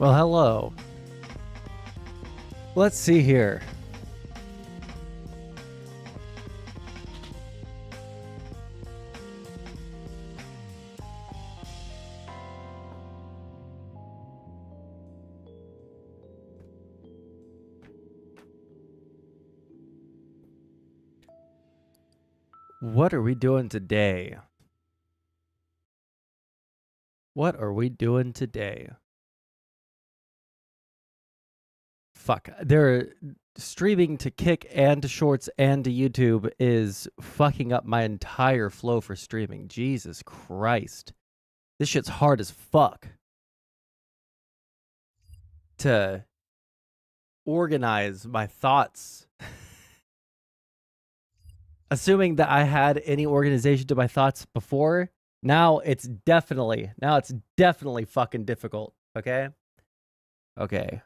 Well, hello. Let's see here. What are we doing today? What are we doing today? Fuck. They're streaming to Kick and to Shorts and to YouTube is fucking up my entire flow for streaming. Jesus Christ. This shit's hard as fuck to organize my thoughts. Assuming that I had any organization to my thoughts before, now it's definitely fucking difficult, okay? Okay.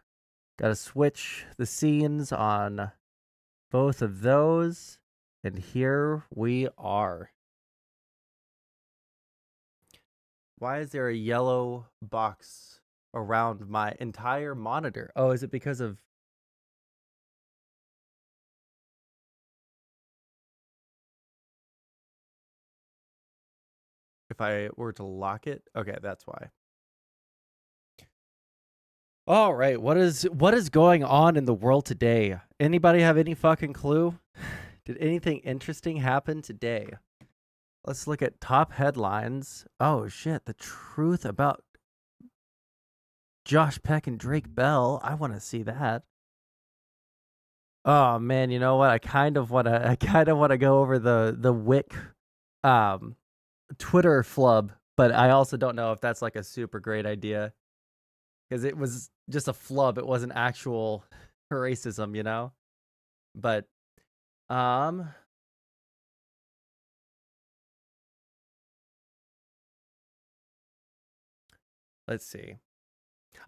Gotta switch the scenes on both of those, and here we are. Why is there a yellow box around my entire monitor? Oh, is it because of... If I were to lock it? Okay, that's why. All right, what is going on in the world today? Anybody have any fucking clue? Did anything interesting happen today? Let's look at top headlines. Oh shit, the truth about Josh Peck and Drake Bell. I want to see that. Oh man, you know what? I kind of want to go over the Wick Twitter flub, but I also don't know if that's like a super great idea. Because it was just a flub. It wasn't actual racism, you know? But, let's see.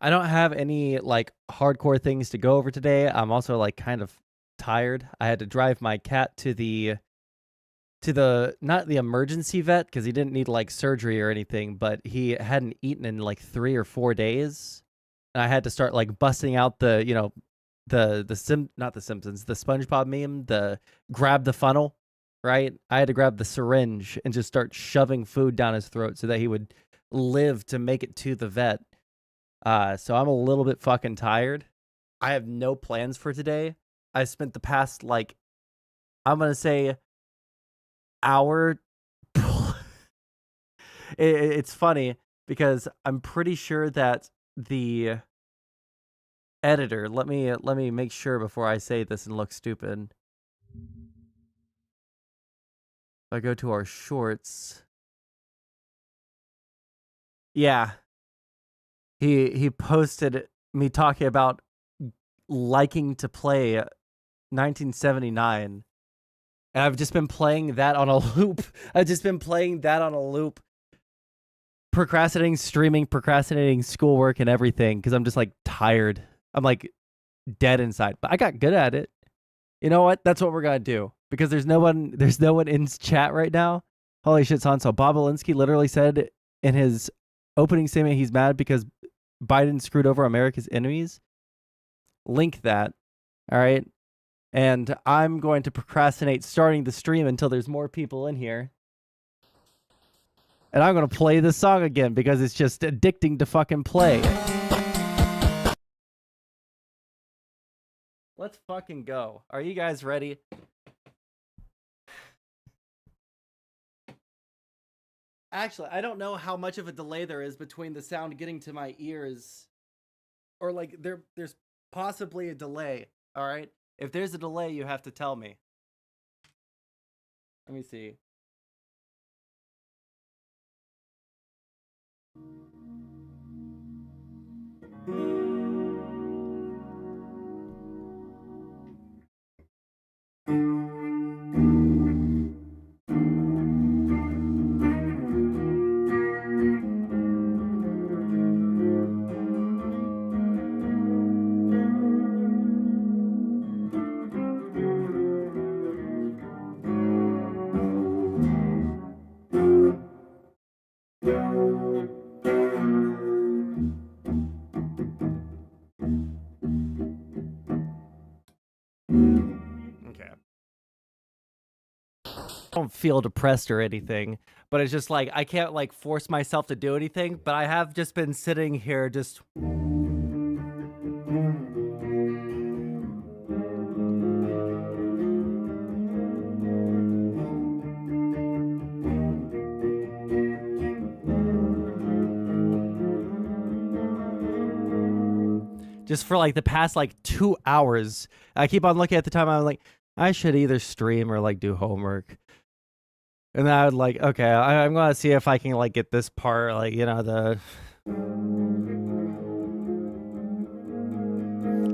I don't have any, like, hardcore things to go over today. I'm also, like, kind of tired. I had to drive my cat to the not the emergency vet, because he didn't need, like, surgery or anything, but he hadn't eaten in, like, 3 or 4 days. And I had to start like busting out the, you know, not the Simpsons, the SpongeBob meme, the grab the funnel, right? I had to grab the syringe and just start shoving food down his throat so that he would live to make it to the vet. So I'm a little bit fucking tired. I have no plans for today. I spent the past, like, I'm going to say hour. It's funny because I'm pretty sure that the editor, let me make sure before I say this and look stupid. If I go to our shorts, yeah, he posted me talking about liking to play 1979, and I've just been playing that on a loop. Procrastinating streaming, procrastinating schoolwork and everything because I'm just like tired. I'm like dead inside, but I got good at it. You know what? That's what we're gonna do because there's no one in chat right now. Holy shit, Sondsol. Bob Alinsky literally said in his opening statement he's mad because Biden screwed over America's enemies. Link that, all right? And I'm going to procrastinate starting the stream until there's more people in here. And I'm gonna play this song again because it's just addicting to fucking play. Let's fucking go. Are you guys ready? Actually, I don't know how much of a delay there is between the sound getting to my ears. Or like there's possibly a delay, all right? If there's a delay, you have to tell me. Let me see. don't feel depressed or anything, but it's just like I can't like force myself to do anything, but I have just been sitting here just for like the past like 2 hours. I keep on looking at the time. I'm like, I should either stream or like do homework. And then I would like, okay, I'm gonna see if I can like get this part, like, you know, I'm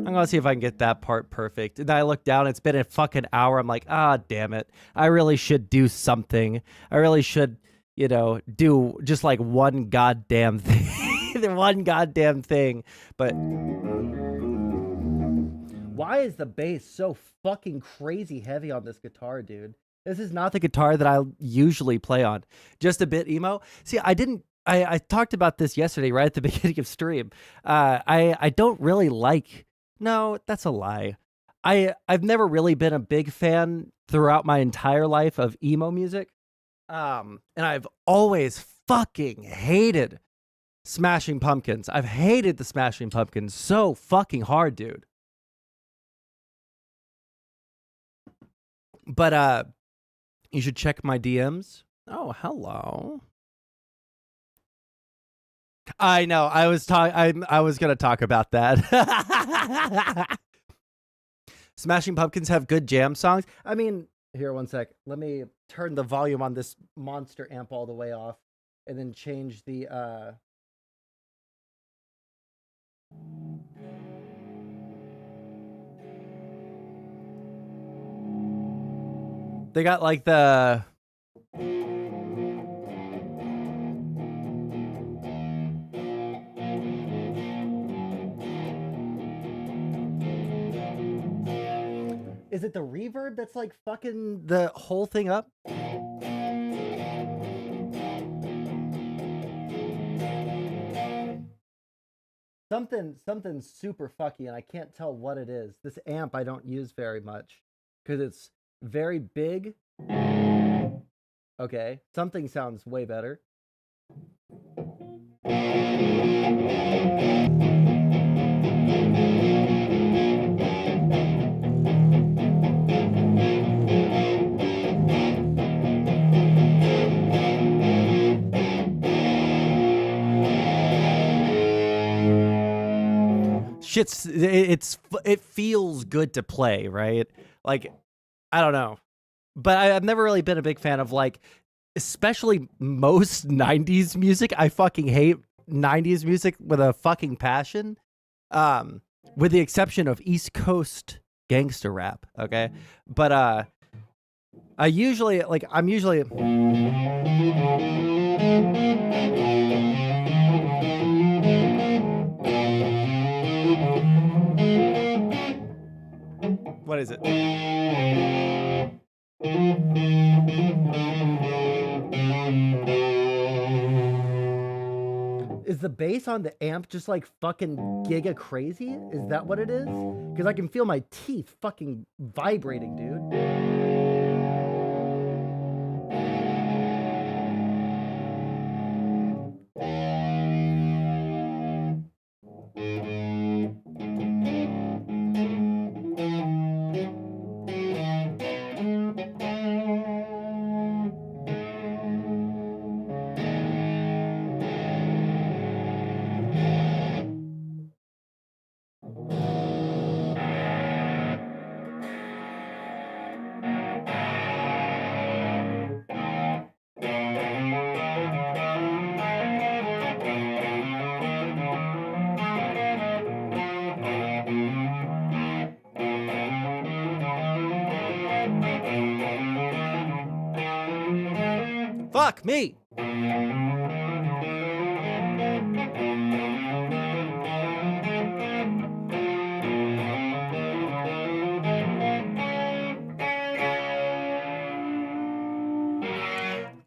gonna see if I can get that part perfect. And then I look down, it's been a fucking hour. I'm like, ah, damn it. I really should do something. I really should, you know, do just like one goddamn thing. The one goddamn thing. But why is the bass so fucking crazy heavy on this guitar, dude? This is not the guitar that I usually play on. Just a bit emo. See, I talked about this yesterday, right at the beginning of stream. I don't really like. No, that's a lie. I've never really been a big fan throughout my entire life of emo music. And I've always fucking hated Smashing Pumpkins. I've hated the Smashing Pumpkins so fucking hard, dude. But you should check my DMs. Oh, hello. I know. I was gonna talk about that. Smashing Pumpkins have good jam songs. I mean, here, one sec. Let me turn the volume on this monster amp all the way off, and then change the. They got like the. Is it the reverb that's like fucking the whole thing up? Something super fucky, and I can't tell what it is. This amp I don't use very much because it's very big. Okay, something sounds way better. It feels good to play, right? Like, I don't know, but I've never really been a big fan of like, especially most 90s music. I fucking hate 90s music with a fucking passion, with the exception of East Coast gangster rap. Okay, but I'm usually what is it? Is the bass on the amp just like fucking giga crazy? Is that what it is? Because I can feel my teeth fucking vibrating, dude. Fuck me.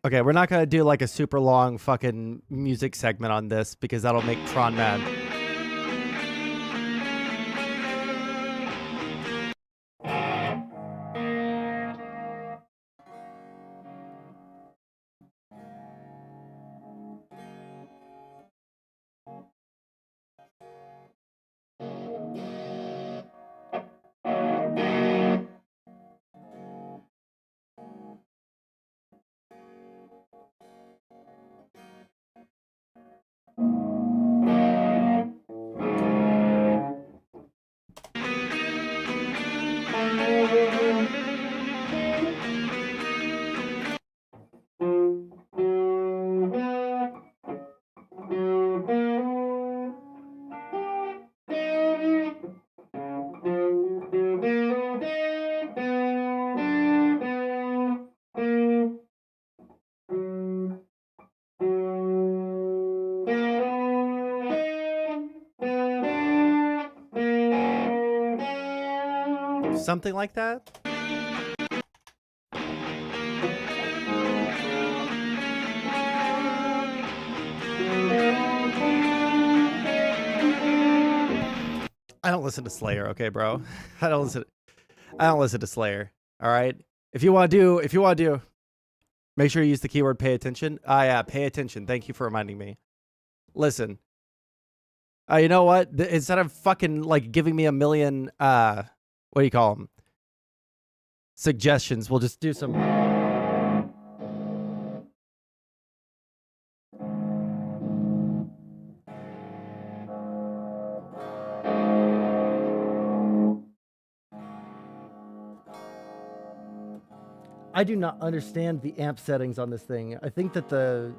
Okay, we're not gonna do like a super long fucking music segment on this because that'll make Tron mad. Something like that. I don't listen to Slayer, okay, bro. I don't listen. I don't listen to Slayer. All right. If you want to do, make sure you use the keyword pay attention. Yeah, pay attention. Thank you for reminding me. Listen. You know what? Instead of fucking like giving me a million, what do you call them? Suggestions. We'll just do some. I do not understand the amp settings on this thing. I think that the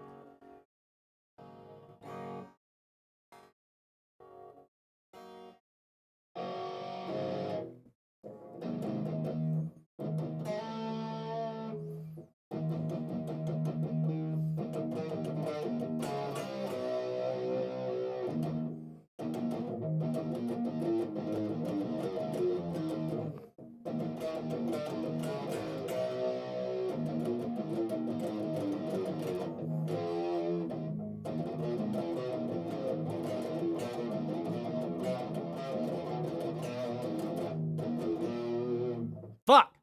fuck.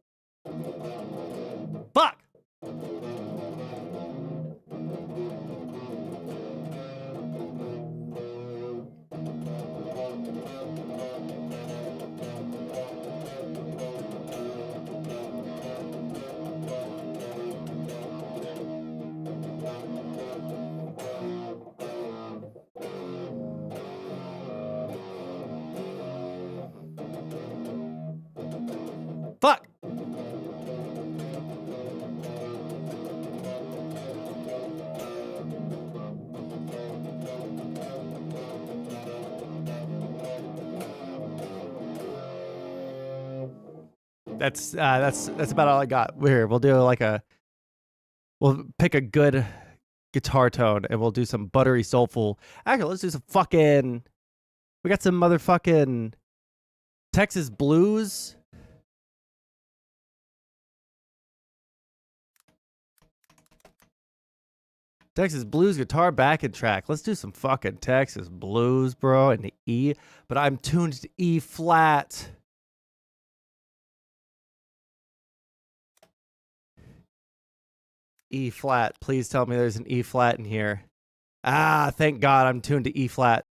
Fuck. Fuck. That's about all I got. We'll do like we'll pick a good guitar tone and we'll do some buttery soulful. Actually, let's do some fucking. We got some motherfucking Texas blues. Texas blues guitar backing track. Let's do some fucking Texas blues, bro, in the E. But I'm tuned to E flat. E flat. Please tell me there's an E flat in here. Thank God I'm tuned to E flat.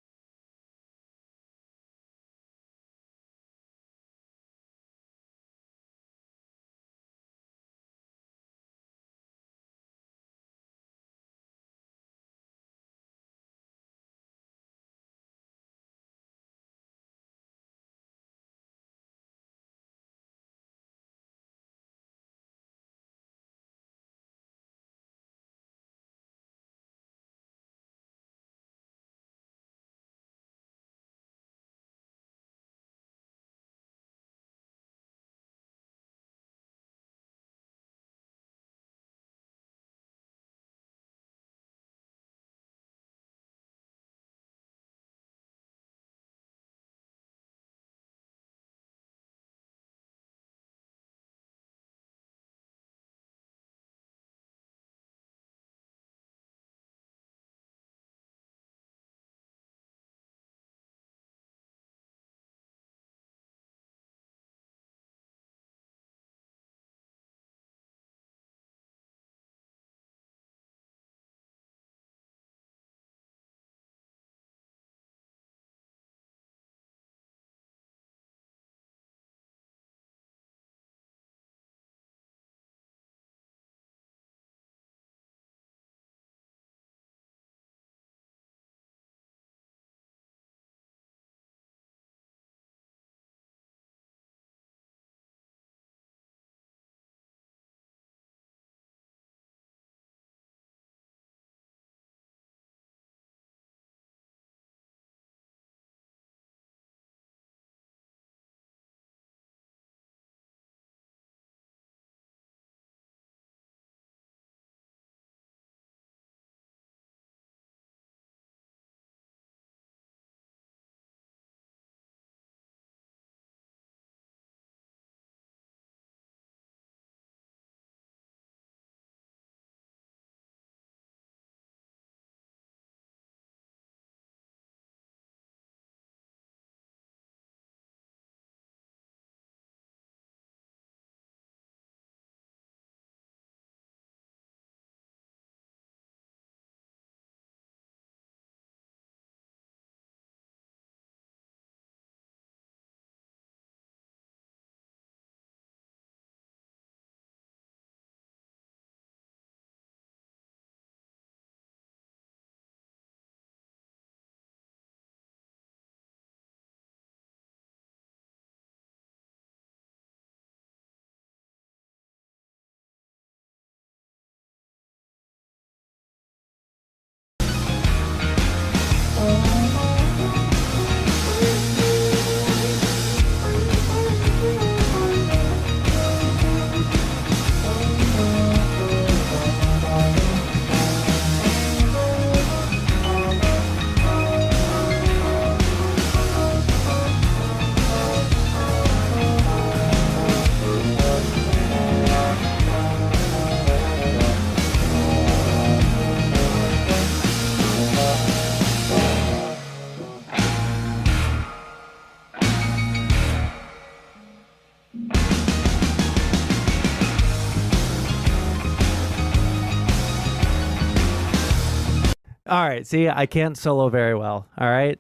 All right. See, I can't solo very well. All right.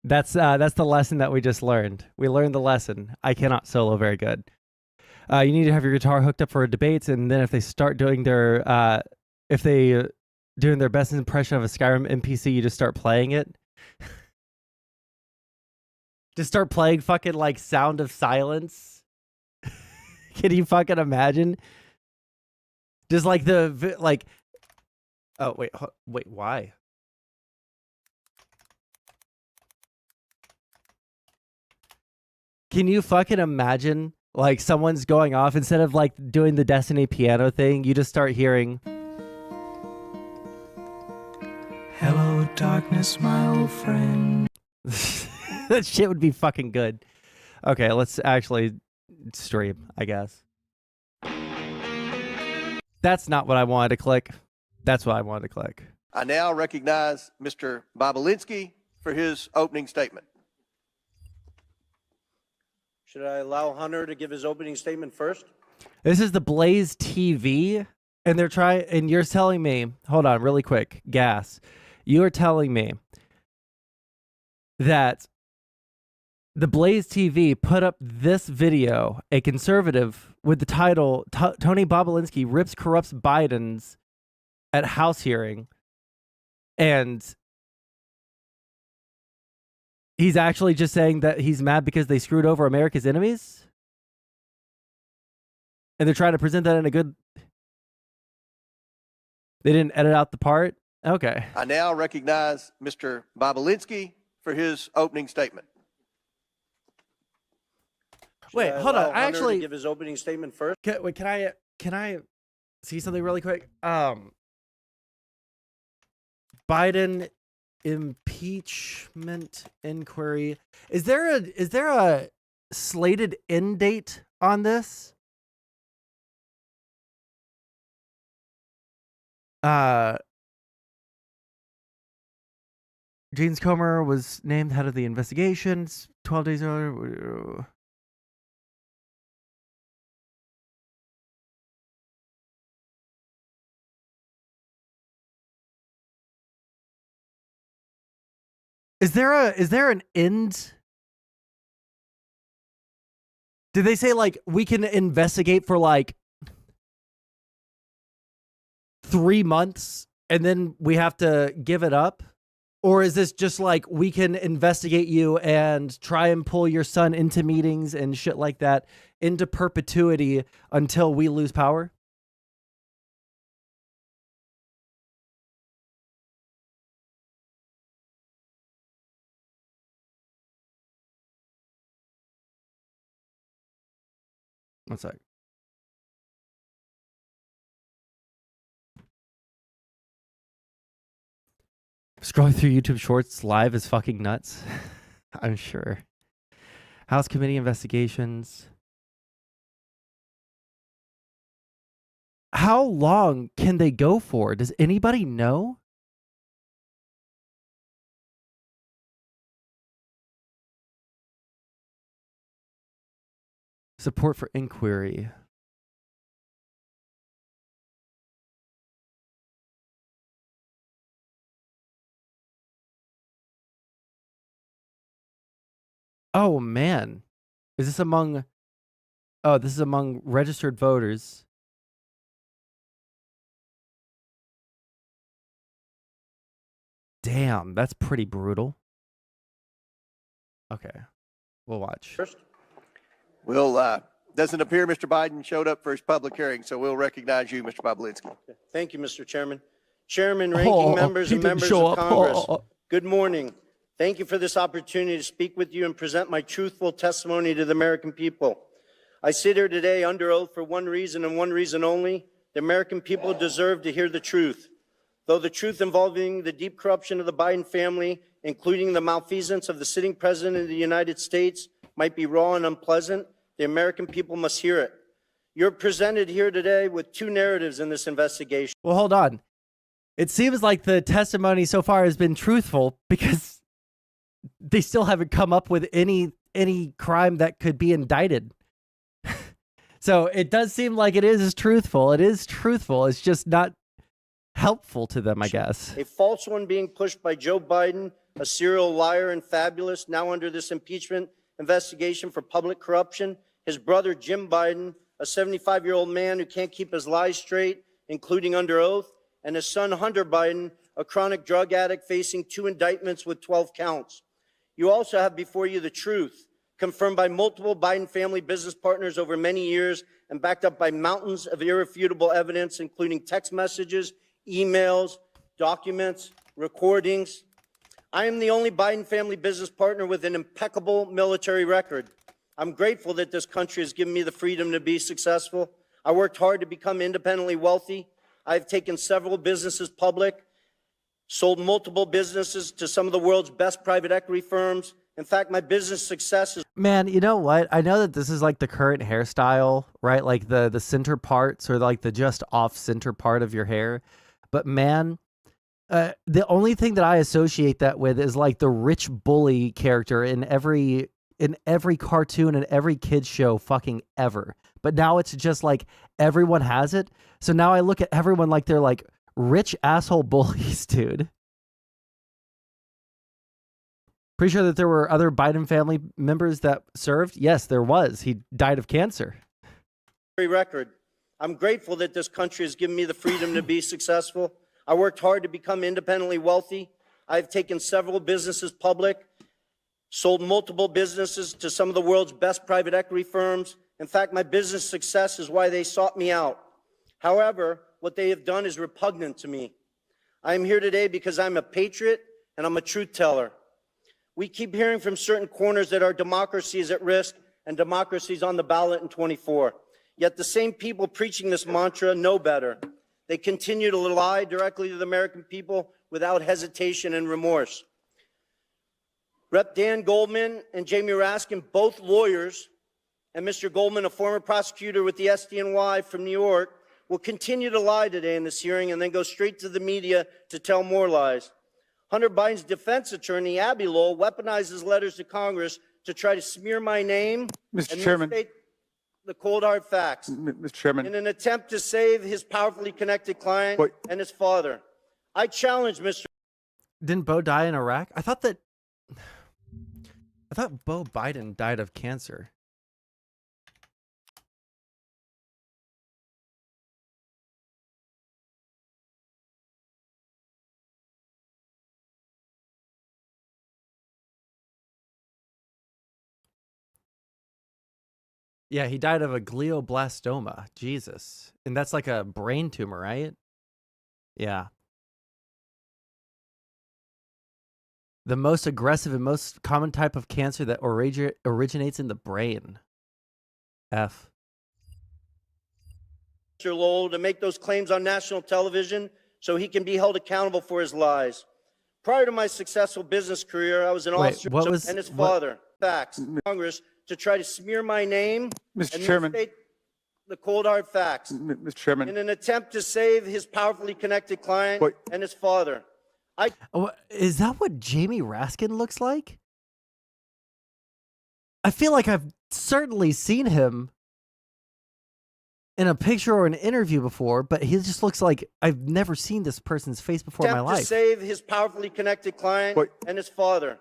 That's the lesson that we just learned. We learned the lesson. I cannot solo very good. You need to have your guitar hooked up for debates, and then if they start doing their doing their best impression of a Skyrim NPC, you just start playing it. Just start playing fucking like Sound of Silence. Can you fucking imagine? Just like like. Oh wait, why? Can you fucking imagine? Like someone's going off, instead of like doing the Destiny piano thing, you just start hearing, "Hello, darkness, my old friend." That shit would be fucking good. Okay, let's actually stream, I guess. That's not what I wanted to click. That's what I wanted to click. I now recognize Mr. Bobulinski for his opening statement. Should I allow Hunter to give his opening statement first? This is the Blaze TV, and they're trying. And you're telling me, hold on, really quick, gas. You are telling me that the Blaze TV put up this video, a conservative with the title "Tony Bobulinski rips corrupts Biden's" at House hearing, and he's actually just saying that he's mad because they screwed over America's enemies? And they're trying to present that in a good... They didn't edit out the part? Okay. I now recognize Mr. Bobulinski for his opening statement. Wait, hold on. I actually... to give his opening statement first? Can I see something really quick? Biden impeachment inquiry. Is there a slated end date on this? James Comer was named head of the investigations 12 days earlier. Is there an end? Did they say like we can investigate for like 3 months and then we have to give it up? Or is this just like we can investigate you and try and pull your son into meetings and shit like that into perpetuity until we lose power? One sec. Scrolling through YouTube Shorts live is fucking nuts. I'm sure. House Committee investigations. How long can they go for? Does anybody know? Support for inquiry. Oh, man. Is this among... Oh, this is among registered voters. Damn, that's pretty brutal. Okay. We'll watch. First. Doesn't appear Mr. Biden showed up for his public hearing, so we'll recognize you, Mr. Bobulinski. Thank you, Mr. Chairman. Chairman, ranking members, and members of Congress, good morning. Thank you for this opportunity to speak with you and present my truthful testimony to the American people. I sit here today under oath for one reason and one reason only. The American people deserve to hear the truth. Though the truth involving the deep corruption of the Biden family, including the malfeasance of the sitting president of the United States, might be raw and unpleasant, the American people must hear it. You're presented here today with two narratives in this investigation. Well, hold on. It seems like the testimony so far has been truthful because they still haven't come up with any crime that could be indicted. So it does seem like it is truthful. It is truthful. It's just not helpful to them, I guess. A false one being pushed by Joe Biden, a serial liar and fabulous, now under this impeachment investigation for public corruption. His brother, Jim Biden, a 75-year-old man who can't keep his lies straight, including under oath, and his son, Hunter Biden, a chronic drug addict facing 2 indictments with 12 counts. You also have before you the truth, confirmed by multiple Biden family business partners over many years and backed up by mountains of irrefutable evidence, including text messages, emails, documents, recordings. I am the only Biden family business partner with an impeccable military record. I'm grateful that this country has given me the freedom to be successful. I worked hard to become independently wealthy. I've taken several businesses public, sold multiple businesses to some of the world's best private equity firms. In fact, my business success is... Man, you know what? I know that this is like the current hairstyle, right? Like the center parts or like the just off center part of your hair. But man, the only thing that I associate that with is like the rich bully character in every cartoon and every kid's show fucking ever. But now it's just like everyone has it. So now I look at everyone like they're like rich asshole bullies, dude. Pretty sure that there were other Biden family members that served. Yes, there was. He died of cancer. Record. I'm grateful that this country has given me the freedom to be successful. I worked hard to become independently wealthy. I've taken several businesses public, sold multiple businesses to some of the world's best private equity firms. In fact, my business success is why they sought me out. However, what they have done is repugnant to me. I am here today because I'm a patriot and I'm a truth teller. We keep hearing from certain corners that our democracy is at risk and democracy is on the ballot in 24. Yet the same people preaching this mantra know better. They continue to lie directly to the American people without hesitation and remorse. Rep. Dan Goldman and Jamie Raskin, both lawyers, and Mr. Goldman, a former prosecutor with the SDNY from New York, will continue to lie today in this hearing and then go straight to the media to tell more lies. Hunter Biden's defense attorney, Abby Lowell, weaponizes letters to Congress to try to smear my name Mr. Chairman. misstate the cold hard facts Mr. Chairman. in an attempt to save his powerfully connected client and his father. I challenge Mr. Didn't Bo die in Iraq? I thought Bo Biden died of cancer. Yeah, he died of a glioblastoma. Jesus. And that's like a brain tumor, right? Yeah. The most aggressive and most common type of cancer that originates in the brain. F. Mr. Lowell to make those claims on national television so he can be held accountable for his lies. Prior to my successful business career, I was an officer and his father. Facts. Congress to try to smear my name Mr. Chairman. misstate the cold hard facts Mr. Chairman. in an attempt to save his powerfully connected client and his father. Is that what Jamie Raskin looks like? I feel like I've certainly seen him in a picture or an interview before, but he just looks like I've never seen this person's face before in my life. To save his powerfully connected client and his father.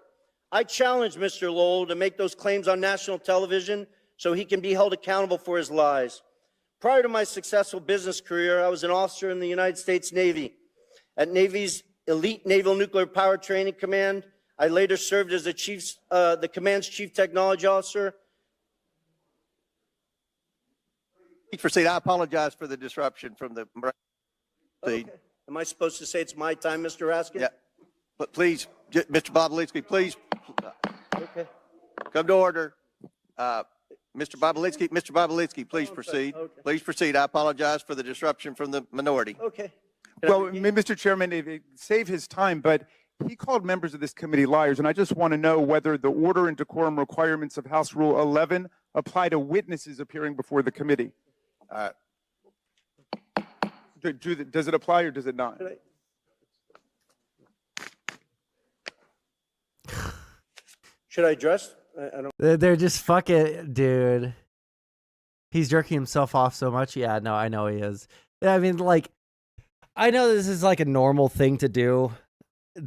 I challenge Mr. Lowell to make those claims on national television so he can be held accountable for his lies. Prior to my successful business career, I was an officer in the United States Navy. At Navy's Elite Naval Nuclear Power Training Command, I later served as the command's chief technology officer. Proceed. I apologize for the disruption from the... Okay. Am I supposed to say it's my time, Mr. Raskin? Yeah. But please, Mr. Bobulinski, please come to order. Mr. Bobulinski, please proceed. Okay. Please proceed. I apologize for the disruption from the minority. Okay. Well, Mr. Chairman, it save his time, but he called members of this committee liars, and I just want to know whether the order and decorum requirements of House Rule 11 apply to witnesses appearing before the committee. Does it apply or does it not? Should I address? I don't. They're just fucking, dude. He's jerking himself off so much. Yeah, no, I know he is. I mean, like, I know this is like a normal thing to do,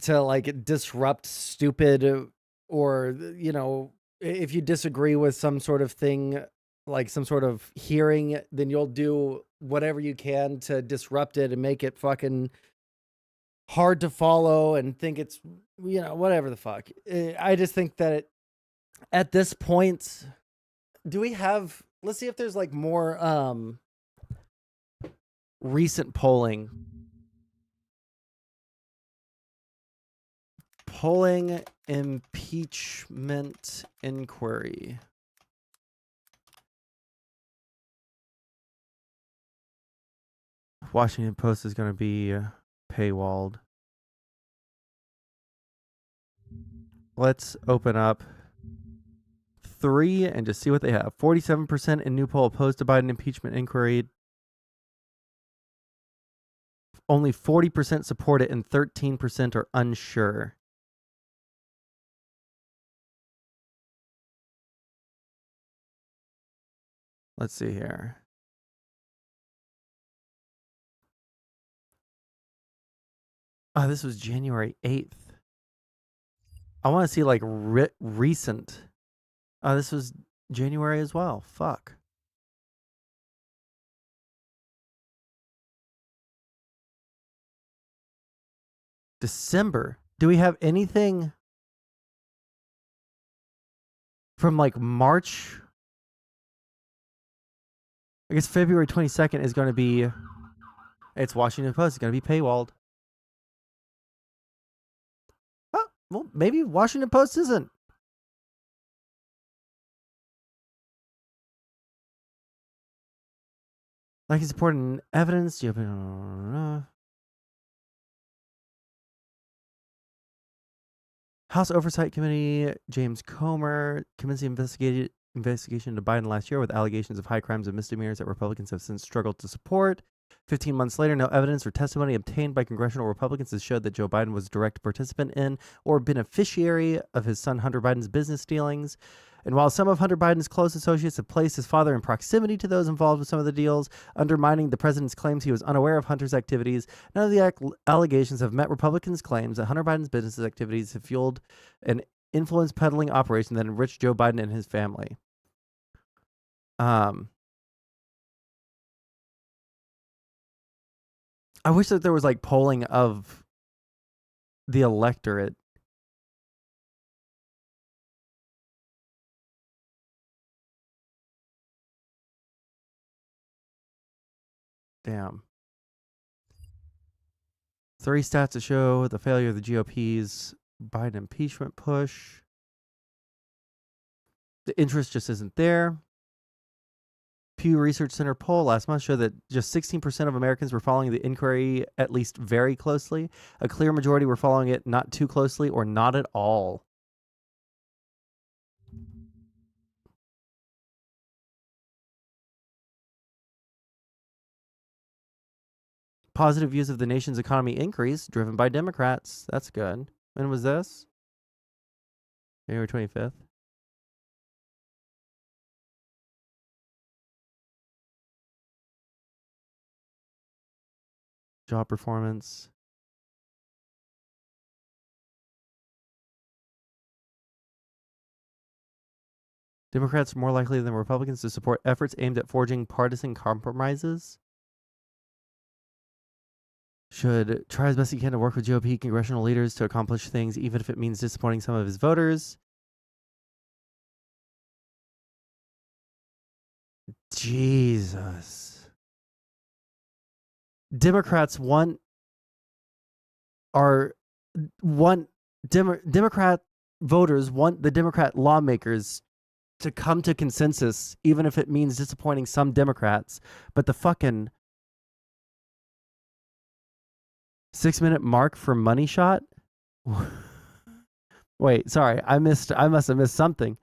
to like disrupt stupid, or, you know, if you disagree with some sort of thing, like some sort of hearing, then you'll do whatever you can to disrupt it and make it fucking hard to follow and think it's, you know, whatever the fuck. I just think that at this point, do we have, let's see if there's like more recent polling impeachment inquiry. Washington Post is going to be paywalled. Let's open up 3 and just see what they have. 47% in new poll opposed to Biden impeachment inquiry. Only 40% support it and 13% are unsure. Let's see here. Oh, this was January 8th. I want to see like recent. Oh, this was January as well. Fuck. December. Do we have anything from like March? I guess February 22nd is going to be, it's Washington Post. It's going to be paywalled. Oh, well, maybe Washington Post isn't. Like it's important evidence. House Oversight Committee, James Comer commenced the investigation into Biden last year with allegations of high crimes and misdemeanors that Republicans have since struggled to support. 15 months later, no evidence or testimony obtained by congressional Republicans has showed that Joe Biden was a direct participant in or beneficiary of his son Hunter Biden's business dealings. And while some of Hunter Biden's close associates have placed his father in proximity to those involved with some of the deals, undermining the president's claims he was unaware of Hunter's activities, none of the allegations have met Republicans' claims that Hunter Biden's business activities have fueled an influence peddling operation that enriched Joe Biden and his family. I wish that there was like polling of the electorate. Damn. 3 stats to show the failure of the GOP's Biden impeachment push. The interest just isn't there. Pew Research Center poll last month showed that just 16% of Americans were following the inquiry at least very closely. A clear majority were following it not too closely or not at all. Positive views of the nation's economy increased, driven by Democrats. That's good. When was this? January 25th. Job performance. Democrats are more likely than Republicans to support efforts aimed at forging partisan compromises. Should try as best he can to work with GOP congressional leaders to accomplish things, even if it means disappointing some of his voters. Jesus. Democrat voters want the Democrat lawmakers to come to consensus, even if it means disappointing some Democrats. But the fucking 6-minute mark for money shot? Wait, sorry, I must have missed something.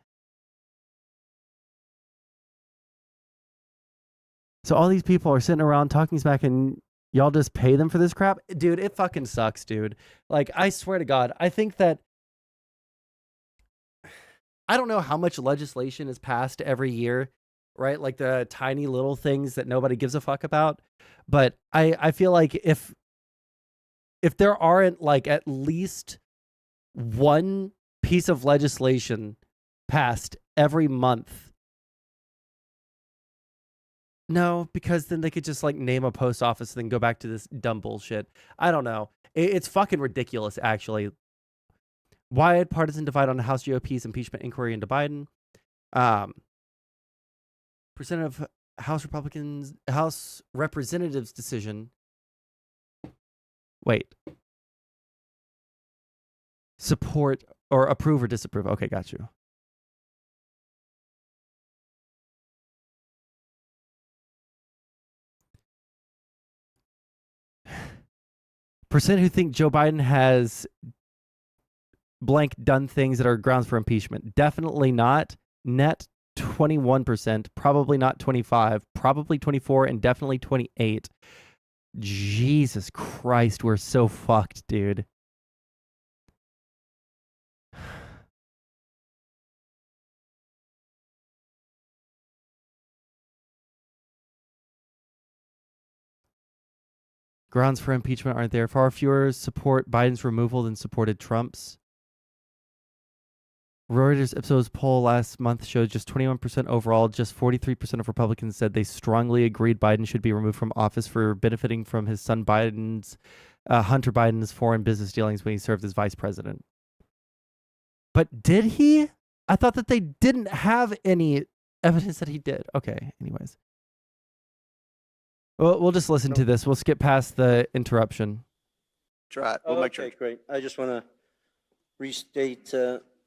So all these people are sitting around talking smack and y'all just pay them for this crap? Dude, it fucking sucks, dude. Like, I swear to God, I think that I don't know how much legislation is passed every year, right? Like the tiny little things that nobody gives a fuck about. But I feel like if if there aren't like at least one piece of legislation passed every month. No, because then they could just like name a post office and then go back to this dumb bullshit. I don't know. It's fucking ridiculous, actually. Wide partisan divide on House GOP's impeachment inquiry into Biden. Percent of House Representatives decision. Wait. Support or approve or disapprove. Okay, got you. Percent who think Joe Biden has blank done things that are grounds for impeachment. Definitely not. Net 21%, probably not 25, probably 24, and definitely 28. Jesus Christ, we're so fucked, dude. Grounds for impeachment aren't there. Far fewer support Biden's removal than supported Trump's. Reuters Ipsos poll last month showed just 21% overall. Just 43% of Republicans said they strongly agreed Biden should be removed from office for benefiting from his son Hunter Biden's foreign business dealings when he served as vice president. But did he? I thought that they didn't have any evidence that he did. Okay, anyways. Well, we'll just listen to this. We'll skip past the interruption. That's right. We'll make sure. Great. I just want to restate,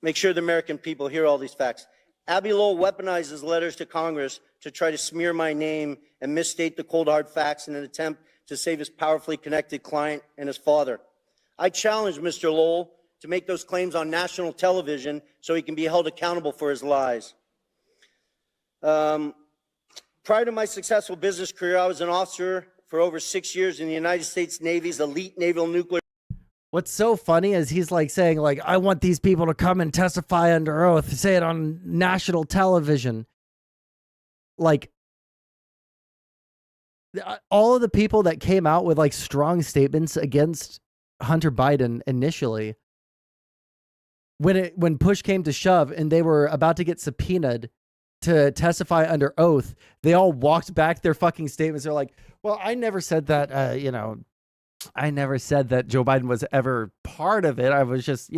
make sure the American people hear all these facts. Abby Lowell weaponizes letters to Congress to try to smear my name and misstate the cold hard facts in an attempt to save his powerfully connected client and his father. I challenge Mr. Lowell to make those claims on national television so he can be held accountable for his lies. Prior to my successful business career, I was an officer for over 6 years in the United States Navy's elite naval nuclear. What's so funny is he's like saying, like, I want these people to come and testify under oath, say it on national television. Like, all of the people that came out with like strong statements against Hunter Biden initially, when push came to shove and they were about to get subpoenaed to testify under oath, they all walked back their fucking statements. They're like, well, I never said that, I never said that Joe Biden was ever part of it. I was just,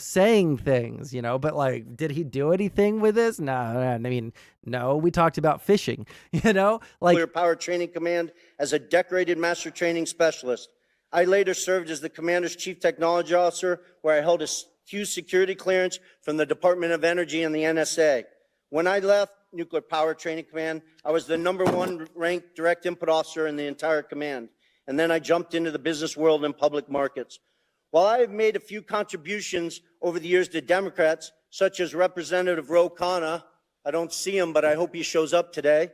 saying things, but like, did he do anything with this? No, I mean, no, we talked about fishing, like Nuclear Power Training Command as a decorated master training specialist. I later served as the commander's chief technology officer, where I held a huge security clearance from the Department of Energy and the NSA. When I left Nuclear Power Training Command, I was the #1 ranked direct input officer in the entire command. And then I jumped into the business world and public markets. While I have made a few contributions over the years to Democrats, such as Representative Ro Khanna, I don't see him, but I hope he shows up today.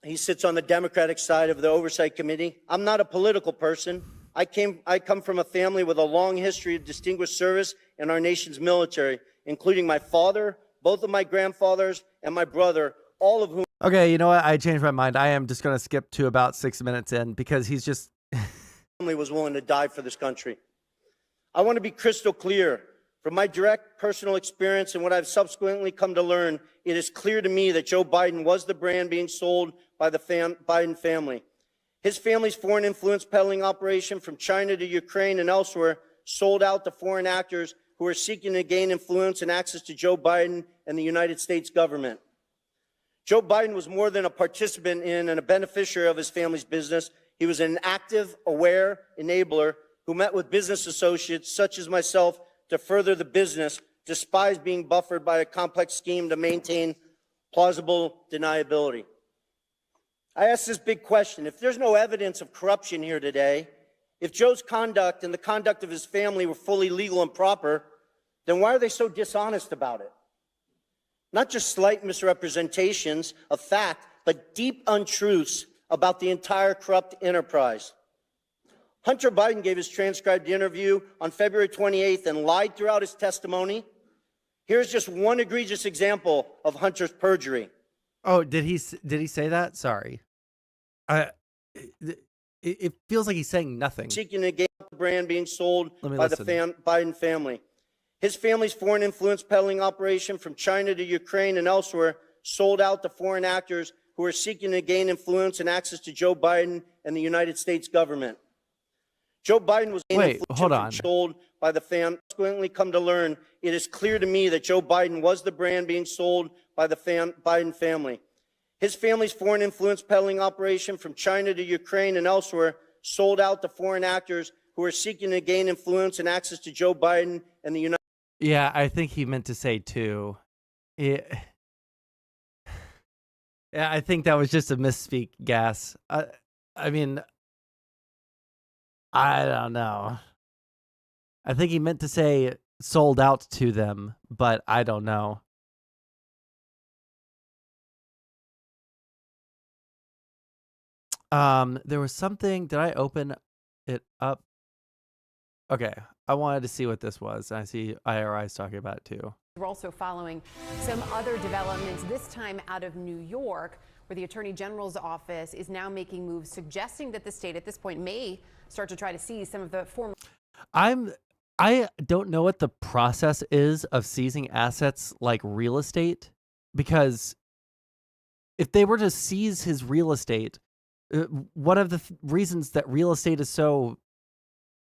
He sits on the Democratic side of the Oversight Committee. I'm not a political person. I come from a family with a long history of distinguished service in our nation's military, including my father, both of my grandfathers, and my brother, all of whom. Okay, you know what? I changed my mind. I am just going to skip to about 6 minutes in because he's just. Family was willing to die for this country. I want to be crystal clear. From my direct personal experience and what I've subsequently come to learn, it is clear to me that Joe Biden was the brand being sold by the Biden family. His family's foreign influence peddling operation from China to Ukraine and elsewhere sold out to foreign actors who are seeking to gain influence and access to Joe Biden and the United States government. Joe Biden was more than a participant in and a beneficiary of his family's business. He was an active, aware enabler who met with business associates such as myself to further the business, despite being buffered by a complex scheme to maintain plausible deniability. I ask this big question. If there's no evidence of corruption here today, if Joe's conduct and the conduct of his family were fully legal and proper, then why are they so dishonest about it? Not just slight misrepresentations of fact, but deep untruths about the entire corrupt enterprise. Hunter Biden gave his transcribed interview on February 28th and lied throughout his testimony. Here's just one egregious example of Hunter's perjury. Oh, did he say that? Sorry. it feels like he's saying nothing. Seeking to gain the brand being sold by listen. the Biden family. His family's foreign influence peddling operation from China to Ukraine and elsewhere sold out to foreign actors who are seeking to gain influence and access to Joe Biden and the United States government. Joe Biden was sold by the family. Subsequently come to learn, it is clear to me that Joe Biden was the brand being sold by the Biden family. His family's foreign influence peddling operation from China to Ukraine and elsewhere sold out to foreign actors who are seeking to gain influence and access to Joe Biden and the United. Yeah, I think he meant to say too. Yeah, I think that was just a misspeak, Gas. I mean, I don't know. I think he meant to say sold out to them, but I don't know. There was something. Did I open it up? Okay, I wanted to see what this was. I see IRI's talking about it too. We're also following some other developments, this time out of New York, where the Attorney General's office is now making moves suggesting that the state at this point may start to try to seize some of the former. I don't know what the process is of seizing assets like real estate, because if they were to seize his real estate, one of the reasons that real estate is so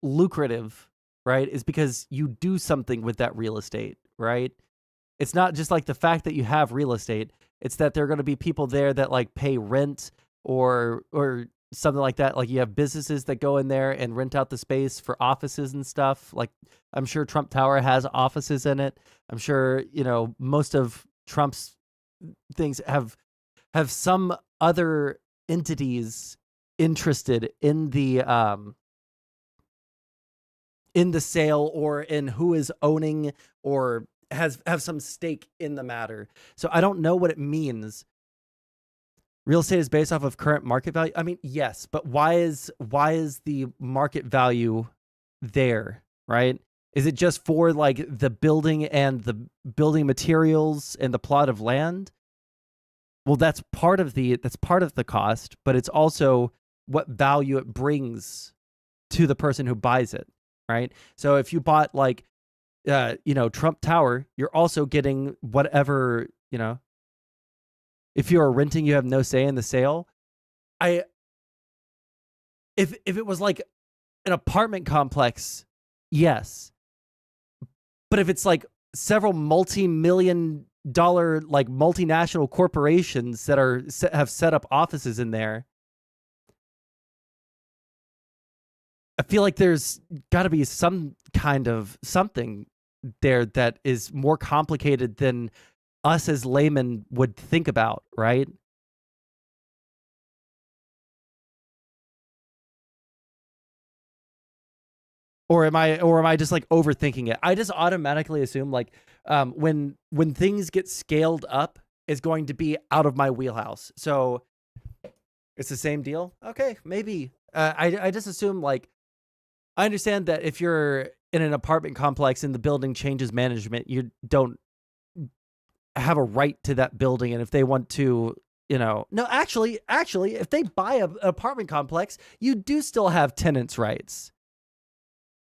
lucrative, right, is because you do something with that real estate, right? It's not just like the fact that you have real estate. It's that there are going to be people there that like pay rent or something like that. Like you have businesses that go in there and rent out the space for offices and stuff. Like I'm sure Trump Tower has offices in it. I'm sure, you know, most of Trump's things have some other entities interested in the sale or in who is owning or have some stake in the matter. So I don't know what it means. Real estate is based off of current market value. I mean, yes, but why is the market value there, right? Is it just for like the building and the building materials and the plot of land? Well, that's part of the cost, but it's also what value it brings to the person who buys it, right? So if you bought like Trump Tower, you're also getting whatever, if you're renting, you have no say in the sale. If it was like an apartment complex, yes. But if it's like several multi-million-dollar like multinational corporations that have set up offices in there, I feel like there's got to be some kind of something there that is more complicated than us as laymen would think about, right? Or am I just like overthinking it? I just automatically assume like when things get scaled up, it's going to be out of my wheelhouse. So it's the same deal. Okay, maybe. I just assume like I understand that if you're in an apartment complex and the building changes management, you don't have a right to that building. And if they want to, no, actually, if they buy an apartment complex, you do still have tenants' rights.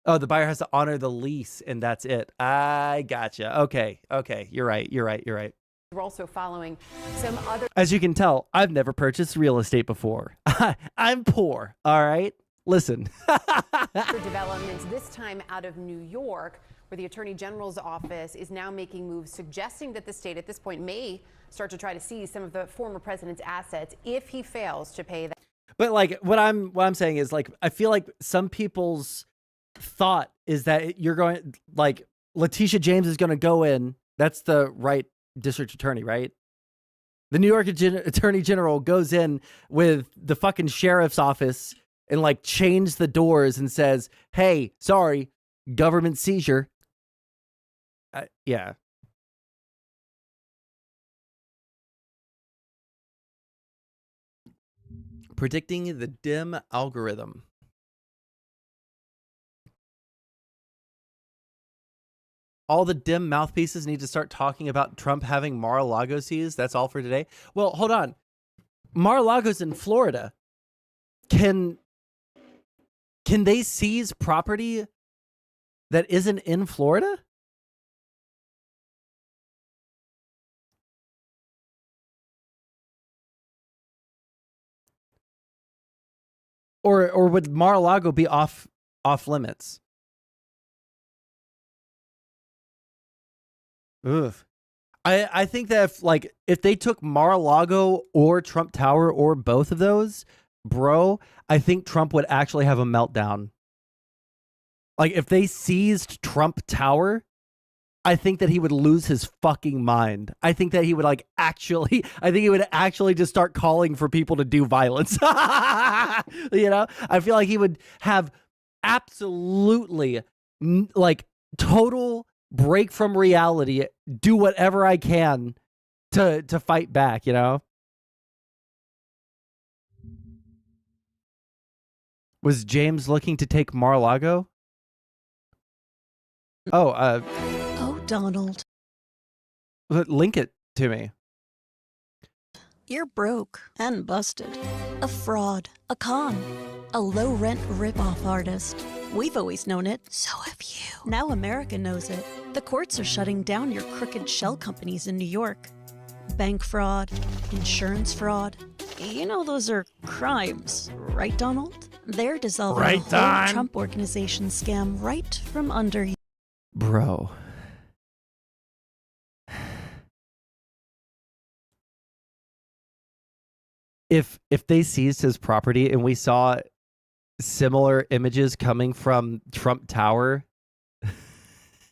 Oh, the buyer has to honor the lease, and that's it. I gotcha. Okay. You're right. We're also following some other. As you can tell, I've never purchased real estate before. I'm poor. All right. Listen. Developments, this time out of New York, where the Attorney General's office is now making moves suggesting that the state at this point may start to try to seize some of the former president's assets if he fails to pay that. But like what I'm saying is like I feel like some people's thought is that you're going like Letitia James is going to go in. That's the right district attorney, right? The New York Attorney General goes in with the fucking sheriff's office and like chains the doors and says, "Hey, sorry, government seizure." Yeah. Predicting the dim algorithm. All the dim mouthpieces need to start talking about Trump having Mar-a-Lago seized. That's all for today. Well, hold on. Mar-a-Lago's in Florida. Can Can they seize property that isn't in Florida? Or would Mar-a-Lago be off limits? Ugh. I think that if they took Mar-a-Lago or Trump Tower or both of those, bro, I think Trump would actually have a meltdown. Like if they seized Trump Tower, I think that he would lose his fucking mind. I think that he would actually just start calling for people to do violence. You know, I feel like he would have absolutely total break from reality, do whatever I can to fight back, you know? Was James looking to take Mar-a-Lago? Oh, Donald. Link it to me. You're broke and busted. A fraud. A con. A low-rent rip-off artist. We've always known it. So have you. Now America knows it. The courts are shutting down your crooked shell companies in New York. Bank fraud. Insurance fraud. You know those are crimes, right, Donald? They're dissolving Right, the whole Don? Trump Organization scam right from under you. Bro. If they seized his property and we saw similar images coming from Trump Tower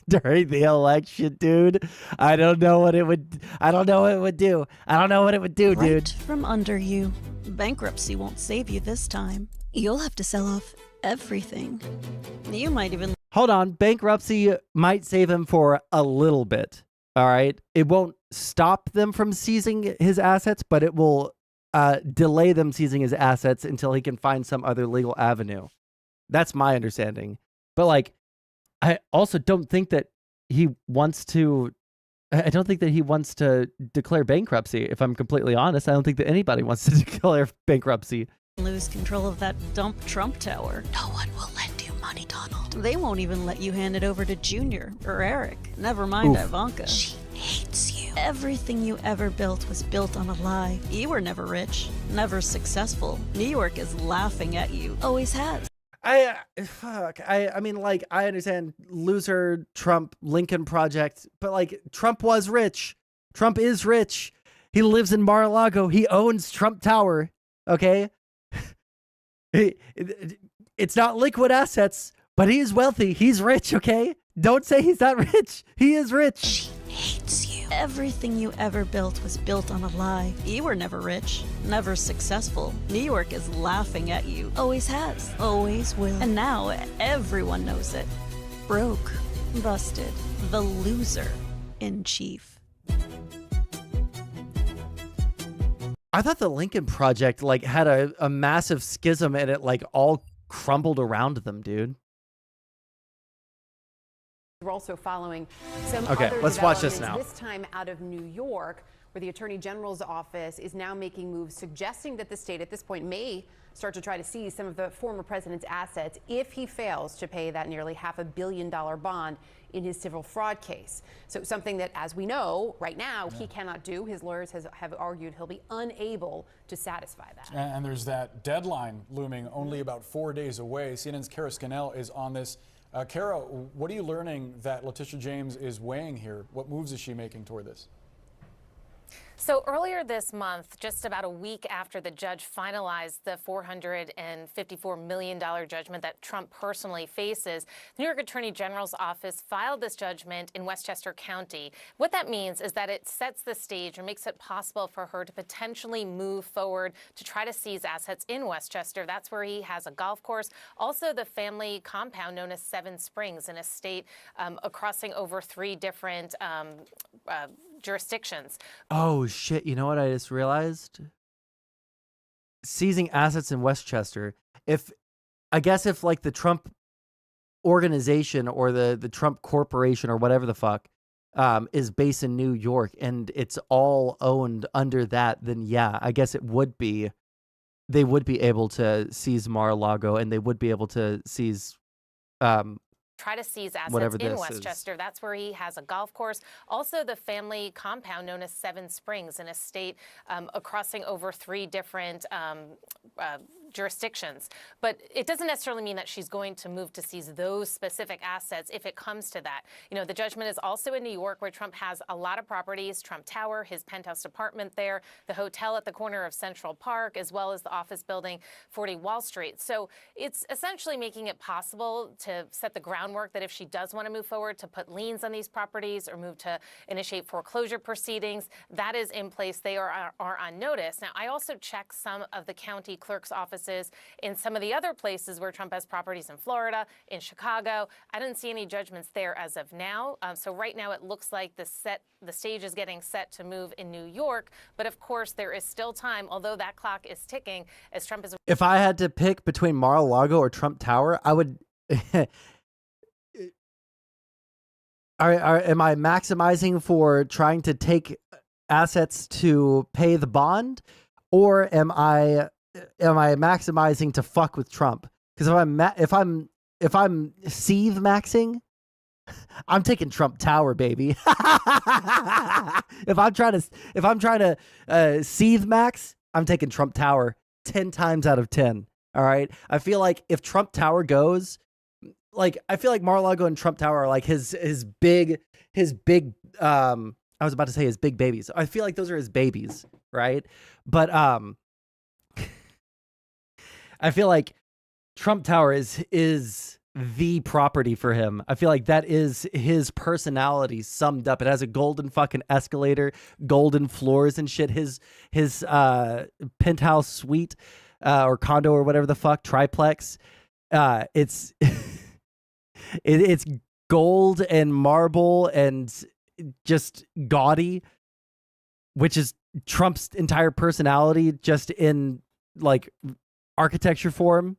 during the election, dude, I don't know what it would do. I don't know what it would do, dude. Right from under you. Bankruptcy won't save you this time. You'll have to sell off everything. You might even... Hold on. Bankruptcy might save him for a little bit. All right. It won't stop them from seizing his assets, but it will delay them seizing his assets until he can find some other legal avenue. That's my understanding. But I also don't think that he wants to. I don't think that he wants to declare bankruptcy. If I'm completely honest, I don't think that anybody wants to declare bankruptcy. lose control of that dump Trump Tower. No one will lend you money, Donald. They won't even let you hand it over to Junior or Eric. Never mind Ivanka. She hates you. Everything you ever built was built on a lie. You were never rich, never successful. New York is laughing at you. Always has. I mean, I understand loser Trump Lincoln Project, but Trump was rich. Trump is rich. He lives in Mar-a-Lago. He owns Trump Tower. Okay. It's not liquid assets, but he is wealthy. He's rich. Okay. Don't say he's not rich. He is rich. She hates you. Everything you ever built was built on a lie. You were never rich, never successful. New York is laughing at you. Always has. Always will. And now everyone knows it. Broke. Busted. The loser in chief. I thought the Lincoln Project had a massive schism and it all crumbled around them, dude. We're also following some Okay, other let's watch this developments, now. this time out of New York, where the Attorney General's office is now making moves suggesting that the state at this point may start to try to seize some of the former president's assets if he fails to pay that nearly $500 million bond in his civil fraud case. So something that, as we know, right now, he cannot do. His lawyers have argued he'll be unable to satisfy that. And there's that deadline looming only about 4 days away. CNN's Kara Scannell is on this. Kara, what are you learning that Letitia James is weighing here? What moves is she making toward this? So earlier this month, just about a week after the judge finalized the $454 million judgment that Trump personally faces, the New York Attorney General's office filed this judgment in Westchester County. What that means is that it sets the stage or makes it possible for her to potentially move forward to try to seize assets in Westchester. That's where he has a golf course. Also, the family compound known as Seven Springs, an estate crossing over 3 different jurisdictions. Oh shit, you know what I just realized? Seizing assets in Westchester. If the Trump organization or the Trump corporation or whatever the fuck is based in New York and it's all owned under that, then yeah, I guess it would be they would be able to seize Mar-a-Lago, and they would be able to seize try to seize assets whatever in this Westchester. is. That's where he has a golf course. Also, the family compound known as Seven Springs, an estate crossing over 3 different jurisdictions. But it doesn't necessarily mean that she's going to move to seize those specific assets if it comes to that. You know, the judgment is also in New York, where Trump has a lot of properties: Trump Tower, his penthouse apartment there, the hotel at the corner of Central Park, as well as the office building 40 Wall Street. So it's essentially making it possible to set the groundwork that if she does want to move forward to put liens on these properties or move to initiate foreclosure proceedings, that is in place. They are on notice. Now, I also checked some of the county clerk's offices in some of the other places where Trump has properties in Florida, in Chicago. I didn't see any judgments there as of now. So right now it looks like the stage is getting set to move in New York. But of course, there is still time, although that clock is ticking, as Trump is. If I had to pick between Mar-a-Lago or Trump Tower, I would. Am I maximizing for trying to take assets to pay the bond, or am I maximizing to fuck with Trump? Because if I'm seethe maxing, I'm taking Trump Tower, baby. if I'm trying to seethe max, I'm taking Trump Tower 10 times out of 10. All right. I feel like if Trump Tower goes, like, I feel like Mar-a-Lago and Trump Tower are like his big I was about to say his big babies. I feel like those are his babies, right? But I feel like Trump Tower is the property for him. I feel like that is his personality summed up. It has a golden fucking escalator, golden floors and shit. His penthouse suite or condo or whatever the fuck, triplex. It's it's gold and marble and just gaudy, which is Trump's entire personality, just in like architecture form.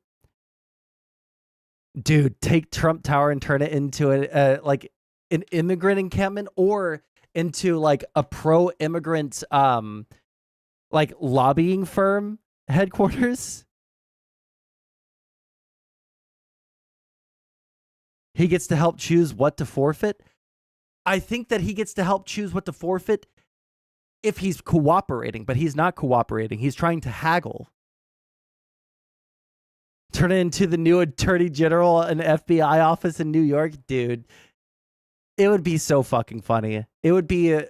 Dude, take Trump Tower and turn it into like an immigrant encampment, or into like a pro-immigrant like lobbying firm headquarters. He gets to help choose what to forfeit. I think that he gets to help choose what to forfeit if he's cooperating, but he's not cooperating. He's trying to haggle. Turn it into the new attorney general and FBI office in New York. Dude, it would be so fucking funny. It would be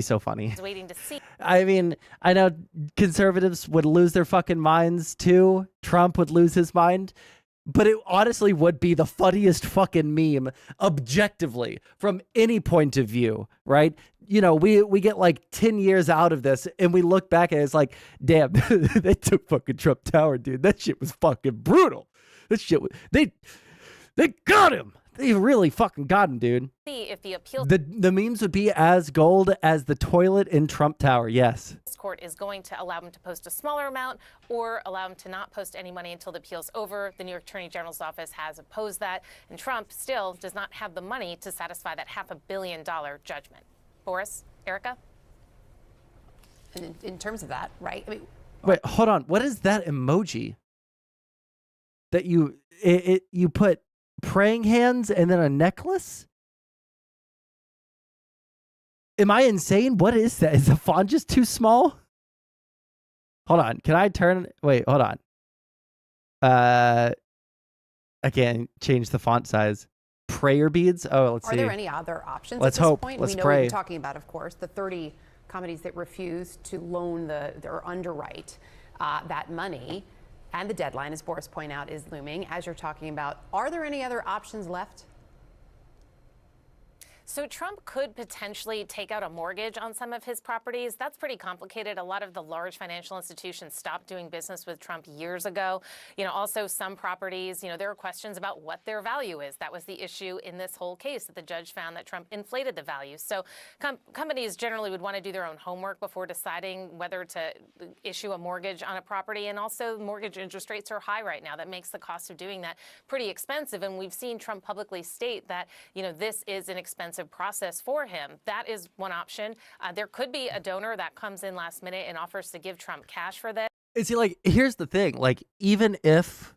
so funny. Waiting to see. I mean, I know conservatives would lose their fucking minds too. Trump would lose his mind. But it honestly would be the funniest fucking meme, objectively, from any point of view, right? You know, we get like 10 years out of this, and we look back at it, it's like, damn, they took fucking Trump Tower, dude. That shit was fucking brutal. That shit was, they got him. They really fucking got him, dude. See if the appeal. The memes would be as gold as the toilet in Trump Tower, yes. This court is going to allow him to post a smaller amount or allow him to not post any money until the appeal's over. The New York Attorney General's office has opposed that, and Trump still does not have the money to satisfy that $500 million judgment. Boris, Erica? And in terms of that, right? I mean, wait, hold on. What is that emoji that you put praying hands and then a necklace? Am I insane? What is that? Is the font just too small? Hold on. Can I turn? Wait, hold on. I can't change the font size. Prayer beads? Oh, let's see. Are there any other options Let's at this hope. point? Let's we know pray. we're talking about, of course, the 30 companies that refuse to loan or underwrite that money. And the deadline, as Boris pointed out, is looming, as you're talking about. Are there any other options left? So Trump could potentially take out a mortgage on some of his properties. That's pretty complicated. A lot of the large financial institutions stopped doing business with Trump years ago. You know, also some properties, you know, there are questions about what their value is. That was the issue in this whole case, that the judge found that Trump inflated the value. So companies generally would want to do their own homework before deciding whether to issue a mortgage on a property. And also mortgage interest rates are high right now. That makes the cost of doing that pretty expensive. And we've seen Trump publicly state that, you know, this is an expensive expensive process for him. That is one option. There could be a donor that comes in last minute and offers to give Trump cash for this. And see, like, here's the thing. Like, even if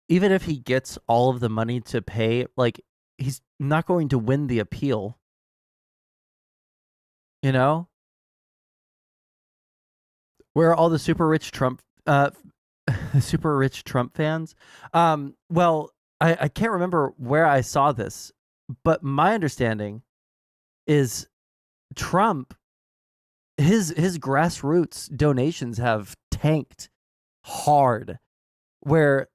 he gets all of the money to pay, like, he's not going to win the appeal. You know? Where are all the super rich Trump fans? Well, I can't remember where I saw this, but my understanding is Trump, his grassroots donations have tanked hard. Where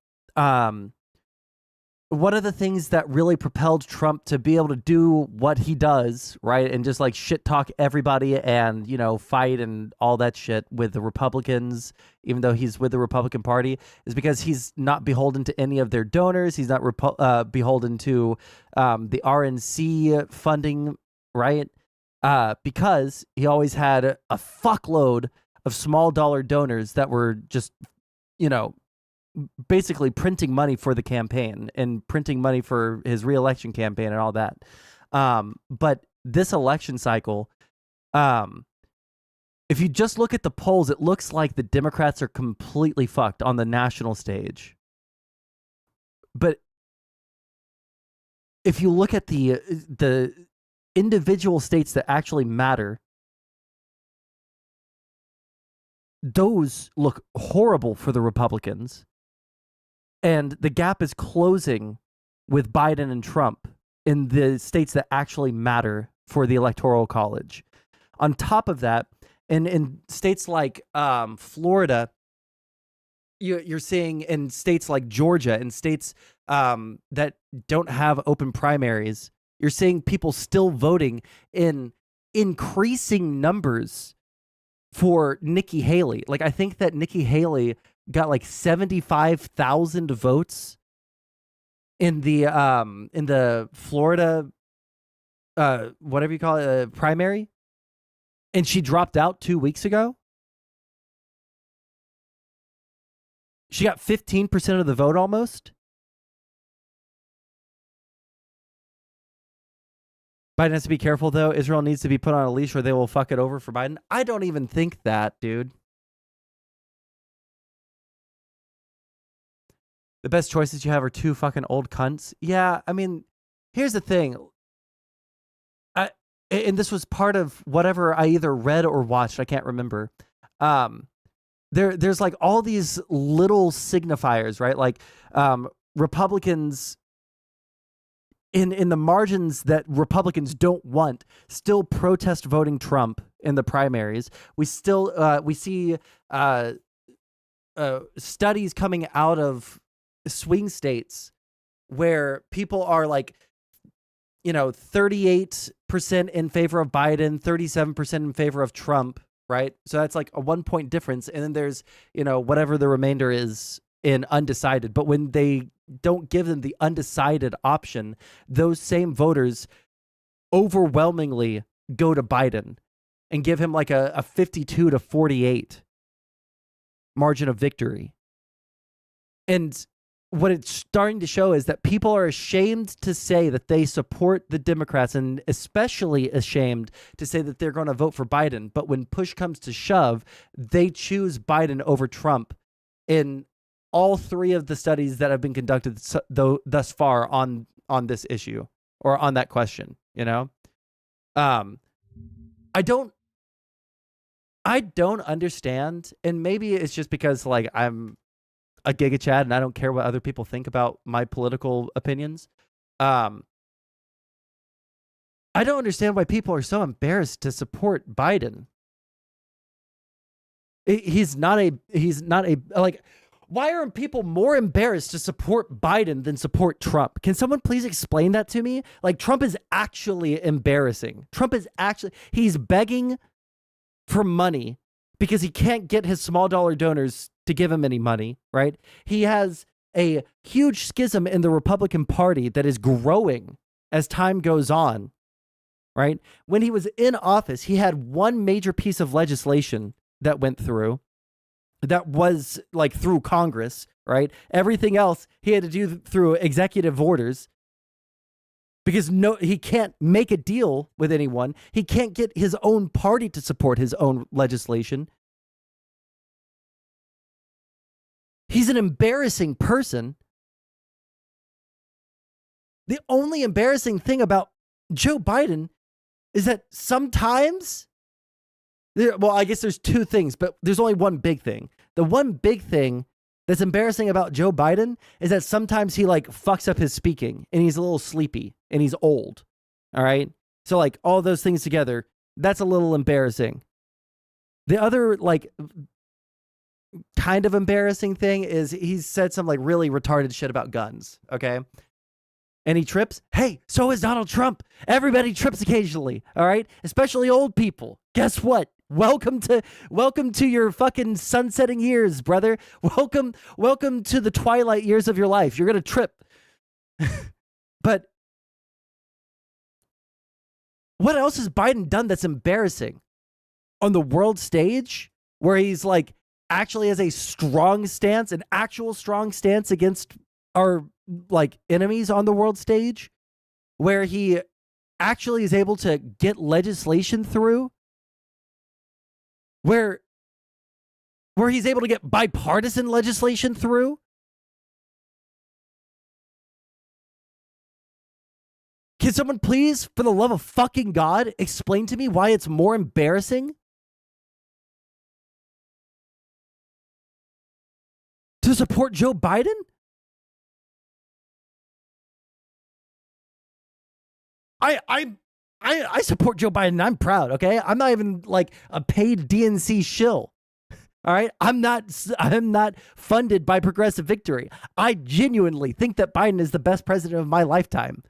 one of the things that really propelled Trump to be able to do what he does, right, and just like shit talk everybody and, you know, fight and all that shit with the Republicans, even though he's with the Republican Party, is because he's not beholden to any of their donors. He's not beholden to the RNC funding, right? Because he always had a fuckload of small dollar donors that were just, you know, basically printing money for the campaign and printing money for his reelection campaign and all that. But this election cycle, if you just look at the polls, it looks like the Democrats are completely fucked on the national stage. But if you look at the individual states that actually matter, those look horrible for the Republicans. And the gap is closing with Biden and Trump in the states that actually matter for the Electoral College. On top of that, in states like Florida, you're seeing in states like Georgia and states that don't have open primaries, you're seeing people still voting in increasing numbers for Nikki Haley. Like, I think that Nikki Haley got like 75,000 votes in the Florida whatever you call it, primary, and she dropped out 2 weeks ago. She got 15% of the vote almost. Biden has to be careful, though. Israel needs to be put on a leash or they will fuck it over for Biden. I don't even think that, dude. The best choices you have are two fucking old cunts. Yeah, I mean, here's the thing. And this was part of whatever I either read or watched. I can't remember. There's like all these little signifiers, right? Like Republicans in the margins that Republicans don't want still protest voting Trump in the primaries. We still we see studies coming out of swing states where people are like, you know, 38% in favor of Biden, 37% in favor of Trump, right? So that's like a 1 point difference. And then there's, you know, whatever the remainder is in undecided. But when they don't give them the undecided option, those same voters overwhelmingly go to Biden and give him like a 52-48 margin of victory. And what it's starting to show is that people are ashamed to say that they support the Democrats, and especially ashamed to say that they're going to vote for Biden. But when push comes to shove, they choose Biden over Trump in all three of the studies that have been conducted thus far on this issue or on that question, you know? I don't understand, and maybe it's just because like I'm a Giga Chad and I don't care what other people think about my political opinions. I don't understand why people are so embarrassed to support Biden. He's not a like, why are people more embarrassed to support Biden than support Trump? Can someone please explain that to me? Like, Trump is actually embarrassing. He's begging for money because he can't get his small dollar donors to give him any money, right? He has a huge schism in the Republican Party that is growing as time goes on, right? When he was in office, he had one major piece of legislation that went through that was like through Congress, right? Everything else he had to do through executive orders. because he can't make a deal with anyone. He can't get his own party to support his own legislation. He's an embarrassing person. The only embarrassing thing about Joe Biden is that sometimes, well, I guess there's two things, but there's only one big thing. The one big thing that's embarrassing about Joe Biden is that sometimes he like fucks up his speaking and he's a little sleepy and he's old. All right. So like all those things together, that's a little embarrassing. The other like kind of embarrassing thing is he's said some like really retarded shit about guns. Okay. And he trips. Hey, so is Donald Trump. Everybody trips occasionally. All right. Especially old people. Guess what? Welcome to your fucking sunsetting years, brother. Welcome to the twilight years of your life. You're going to trip. But what else has Biden done that's embarrassing? On the world stage, where he's like actually has a strong stance, an actual strong stance against our like enemies on the world stage, where he actually is able to get legislation through, where he's able to get bipartisan legislation through. Can someone please, for the love of fucking God, explain to me why it's more embarrassing to support Joe Biden? I support Joe Biden. I'm proud. Okay, I'm not even like a paid DNC shill. All right, I'm not funded by Progressive Victory. I genuinely think that Biden is the best president of my lifetime.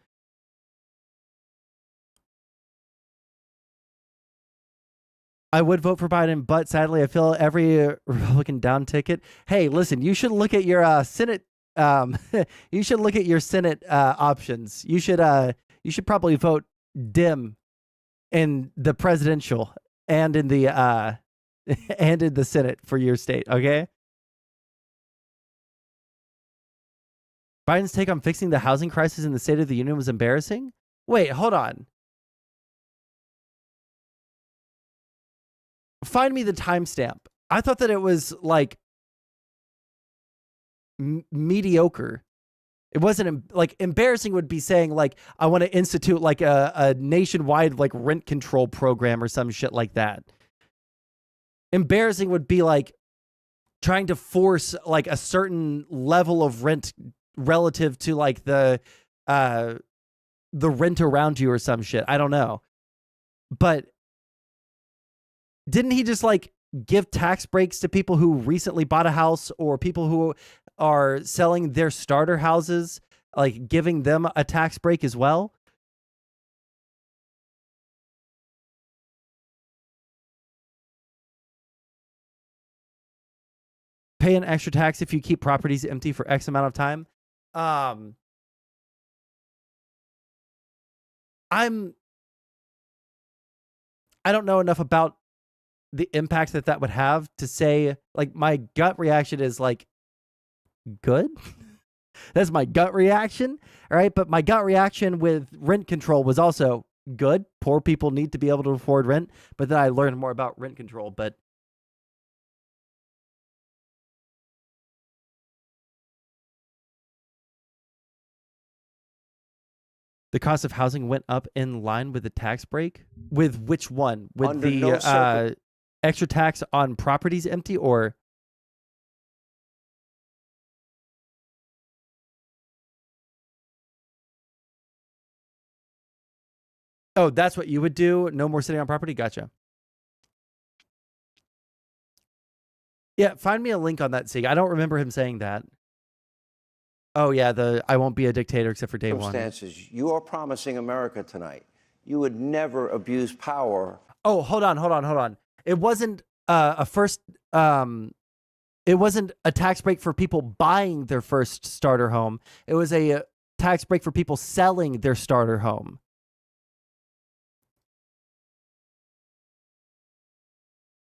I would vote for Biden, but sadly, I feel every Republican down ticket. Hey, listen, you should look at your Senate. You should look at your Senate options. You should probably vote Dim in the presidential and in the and in the Senate for your state. Okay. Biden's take on fixing the housing crisis in the State of the Union was embarrassing. Wait, hold on. Find me the timestamp. I thought that it was like mediocre. It wasn't like embarrassing would be saying like, I want to institute like a nationwide like rent control program or some shit like that. Embarrassing would be like trying to force like a certain level of rent relative to like the rent around you or some shit. I don't know. But didn't he just like give tax breaks to people who recently bought a house or people who are selling their starter houses, like giving them a tax break as well? Pay an extra tax if you keep properties empty for X amount of time. I don't know enough about the impact that would have to say, like, my gut reaction is like, good. That's my gut reaction. All right. But my gut reaction with rent control was also good. Poor people need to be able to afford rent. But then I learned more about rent control. But the cost of housing went up in line with the tax break? With which one? With under the extra tax on properties empty, or? Oh, that's what you would do? No more sitting on property? Gotcha. Yeah, find me a link on that, Sig. I don't remember him saying that. Oh, yeah, I won't be a dictator except for day one. You are promising America tonight. You would never abuse power. Oh, hold on. It wasn't it wasn't a tax break for people buying their first starter home. It was a tax break for people selling their starter home.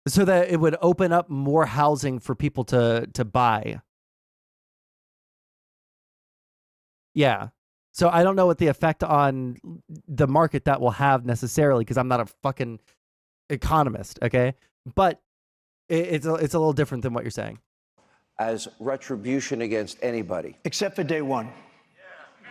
So that it would open up more housing for people to buy. Yeah. So I don't know what the effect on the market that will have necessarily, because I'm not a fucking economist, okay? But it's a little different than what you're saying. As retribution against anybody. Except for day one.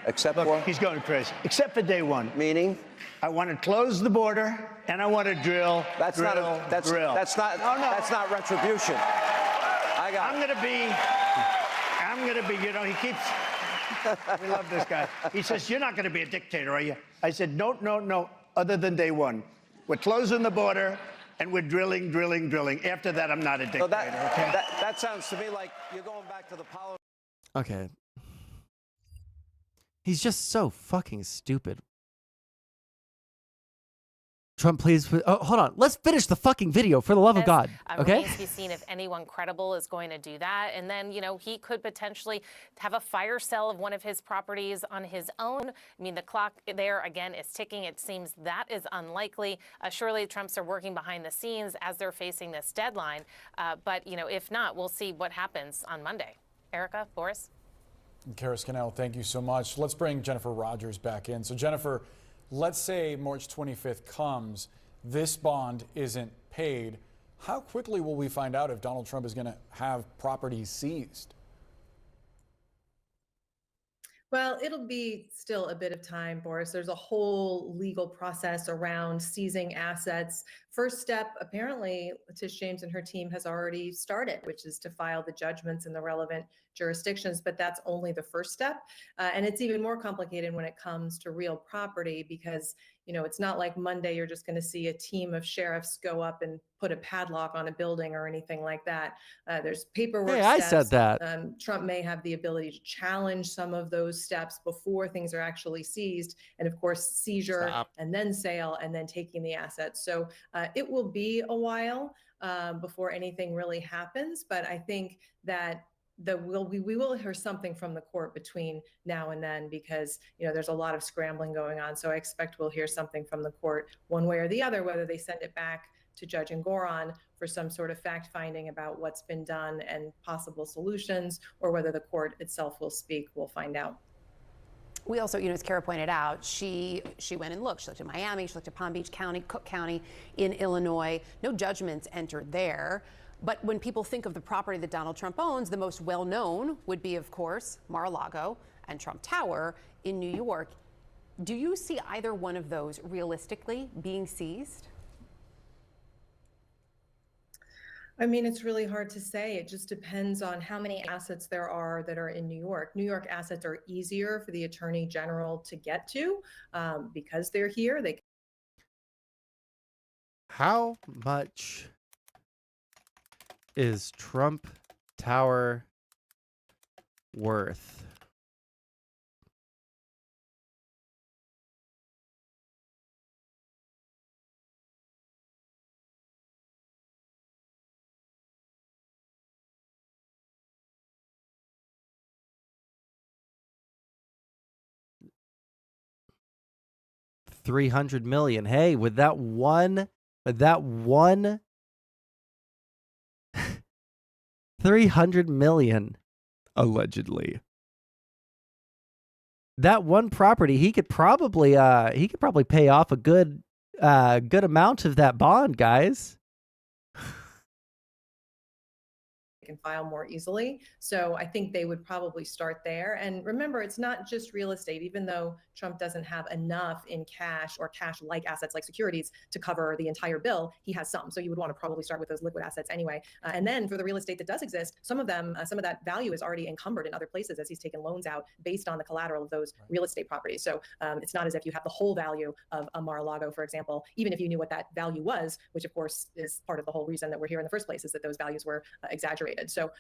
Except Look, for? he's going crazy. Except for day one. Meaning? I want to close the border and I want to drill. That's drill, not that's drill. That's not. No, no. That's not retribution. I'm gonna be. You know, he keeps. We love this guy. He says, "You're not gonna be a dictator, are you?" I said, "No, no, no. Other than day one, we're closing the border and we're drilling, drilling, drilling. After that, I'm not a dictator." So okay? that sounds to me like you're going back to the politics. Okay. He's just so fucking stupid. Trump, please. Oh, hold on. Let's finish the fucking video, for the love of God. Okay. Remains to be seen if anyone credible is going to do that. And then, you know, he could potentially have a fire sale of one of his properties on his own. I mean, the clock there, again, is ticking. It seems that is unlikely. Surely the Trumps are working behind the scenes as they're facing this deadline. But, you know, if not, we'll see what happens on Monday. Erica, Boris? Kara Scannell, thank you so much. Let's bring Jennifer Rogers back in. So, Jennifer, let's say March 25th comes, this bond isn't paid. How quickly will we find out if Donald Trump is going to have properties seized? Well, it'll be still a bit of time, Boris. There's a whole legal process around seizing assets. First step, apparently, Tish James and her team has already started, which is to file the judgments in the relevant jurisdictions, but that's only the first step. And it's even more complicated when it comes to real property because, you know, it's not like Monday you're just going to see a team of sheriffs go up and put a padlock on a building or anything like that. There's paperwork Hey, steps. I said that. Trump may have the ability to challenge some of those steps before things are actually seized. And of course, seizure and then sale and then taking the assets. So it will be a while before anything really happens. But I think that we will hear something from the court between now and then because, you know, there's a lot of scrambling going on. So I expect we'll hear something from the court one way or the other, whether they send it back to Judge Engoron for some sort of fact finding about what's been done and possible solutions, or whether the court itself will speak. We'll find out. We also, you know, as Kara pointed out, she went and looked. She looked at Miami, she looked at Palm Beach County, Cook County in Illinois. No judgments entered there. But when people think of the property that Donald Trump owns, the most well-known would be, of course, Mar-a-Lago and Trump Tower in New York. Do you see either one of those realistically being seized? I mean, it's really hard to say. It just depends on how many assets there are that are in New York. New York assets are easier for the Attorney General to get to because they're here. How much is Trump Tower worth? $300 million. Hey, with that one $300 million, allegedly. That one property, he could probably pay off a good amount of that bond, guys. Can file more easily. So I think they would probably start there. And remember, it's not just real estate, even though Trump doesn't have enough in cash or cash-like assets like securities to cover the entire bill, he has some. So you would want to probably start with those liquid assets anyway. And then for the real estate that does exist, some of that value is already encumbered in other places as he's taken loans out based on the collateral of those real estate properties. So it's not as if you have the whole value of a Mar-a-Lago, for example, even if you knew what that value was, which of course is part of the whole reason that we're here in the first place, is that those values were exaggerated. So,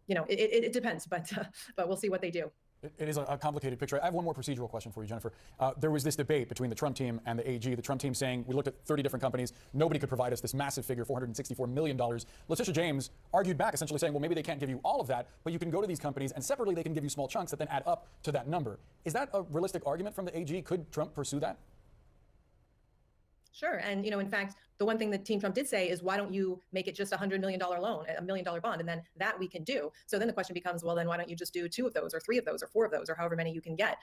you know, it depends, but we'll see what they do. It is a complicated picture. I have one more procedural question for you, Jennifer. There was this debate between the Trump team and the AG. The Trump team saying, we looked at 30 different companies. Nobody could provide us this massive figure, $464 million. Letitia James argued back, essentially saying, well, maybe they can't give you all of that, but you can go to these companies and separately they can give you small chunks that then add up to that number. Is that a realistic argument from the AG? Could Trump pursue that? Sure. And, you know, in fact, the one thing that Team Trump did say is, why don't you make it just $100 million loan, $1 million bond, and then that we can do. So then the question becomes, well, then why don't you just do 2 of those or 3 of those or 4 of those or however many you can get?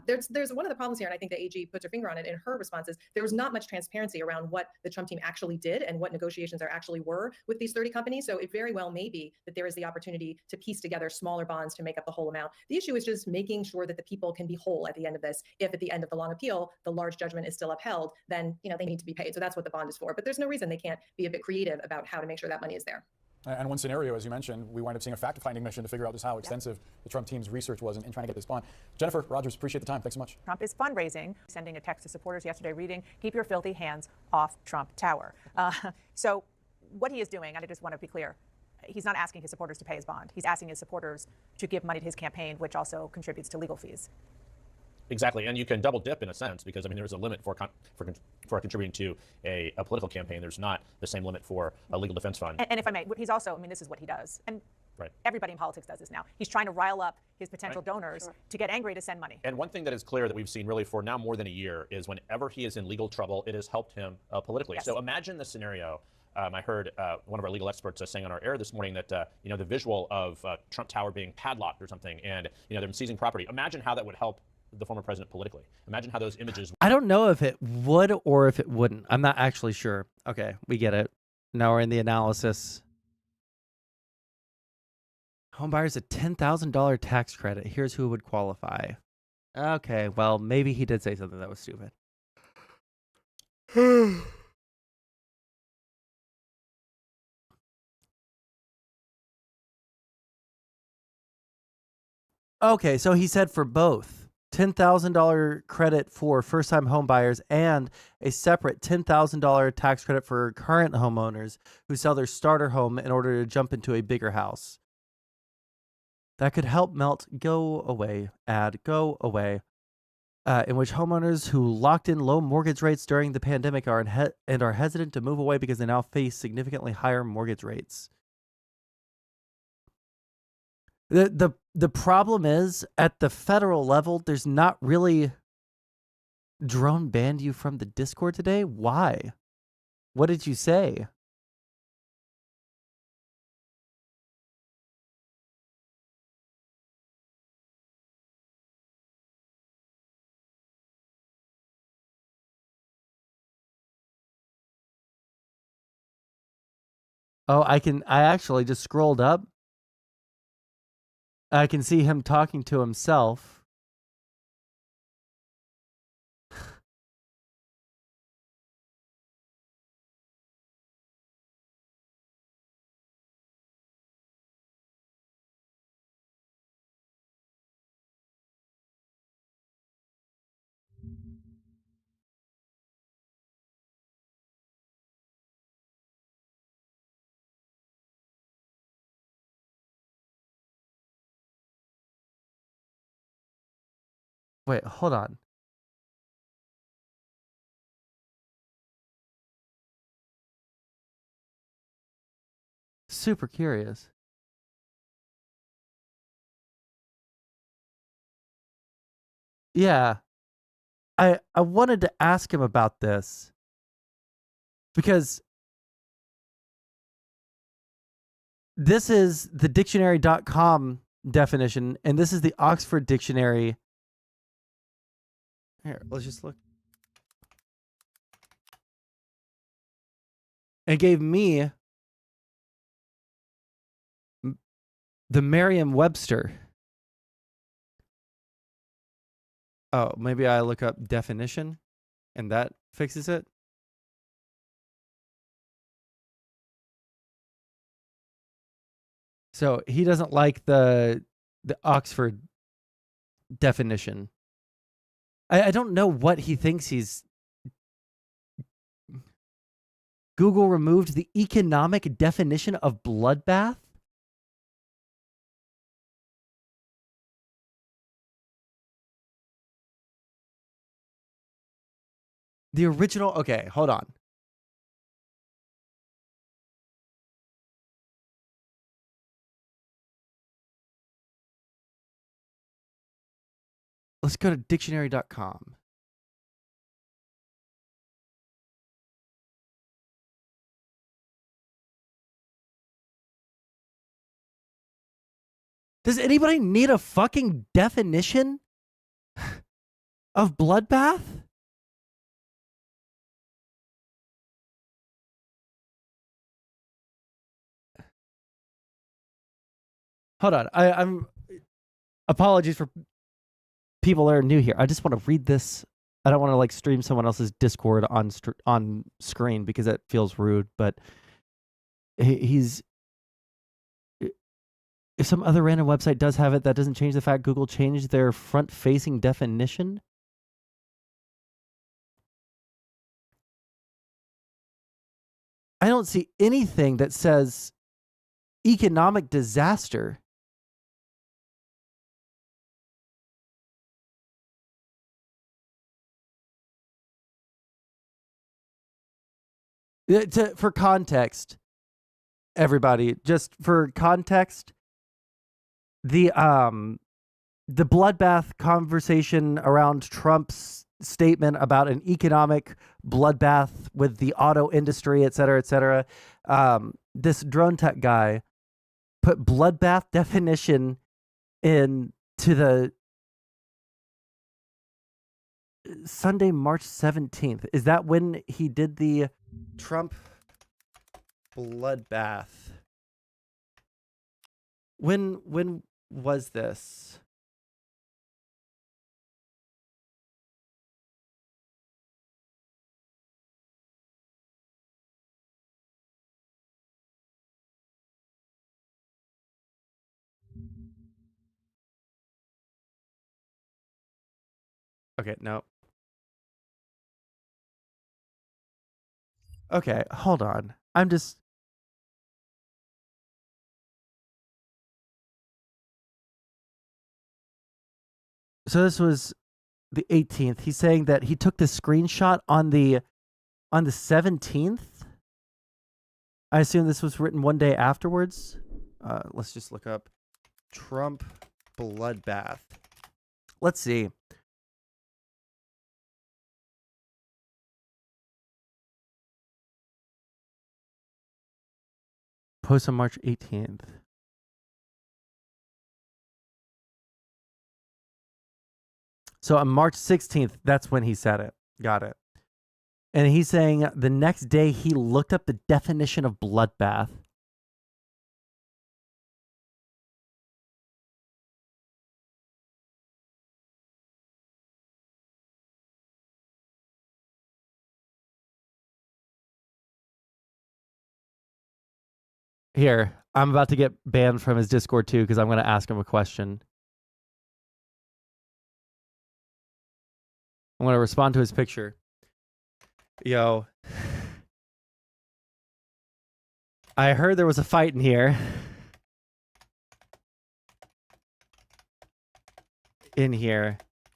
There's one of the problems here, and I think the AG puts her finger on it in her responses. There was not much transparency around what the Trump team actually did and what negotiations there actually were with these 30 companies. So it very well may be that there is the opportunity to piece together smaller bonds to make up the whole amount. The issue is just making sure that the people can be whole at the end of this. If at the end of the long appeal, the large judgment is still upheld, then they need to be paid. So that's what the bond is for. But there's no reason they can't be a bit creative about how to make sure that money is there. And one scenario, as you mentioned, we wind up seeing a fact-finding mission to figure out just how extensive the Trump team's research was in trying to get this bond. Jennifer Rogers, appreciate the time. Thanks so much. Trump is fundraising, sending a text to supporters yesterday reading, "Keep your filthy hands off Trump Tower." So what he is doing, and I just want to be clear, he's not asking his supporters to pay his bond. He's asking his supporters to give money to his campaign, which also contributes to legal fees. Exactly, and you can double dip in a sense because, I mean, there's a limit for contributing to a political campaign. There's not the same limit for a legal defense fund. And if I may, he's also, I mean, this is what he does. And right. Everybody in politics does this now. He's trying to rile up his potential donors to get angry to send money. And one thing that is clear that we've seen really for now more than a year is whenever he is in legal trouble, it has helped him politically. Yes. So imagine the scenario. I heard one of our legal experts saying on our air this morning that the visual of Trump Tower being padlocked or something, and them seizing property. Imagine how that would help the former president politically. Imagine how those images. I don't know if it would or if it wouldn't. I'm not actually sure. Okay, we get it. Now we're in the analysis. Homebuyers a $10,000 tax credit. Here's who would qualify. Okay, well, maybe he did say something that was stupid. Okay, so he said for both. $10,000 credit for first-time home buyers and a separate $10,000 tax credit for current homeowners who sell their starter home in order to jump into a bigger house. That could help melt go away, go away, in which homeowners who locked in low mortgage rates during the pandemic are hesitant to move away because they now face significantly higher mortgage rates. The problem is, at the federal level, there's not really... Drone banned you from the Discord today? Why? What did you say? Oh, I actually just scrolled up. I can see him talking to himself. Wait, hold on. Super curious. Yeah. I wanted to ask him about this because this is the dictionary.com definition and this is the Oxford Dictionary. Here, let's just look. It gave me the Merriam-Webster. Oh, maybe I look up definition and that fixes it. So he doesn't like the Oxford definition. I don't know what he thinks he's... Google removed the economic definition of bloodbath? The original... Okay, hold on. Let's go to dictionary.com. Does anybody need a fucking definition of bloodbath? Hold on. I'm apologies for people that are new here. I just want to read this. I don't want to like stream someone else's Discord on screen because that feels rude, but he's if some other random website does have it, that doesn't change the fact Google changed their front-facing definition. I don't see anything that says economic disaster. For context, everybody, just for context, the bloodbath conversation around Trump's statement about an economic bloodbath with the auto industry, et cetera, this drone tech guy put bloodbath definition into the Sunday, March 17th. Is that when he did the Trump bloodbath? When was this? Okay, no. Okay, hold on. I'm just So this was the 18th. He's saying that he took the screenshot on the 17th. I assume this was written one day afterwards. Let's just look up Trump bloodbath. Let's see. Post on March 18th. So on March 16th, that's when he said it. Got it. And he's saying the next day he looked up the definition of bloodbath. Here, I'm about to get banned from his Discord too because I'm going to ask him a question. I'm going to respond to his picture. Yo, I heard there was a fight in here.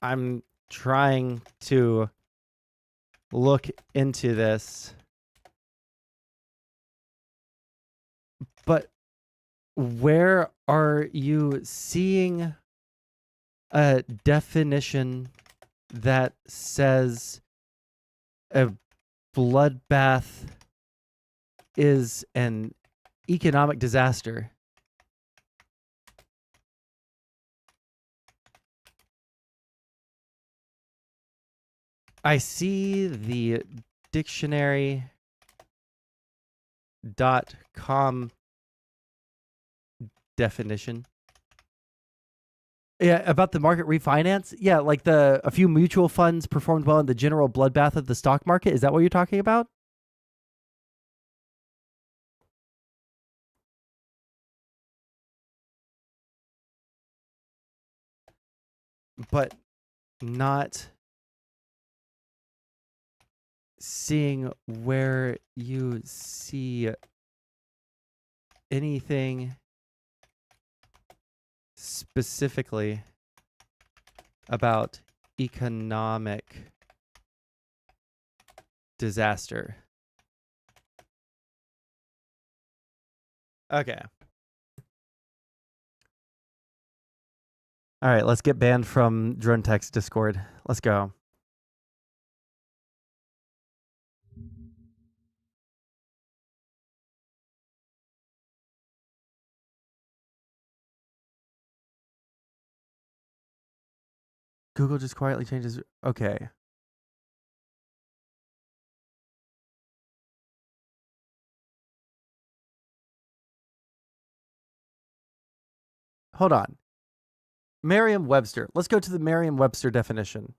I'm trying to look into this. But where are you seeing a definition that says a bloodbath is an economic disaster? I see the dictionary.com definition. Yeah, about the market refinance? Yeah, like a few mutual funds performed well in the general bloodbath of the stock market. Is that what you're talking about? But not seeing where you see anything specifically about economic disaster. Okay. All right, let's get banned from Drone Tech's Discord. Let's go. Google just quietly changes. Okay. Hold on. Merriam-Webster. Let's go to the Merriam-Webster definition.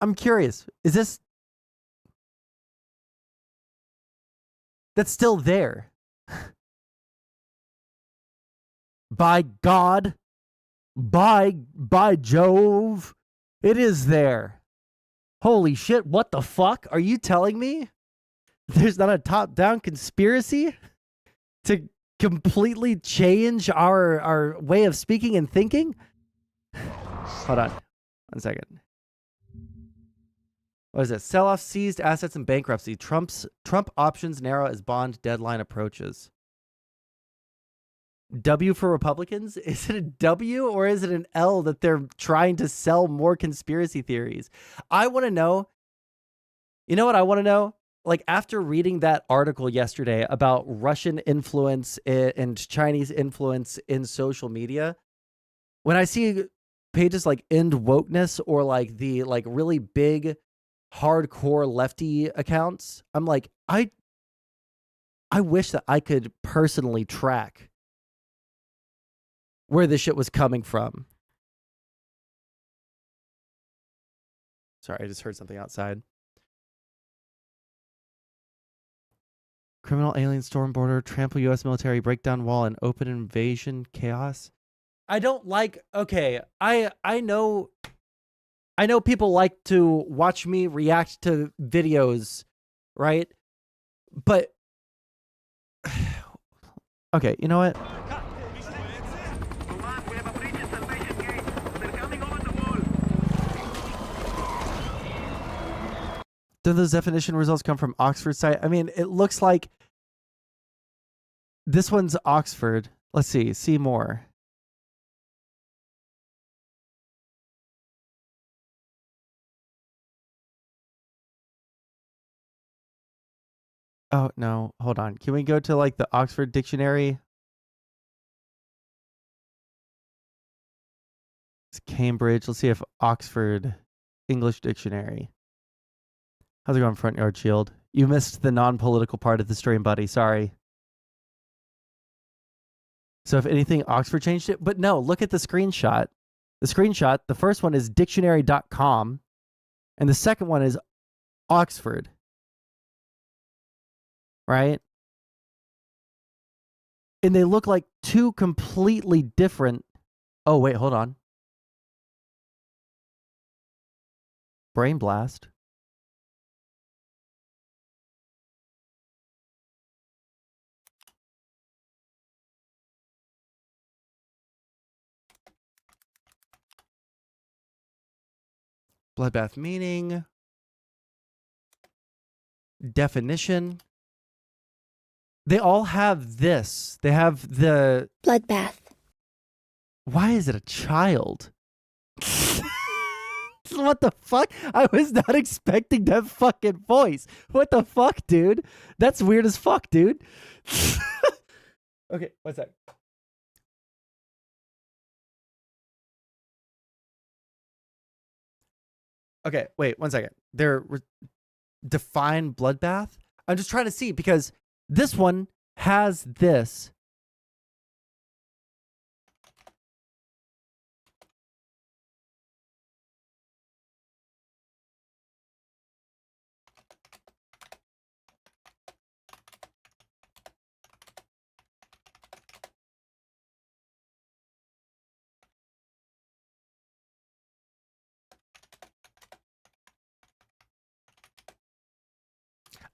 I'm curious. Is this... That's still there. By God. By Jove. It is there. Holy shit, what the fuck? Are you telling me there's not a top-down conspiracy to completely change our way of speaking and thinking? Hold on. 1 second. What is it? Sell-off seized assets and bankruptcy. Trump options narrow as bond deadline approaches. W for Republicans? Is it a W or is it an L that they're trying to sell more conspiracy theories? I want to know. You know what I want to know? Like, after reading that article yesterday about Russian influence and Chinese influence in social media, when I see pages like End Wokeness or like the like really big hardcore lefty accounts, I'm like, I wish that I could personally track where this shit was coming from. Sorry, I just heard something outside. Criminal alien storm border, trample U.S. military, break down wall, and open invasion chaos. I don't like... Okay, I know people like to watch me react to videos, right? But... Okay, you know what? Do those definition results come from Oxford site? I mean, it looks like this one's Oxford. Let's see more. Oh, no, hold on. Can we go to like the Oxford dictionary? It's Cambridge. Let's see if Oxford English dictionary. How's it going, Front Yard Shield? You missed the non-political part of the stream, buddy. Sorry. So if anything, Oxford changed it. But no, look at the screenshot. The first one is dictionary.com. And the second one is Oxford. Right? And they look like two completely different... Oh, wait, hold on. Brain blast. Bloodbath meaning. Definition. They all have this. They have the... Bloodbath. Why is it a child? What the fuck? I was not expecting that fucking voice. What the fuck, dude? That's weird as fuck, dude. Okay, what's that? Okay, wait, 1 second. Define bloodbath? I'm just trying to see because this one has this.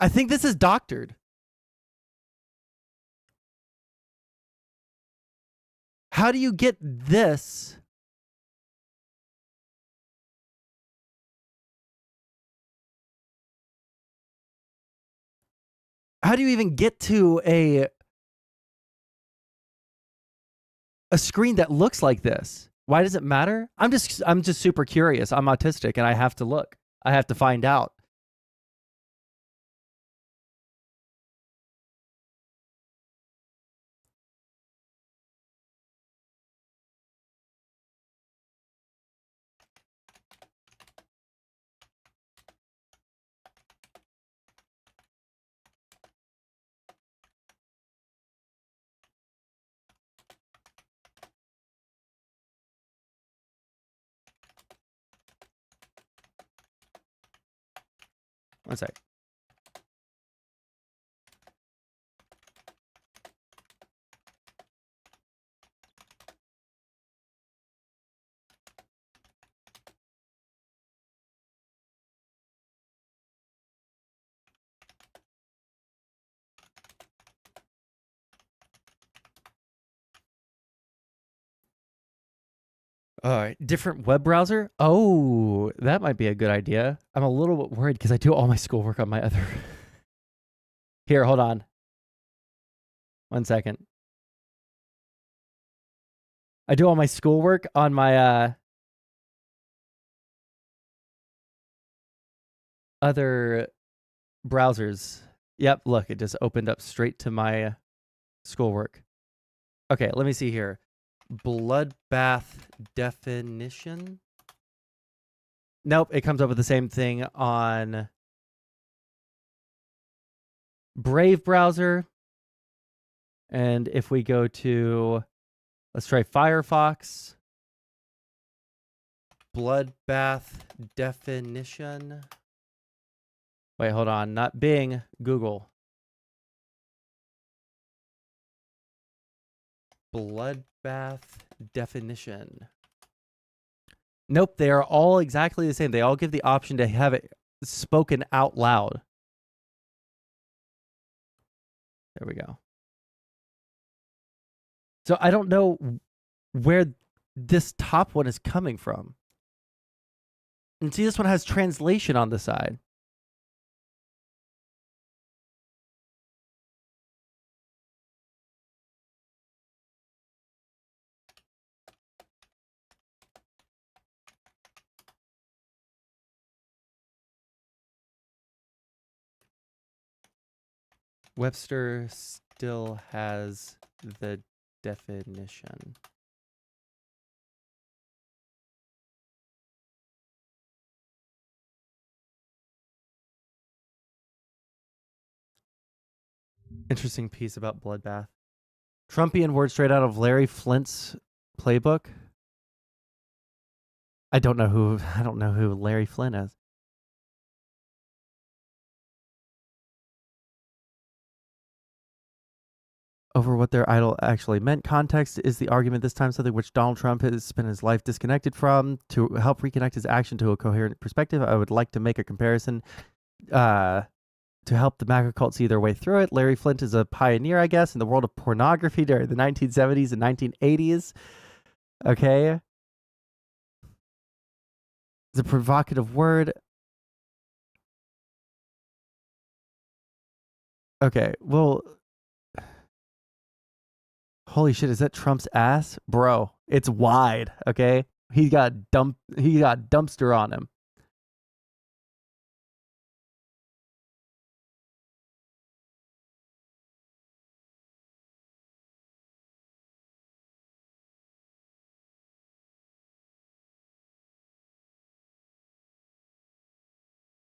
I think this is doctored. How do you get this? How do you even get to a screen that looks like this? Why does it matter? I'm just super curious. I'm autistic and I have to look. I have to find out. One sec. All right, different web browser. Oh, that might be a good idea. I'm a little bit worried because I do all my schoolwork on my other. Here, hold on. 1 second. I do all my schoolwork on my other browsers. Yep, look, it just opened up straight to my schoolwork. Okay, let me see here. Bloodbath definition. Nope, it comes up with the same thing on Brave browser. And if we go to, let's try Firefox. Bloodbath definition. Wait, hold on. Not Bing, Google. Bloodbath definition. Nope, they are all exactly the same. They all give the option to have it spoken out loud. There we go. So I don't know where this top one is coming from. And see, this one has translation on the side. Webster still has the definition. Interesting piece about bloodbath. Trumpian word straight out of Larry Flint's playbook. I don't know who Larry Flint is. Over what their idol actually meant. Context is the argument this time something which Donald Trump has spent his life disconnected from. To help reconnect his action to a coherent perspective, I would like to make a comparison to help the MAGA cult see their way through it. Larry Flint is a pioneer, I guess, in the world of pornography during the 1970s and 1980s. Okay. It's a provocative word. Okay, well... Holy shit, is that Trump's ass? Bro, it's wide, okay? He got dumpster on him.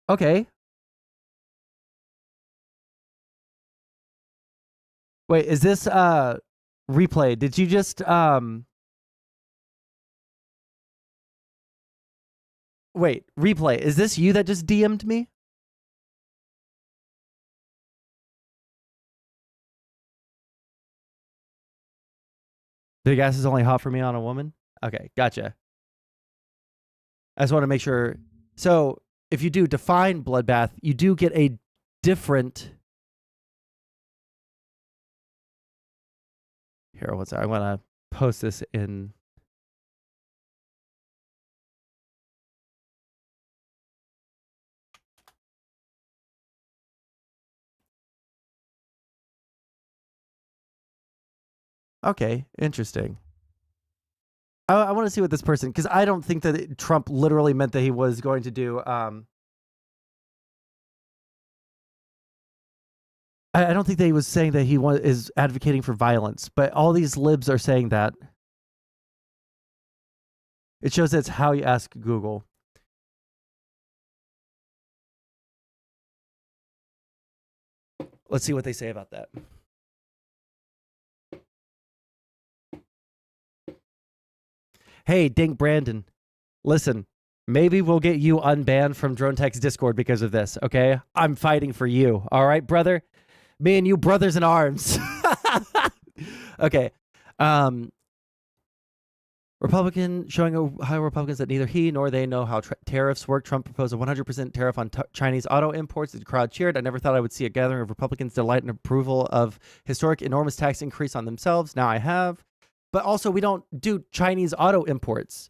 Okay. Wait, is this replay? Did you just wait, replay. Is this you that just DM'd me? Big ass is only hot for me on a woman? Okay, gotcha. I just want to make sure. So, if you do define bloodbath, you do get a different... Here, what's that? I want to post this in... Okay, interesting. I want to see what this person... Because I don't think that Trump literally meant that he was going to do... I don't think that he was saying that he is advocating for violence, but all these libs are saying that. It shows that's how you ask Google. Let's see what they say about that. Hey, Dink Brandon, listen, Maybe we'll get you unbanned from Drone Tech's Discord because of this, okay? I'm fighting for you, all right, brother? Me and you, brothers in arms. Okay. Republican showing Ohio Republicans that neither he nor they know how tariffs work. Trump proposed a 100% tariff on Chinese auto imports. The crowd cheered. I never thought I would see a gathering of Republicans delight in approval of historic enormous tax increase on themselves. Now I have. But also, we don't do Chinese auto imports.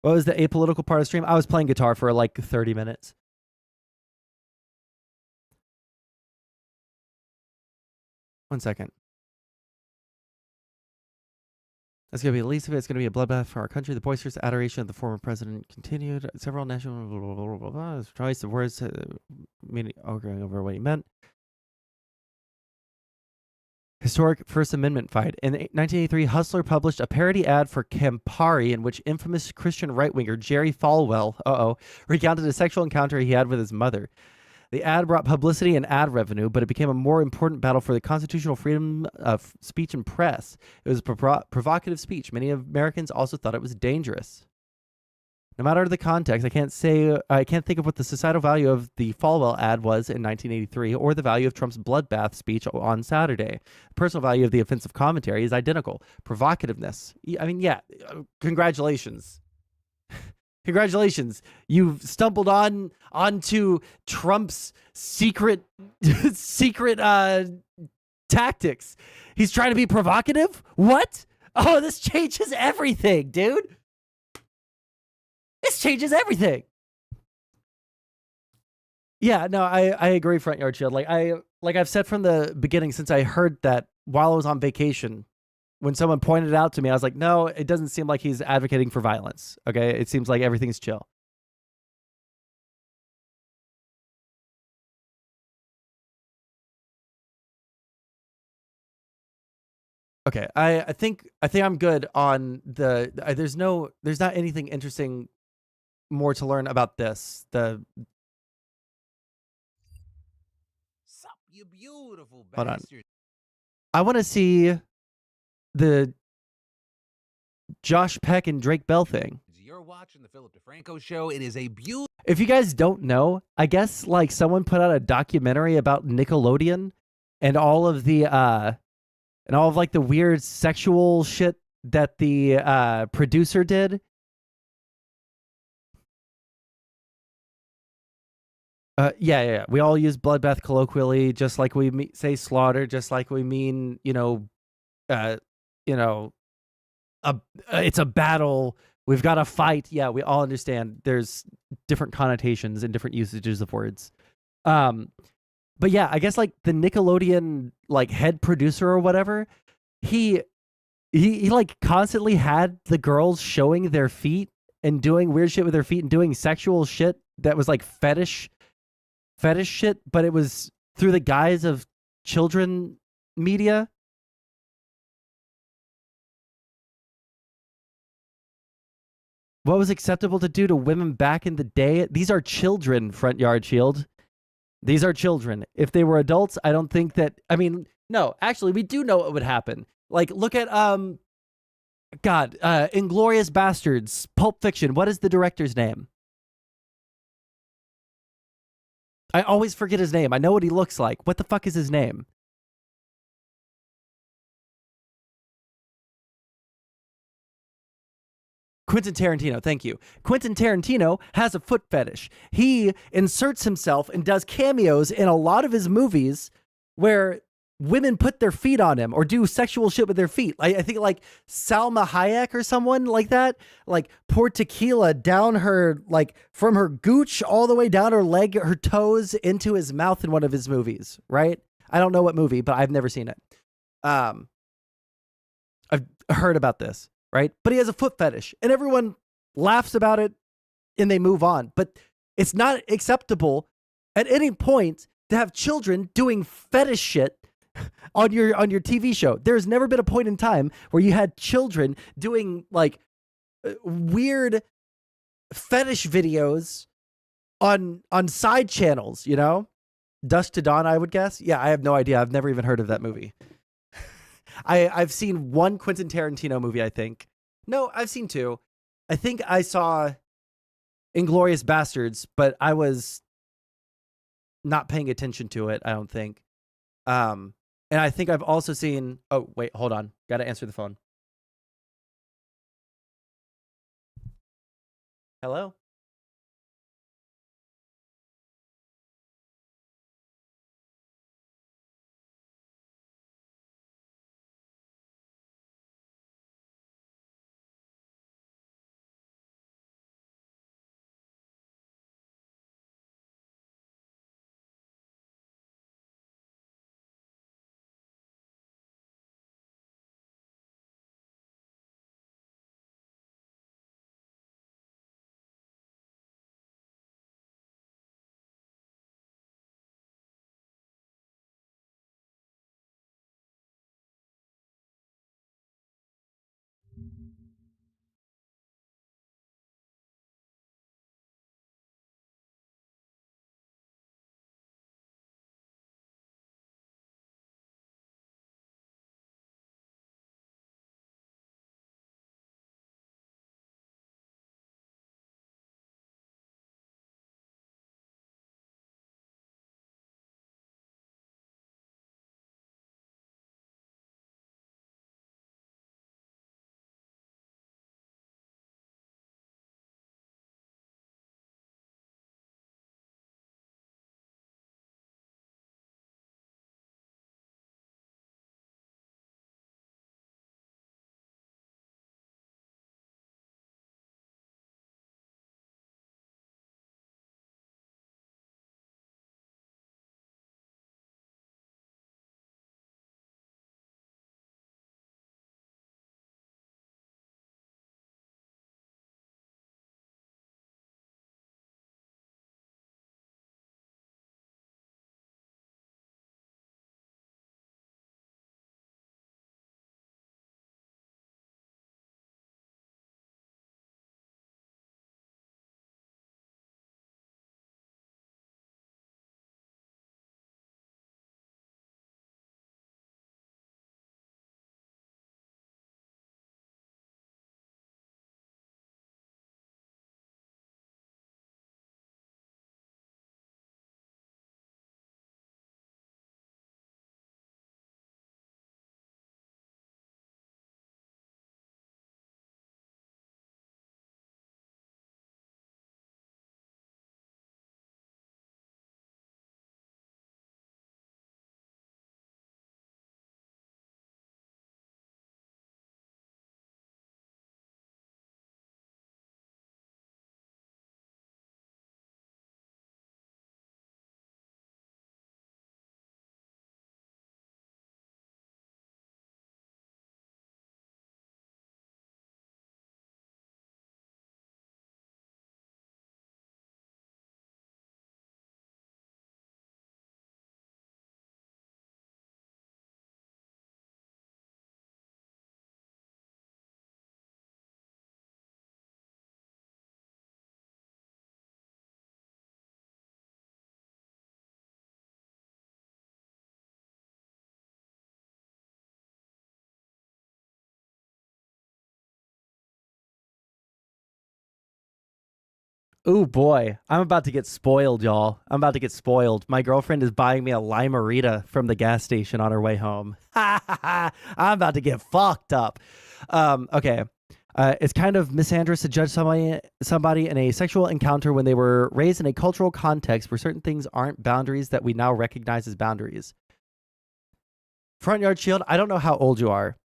What was the apolitical part of the stream? I was playing guitar for like 30 minutes. One second. That's going to be the least of it. It's going to be a bloodbath for our country. The boisterous adoration of the former president continued. Several national blah, blah, blah, blah, blah. His choice of words meaning arguing over what he meant. Historic First Amendment fight. In 1983, Hustler published a parody ad for Campari in which infamous Christian right-winger Jerry Falwell recounted a sexual encounter he had with his mother. The ad brought publicity and ad revenue, but it became a more important battle for the constitutional freedom of speech and press. It was provocative speech. Many Americans also thought it was dangerous. No matter the context, I can't think of what the societal value of the Falwell ad was in 1983 or the value of Trump's bloodbath speech on Saturday. The personal value of the offensive commentary is identical. Provocativeness. I mean, yeah, congratulations. Congratulations. You've stumbled onto Trump's secret tactics. He's trying to be provocative? What? Oh, this changes everything, dude. This changes everything. Yeah, no, I agree, Front Yard Shield. Like I've said from the beginning, since I heard that while I was on vacation, when someone pointed it out to me, I was like, no, it doesn't seem like he's advocating for violence. Okay, it seems like everything's chill. Okay, I think I'm good on the. There's not anything interesting more to learn about this. Sup, you beautiful bastard. Hold on. I want to see the Josh Peck and Drake Bell thing. You're watching the Philip DeFranco show. It is a beautiful. If you guys don't know, I guess like someone put out a documentary about Nickelodeon and all of the like the weird sexual shit that the producer did. Yeah. We all use bloodbath colloquially, just like we say slaughter, just like we mean, it's a battle. We've got to fight. Yeah, we all understand. There's different connotations and different usages of words. But yeah, I guess like the Nickelodeon like head producer or whatever, he like constantly had the girls showing their feet and doing weird shit with their feet and doing sexual shit that was like fetish shit, but it was through the guise of children media. What was acceptable to do to women back in the day? These are children, Front Yard Shield. These are children. If they were adults, I don't think that... I mean, no, actually, we do know what would happen. Like, look at, Inglourious Bastards, Pulp Fiction. What is the director's name? I always forget his name. I know what he looks like. What the fuck is his name? Quentin Tarantino, thank you. Quentin Tarantino has a foot fetish. He inserts himself and does cameos in a lot of his movies where women put their feet on him or do sexual shit with their feet. I think like Salma Hayek or someone like that, like pour tequila down her, like from her gooch all the way down her leg, her toes into his mouth in one of his movies, right? I don't know what movie, but I've never seen it. I've heard about this. Right? But he has a foot fetish and everyone laughs about it and they move on. But it's not acceptable at any point to have children doing fetish shit on your TV show. There's never been a point in time where you had children doing like weird fetish videos on side channels, you know? Dusk to Dawn, I would guess. Yeah, I have no idea. I've never even heard of that movie. I've seen one Quentin Tarantino movie, I think. No, I've seen two. I think I saw Inglorious Bastards, but I was not paying attention to it, I don't think. And I think I've also seen, oh, wait, hold on. Got to answer the phone. Hello? Ooh, boy. I'm about to get spoiled, y'all. I'm about to get spoiled. My girlfriend is buying me a Lime-A-Rita from the gas station on her way home. I'm about to get fucked up. Okay. It's kind of misandrous to judge somebody in a sexual encounter when they were raised in a cultural context where certain things aren't boundaries that we now recognize as boundaries. Front Yard Shield, I don't know how old you are.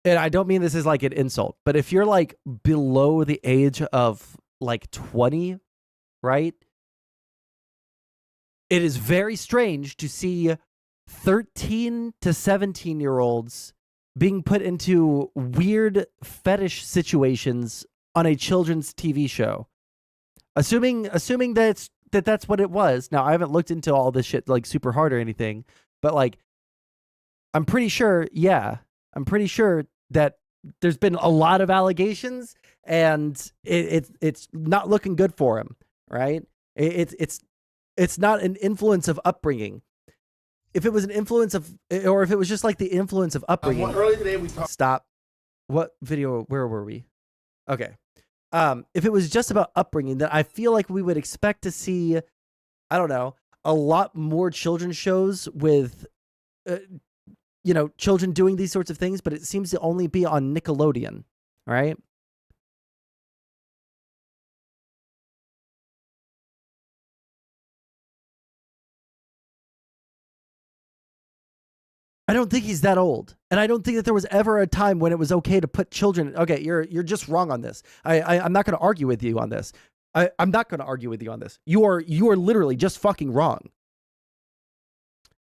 And I don't mean this as like an insult, but if you're like below the age of like 20, right? It is very strange to see 13 to 17-year-olds being put into weird fetish situations on a children's TV show. Assuming that's what it was. Now, I haven't looked into all this shit like super hard or anything, but like I'm pretty sure that there's been a lot of allegations and it's not looking good for him, right? It's not an influence of upbringing. If it was an influence of, or if it was just like the influence of upbringing. Earlier today we talked. Stop. What video? Where were we? Okay. if it was just about upbringing, then I feel like we would expect to see, I don't know, a lot more children's shows with, children doing these sorts of things, but it seems to only be on Nickelodeon, right? I don't think he's that old, and I don't think that there was ever a time when it was okay to put children. Okay, you're just wrong on this. I'm not going to argue with you on this. I'm not going to argue with you on this. You are literally just fucking wrong.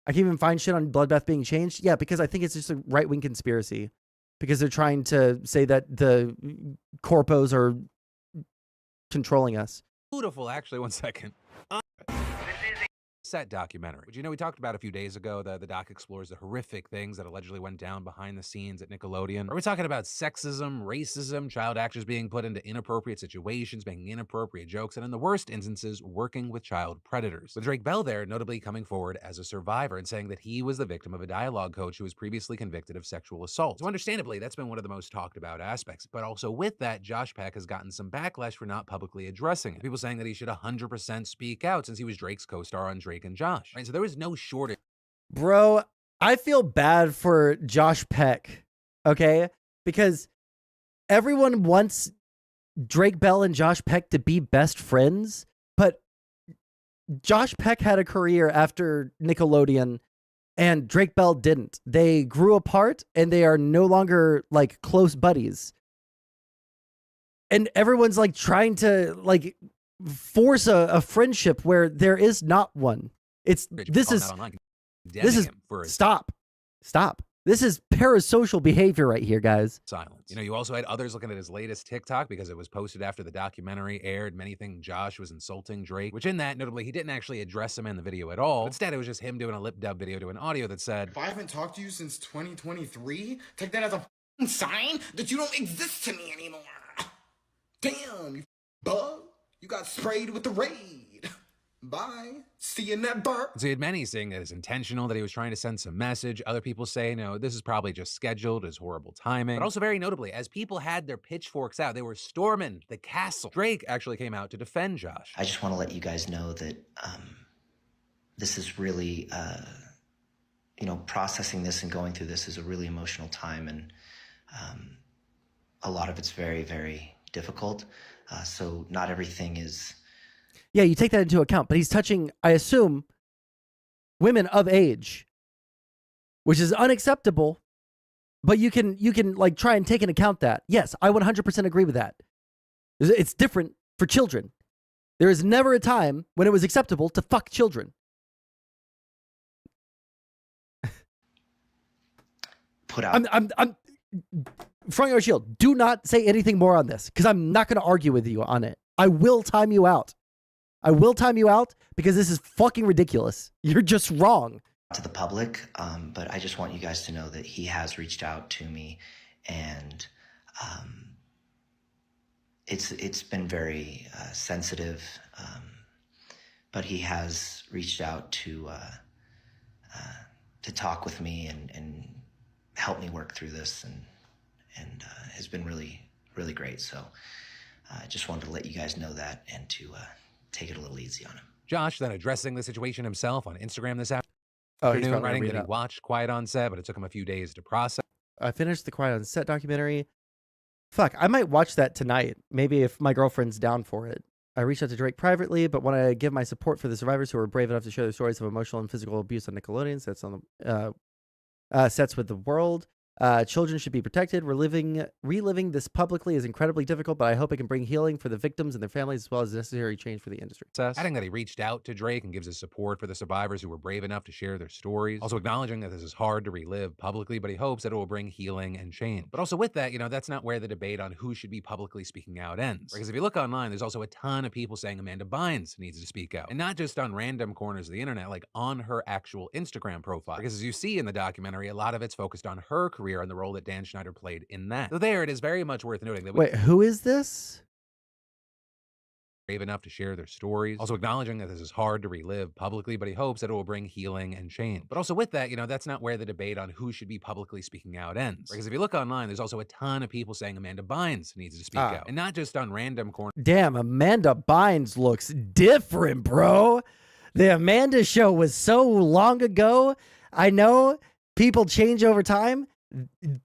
I can't even find shit on Bloodbath being changed. Yeah, because I think it's just a right-wing conspiracy, because they're trying to say that the corpos are controlling us. Beautiful, actually. 1 second. Set documentary, which we talked about a few days ago. The doc explores the horrific things that allegedly went down behind the scenes at Nickelodeon. Are we talking about sexism, racism, child actors being put into inappropriate situations, making inappropriate jokes, and in the worst instances, working with child predators? With Drake Bell there notably coming forward as a survivor and saying that he was the victim of a dialogue coach who was previously convicted of sexual assault. So understandably, that's been one of the most talked about aspects. But also with that, Josh Peck has gotten some backlash for not publicly addressing it. People saying that he should 100% speak out since he was Drake's co-star on Drake and Josh. Right, so there was no shortage. Bro, I feel bad for Josh Peck, okay? Because everyone wants Drake Bell and Josh Peck to be best friends, but Josh Peck had a career after Nickelodeon and Drake Bell didn't. They grew apart and they are no longer like close buddies. And everyone's like trying to like force a friendship where there is not one. This is stop. This is parasocial behavior right here, guys. Silence. You also had others looking at his latest TikTok because it was posted after the documentary aired. Many think Josh was insulting Drake, which in that, notably, he didn't actually address him in the video at all. Instead, it was just him doing a lip dub video to an audio that said, "If I haven't talked to you since 2023, take that as a sign that you don't exist to me anymore. Damn, you bug. You got sprayed with the raid. Bye. See you in that bar." So you had many saying that it's intentional, that he was trying to send some message. Other people say, no, this is probably just scheduled, as horrible timing. But also very notably, as people had their pitchforks out, they were storming the castle. Drake actually came out to defend Josh. I just want to let you guys know that this is really, processing this and going through this is a really emotional time, and a lot of it's very, very difficult. So not everything is... Yeah, you take that into account, but he's touching, I assume, women of age, which is unacceptable, but you can like try and take into account that. Yes, I 100% agree with that. It's different for children. There is never a time when it was acceptable to fuck children. Put out. I'm front yard shield. Do not say anything more on this, because I'm not going to argue with you on it. I will time you out. I will time you out because this is fucking ridiculous. You're just wrong. To the public, but I just want you guys to know that he has reached out to me, and it's been very sensitive, but he has reached out to talk with me and help me work through this, and has been really, really great. So I just wanted to let you guys know that, and to take it a little easy on him. Josh then addressing the situation himself on Instagram this afternoon, writing that he watched Quiet on Set, but it took him a few days to process. I finished the Quiet on Set documentary. Fuck, I might watch that tonight. Maybe if my girlfriend's down for it. I reached out to Drake privately, but want to give my support for the survivors who were brave enough to share their stories of emotional and physical abuse on Nickelodeon sets on the sets with the world. Children should be protected. Reliving this publicly is incredibly difficult, but I hope it can bring healing for the victims and their families, as well as necessary change for the industry. Adding that he reached out to Drake and gives his support for the survivors who were brave enough to share their stories. Also acknowledging that this is hard to relive publicly, but he hopes that it will bring healing and change. But also with that, that's not where the debate on who should be publicly speaking out ends. Because if you look online, there's also a ton of people saying Amanda Bynes needs to speak out. And not just on random corners of the internet, like on her actual Instagram profile. Because as you see in the documentary, a lot of it's focused on her career and the role that Dan Schneider played in that. So there, it is very much worth noting that... Wait, who is this? brave enough to share their stories. Also acknowledging that this is hard to relive publicly, but he hopes that it will bring healing and change. But also with that, that's not where the debate on who should be publicly speaking out ends. Because if you look online, there's also a ton of people saying Amanda Bynes needs to speak out. And not just on random corners. Damn, Amanda Bynes looks different, bro. The Amanda show was so long ago. I know people change over time.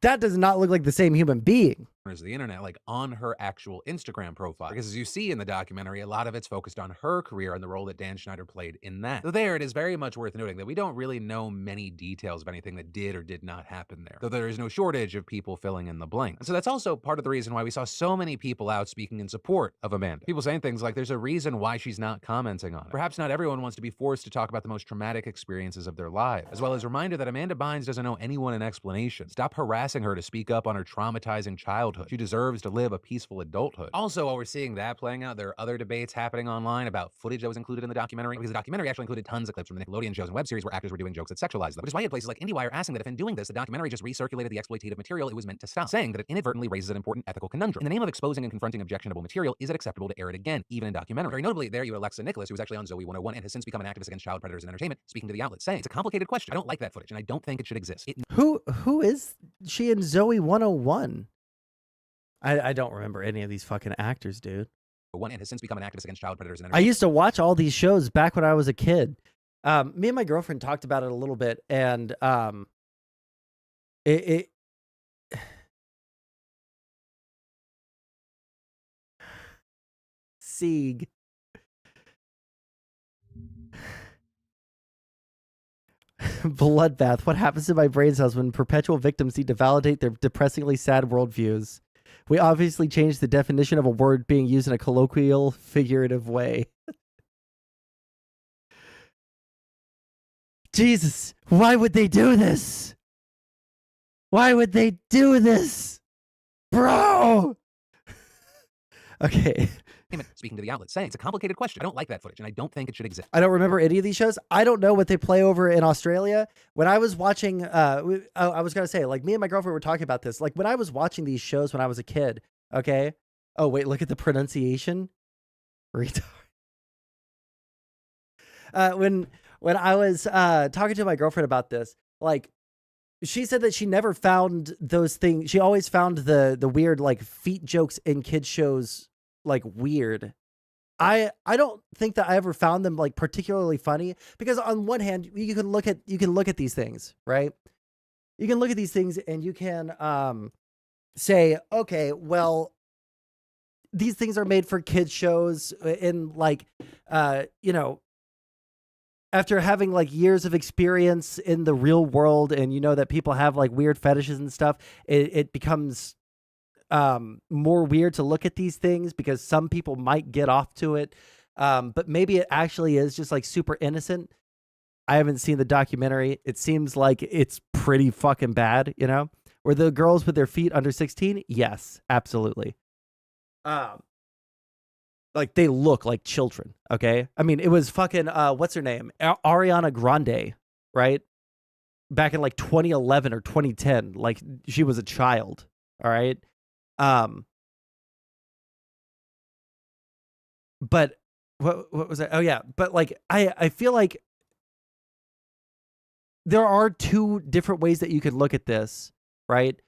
That does not look like the same human being. Of the internet, like on her actual Instagram profile. Because as you see in the documentary, a lot of it's focused on her career and the role that Dan Schneider played in that. So there, it is very much worth noting that we don't really know many details of anything that did or did not happen there, though there is no shortage of people filling in the blank. And so that's also part of the reason why we saw so many people out speaking in support of Amanda. People saying things like there's a reason why she's not commenting on it. Perhaps not everyone wants to be forced to talk about the most traumatic experiences of their lives, as well as a reminder that Amanda Bynes doesn't owe anyone an explanation. Stop harassing her to speak up on her traumatizing childhood. She deserves to live a peaceful adulthood. Also, while we're seeing that playing out, there are other debates happening online about footage that was included in the documentary, because the documentary actually included tons of clips from the Nickelodeon shows and web series where actors were doing jokes that sexualized them. Which is why you had places like IndieWire asking that if in doing this, the documentary just recirculated the exploitative material it was meant to stop, saying that it inadvertently raises an important ethical conundrum. In the name of exposing and confronting objectionable material, is it acceptable to air it again, even in documentary? Very notably, there you had Alexa Nicholas, who was actually on Zoe 101 and has since become an activist against child predators in entertainment, speaking to the outlet, saying, it's a complicated question. I don't like that footage, and I don't think it should exist. Who is she in Zoe 101? I don't remember any of these fucking actors, dude. One and has since become an activist against child predators in I entertainment. used to watch all these shows back when I was a kid. Me and my girlfriend talked about it a little bit, and it Sieg. Bloodbath. What happens to my brain cells when perpetual victims need to validate their depressingly sad worldviews? We obviously changed the definition of a word being used in a colloquial, figurative way. Jesus, why would they do this? Why would they do this? Bro! Okay. Speaking to the outlet, saying, it's a complicated question. I don't like that footage, and I don't think it should exist. I don't remember any of these shows. I don't know what they play over in Australia. When I was watching, I was going to say, like, me and my girlfriend were talking about this. Like, when I was watching these shows when I was a kid, okay? Oh, wait, look at the pronunciation. Retard. When I was talking to my girlfriend about this, like, she said that she never found those things. She always found the weird, like, feet jokes in kids shows like weird. I don't think that I ever found them like particularly funny, because on one hand you can look at these things, right? You can look at these things and you can say, okay, well, these things are made for kids shows, and like after having like years of experience in the real world, and that people have like weird fetishes and stuff, it becomes more weird to look at these things because some people might get off to it. But maybe it actually is just like super innocent. I haven't seen the documentary. It seems like it's pretty fucking bad, Were the girls with their feet under 16? Yes, absolutely. Like they look like children, okay? I mean, it was fucking, what's her name? Ariana Grande, right? Back in like 2011 or 2010, like she was a child, all right? But what was that? Oh yeah. But like, I feel like there are two different ways that you could look at this, right?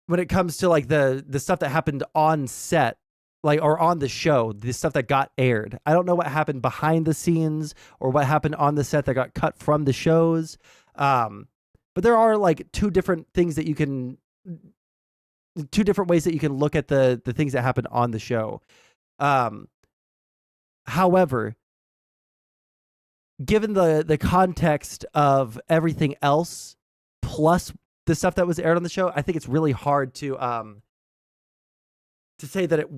When it comes to like the stuff that happened on set, like, or on the show, the stuff that got aired. I don't know what happened behind the scenes or what happened on the set that got cut from the shows. But there are like two different ways that you can look at the things that happened on the show. However, given the context of everything else, plus the stuff that was aired on the show, I think it's really hard to say that it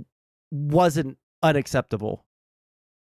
wasn't unacceptable.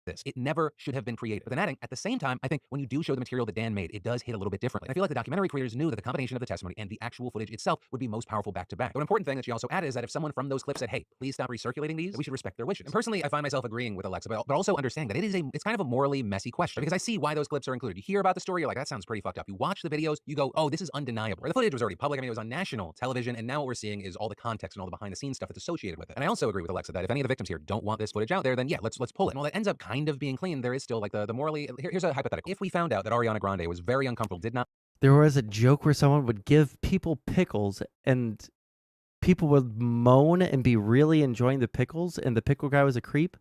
this. It never should have been created. But then adding, at the same time, I think when you do show the material that Dan made, it does hit a little bit differently. And I feel like the documentary creators knew that the combination of the testimony and the actual footage itself would be most powerful back to back. But an important thing that she also added is that if someone from those clips said, hey, please stop recirculating these, we should respect their wishes. And personally, I find myself agreeing with Alexa, but also understanding that it's kind of a morally messy question because I see why those clips are included. You hear about the story, you're like, that sounds pretty fucked up. You watch the videos, you go, oh, this is undeniable. Or the footage was already public. I mean, it was on national television, and now what we're seeing is all the context and all the behind the scenes stuff that's associated with it. And I also agree with Alexa that if any of the victims here don't want this footage out there, then yeah, let's pull it. And while that ends up kind of being clean, there is still like the morally. Here's a hypothetical. If we found out that Ariana Grande was very uncomfortable, did not. There was a joke where someone would give people pickles and people would moan and be really enjoying the pickles, and the pickle guy was a creep.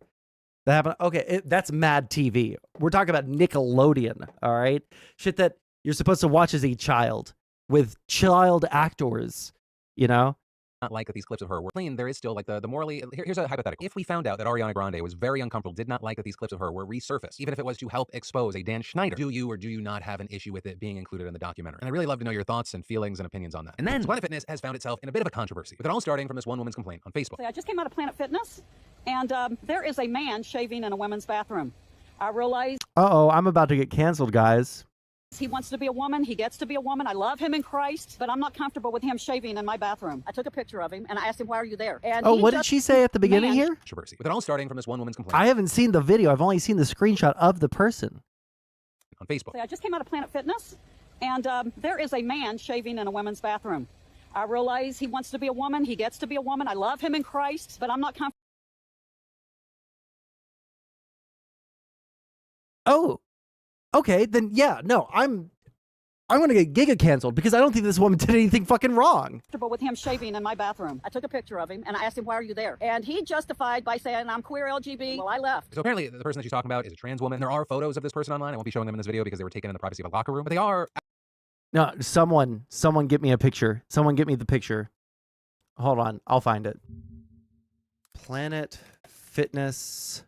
That happened. Okay, that's Mad TV. We're talking about Nickelodeon, all right? Shit that you're supposed to watch as a child with child actors, you know? Not like that these clips of her were clean, there is still like the morally. Here's a hypothetical. If we found out that Ariana Grande was very uncomfortable, did not like that these clips of her were resurfaced, even if it was to help expose a Dan Schneider, do you or do you not have an issue with it being included in the documentary? And I really love to know your thoughts and feelings and opinions on that. And then Planet Fitness has found itself in a bit of a controversy, with it all starting from this one woman's complaint on Facebook. I just came out of Planet Fitness, and there is a man shaving in a women's bathroom. I realize. Uh-oh, I'm about to get canceled, guys. He wants to be a woman. He gets to be a woman. I love him in Christ, but I'm not comfortable with him shaving in my bathroom. I took a picture of him, and I asked him, why are you there? And what did she say at the beginning here? Controversy, with it all starting from this one woman's complaint. I haven't seen the video. I've only seen the screenshot of the person. On Facebook. I just came out of Planet Fitness, and there is a man shaving in a women's bathroom. I realize he wants to be a woman. He gets to be a woman. I love him in Christ, but I'm not comfortable. Oh, okay, then yeah, no, I'm gonna get Giga canceled because I don't think this woman did anything fucking wrong. With him shaving in my bathroom. I took a picture of him and I asked him, why are you there? And he justified by saying, I'm queer LGBT. Well, I left. So apparently the person that she's talking about is a trans woman. There are photos of this person online. I won't be showing them in this video because they were taken in the privacy of a locker room, but they are. No, someone get me a picture. Someone get me the picture. Hold on, I'll find it. Planet Fitness.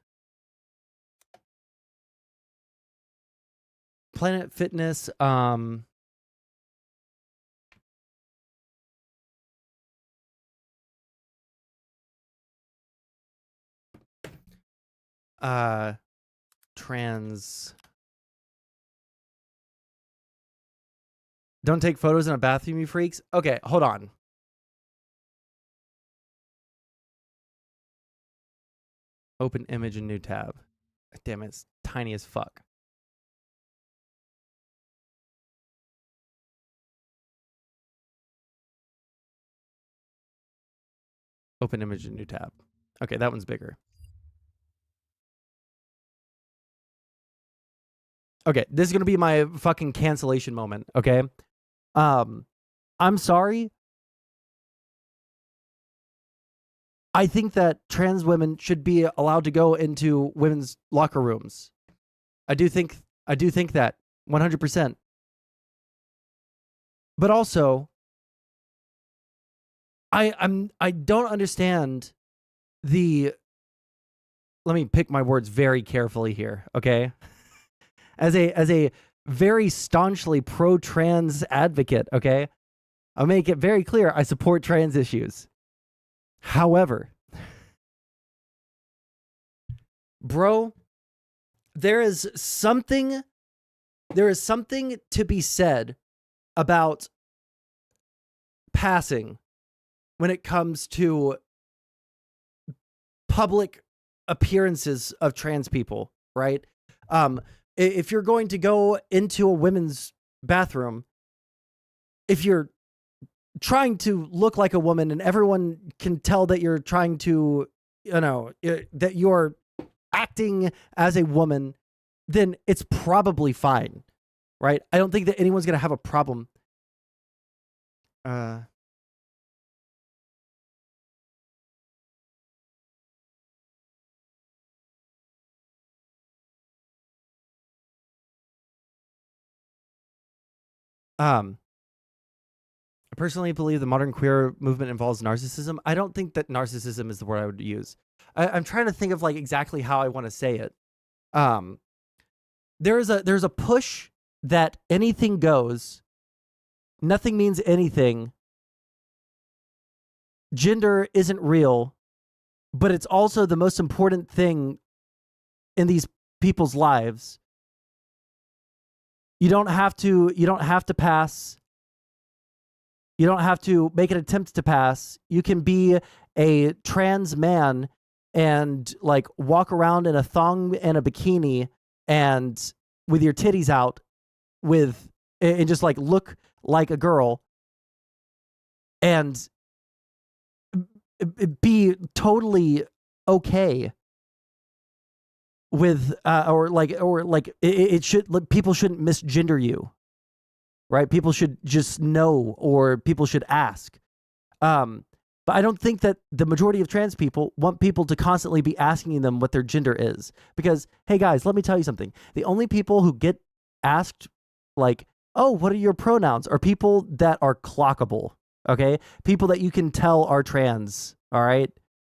Planet Fitness, trans. Don't take photos in a bathroom, you freaks. Okay, hold on. Open image in new tab. Damn it, it's tiny as fuck. Open image in new tab. Okay, that one's bigger. Okay, this is going to be my fucking cancellation moment, okay? I'm sorry. I think that trans women should be allowed to go into women's locker rooms. I do think that 100%. But also, I don't understand the. Let me pick my words very carefully here, okay? As a very staunchly pro-trans advocate, okay? I'll make it very clear I support trans issues. However, bro, there is something to be said about passing when it comes to public appearances of trans people, right? If you're going to go into a women's bathroom, if you're trying to look like a woman and everyone can tell that you're trying to, that you're acting as a woman, then it's probably fine, right? I don't think that anyone's going to have a problem. I personally believe the modern queer movement involves narcissism. I don't think that narcissism is the word I would use. I'm trying to think of like exactly how I want to say it. There's a push that anything goes, nothing means anything. Gender isn't real, but it's also the most important thing in these people's lives. You don't have to pass. You don't have to make an attempt to pass. You can be a trans man and like walk around in a thong and a bikini and with your titties out and just like look like a girl and be totally okay with it should, like, people shouldn't misgender you, right? People should just know, or people should ask. But I don't think that the majority of trans people want people to constantly be asking them what their gender is. Because, hey guys, let me tell you something. The only people who get asked, like, oh, what are your pronouns, are people that are clockable, okay? People that you can tell are trans, all right?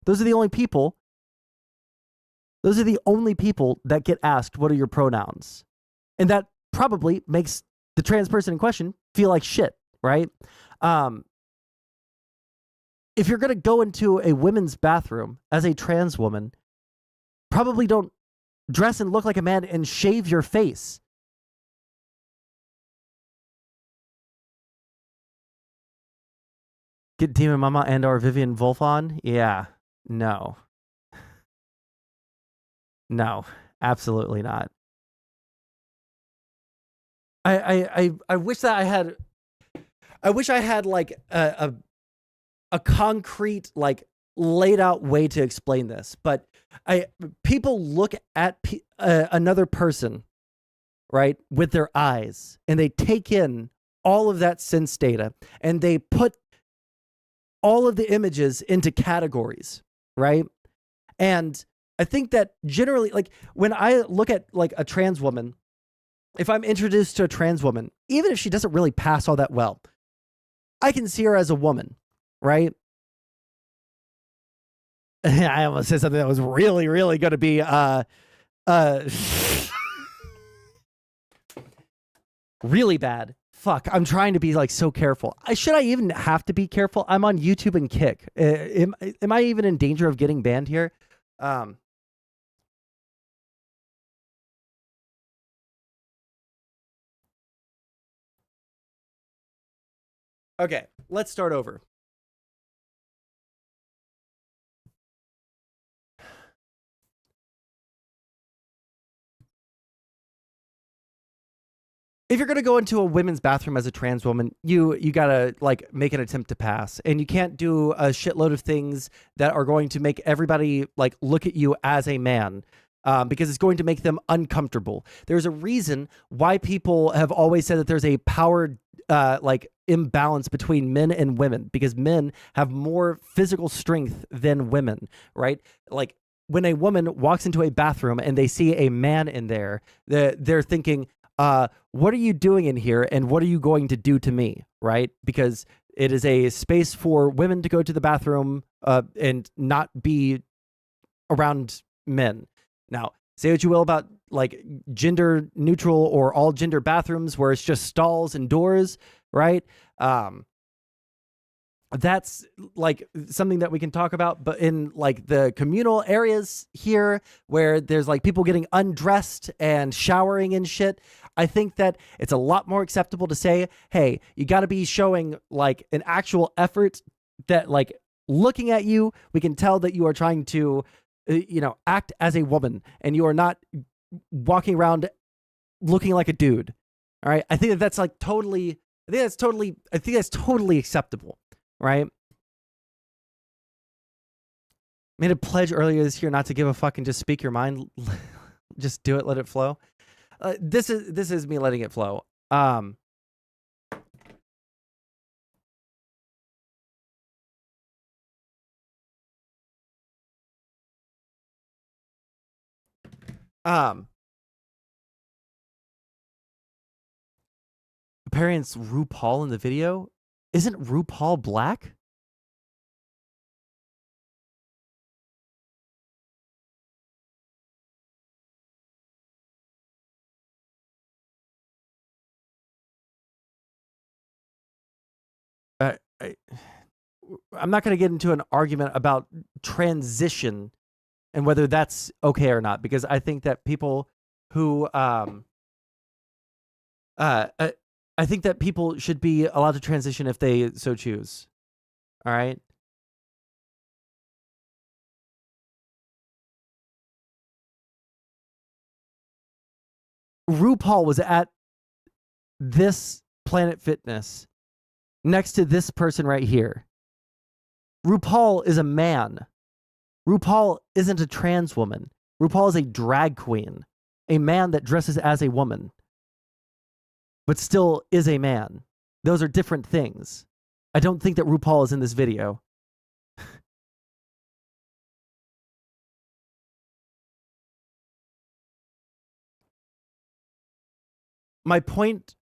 Those are the only people. Those are the only people that get asked, what are your pronouns? And that probably makes the trans person in question feel like shit, right? If you're going to go into a women's bathroom as a trans woman, probably don't dress and look like a man and shave your face. Get Demon Mama and or Vivian Wolf on? Yeah. No. No, absolutely not. I wish that I wish I had like a concrete, like, laid out way to explain this, but people look at another person, right, with their eyes, and they take in all of that sense data, and they put all of the images into categories, right? And I think that generally, like, when I look at like a trans woman, if I'm introduced to a trans woman, even if she doesn't really pass all that well, I can see her as a woman, right? I almost said something that was really, really going to be really bad. Fuck, I'm trying to be like so careful. Should I even have to be careful? I'm on YouTube and Kick. Am I even in danger of getting banned here? Okay, let's start over. If you're going to go into a women's bathroom as a trans woman, you got to like make an attempt to pass, and you can't do a shitload of things that are going to make everybody like look at you as a man. Because it's going to make them uncomfortable. There's a reason why people have always said that there's a power like imbalance between men and women, because men have more physical strength than women, right? Like when a woman walks into a bathroom and they see a man in there, they're thinking, what are you doing in here, and what are you going to do to me, right? Because it is a space for women to go to the bathroom and not be around men. Now, say what you will about like gender neutral or all gender bathrooms where it's just stalls and doors, right? That's like something that we can talk about, but in like the communal areas here where there's like people getting undressed and showering and shit, I think that it's a lot more acceptable to say, hey, you got to be showing like an actual effort, that like looking at you, we can tell that you are trying to act as a woman, and you are not walking around looking like a dude. All right. I think that's like totally, I think that's totally acceptable. Right. Made a pledge earlier this year not to give a fuck and just speak your mind. Just do it. Let it flow. This is me letting it flow. Appearance RuPaul in the video. Isn't RuPaul black? I'm not going to get into an argument about transition and whether that's okay or not, because I think that people who I think that people should be allowed to transition if they so choose. All right. RuPaul was at this Planet Fitness next to this person right here. RuPaul is a man. RuPaul isn't a trans woman. RuPaul is a drag queen, a man that dresses as a woman, but still is a man. Those are different things. I don't think that RuPaul is in this video. My point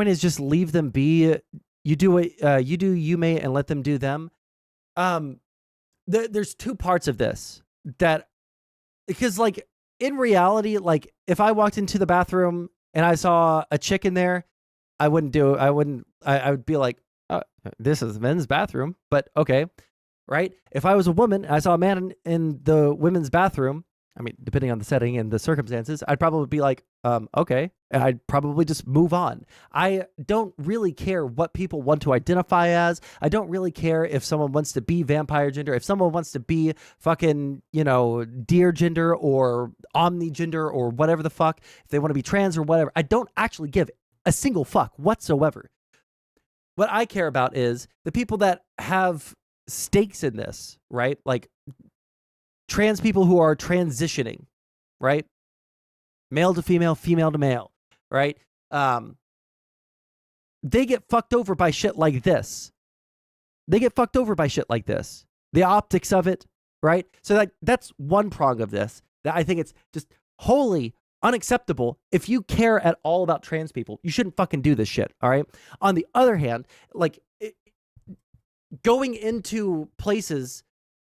is just leave them be. You do what you do, you may, and let them do them. There's two parts of this that, because like in reality, like if I walked into the bathroom and I saw a chick in there, I would be like, oh, this is the men's bathroom, but okay. Right? If I was a woman and I saw a man in the women's bathroom, I mean, depending on the setting and the circumstances, I'd probably be like, okay. And I'd probably just move on. I don't really care what people want to identify as. I don't really care if someone wants to be vampire gender, if someone wants to be fucking, deer gender or omni gender or whatever the fuck, if they want to be trans or whatever. I don't actually give a single fuck whatsoever. What I care about is the people that have stakes in this, right? Like, trans people who are transitioning, right? Male to female, female to male, right? They get fucked over by shit like this. The optics of it, right? So that's one prong of this. That I think it's just wholly unacceptable. If you care at all about trans people, you shouldn't fucking do this shit, all right? On the other hand, like going into places,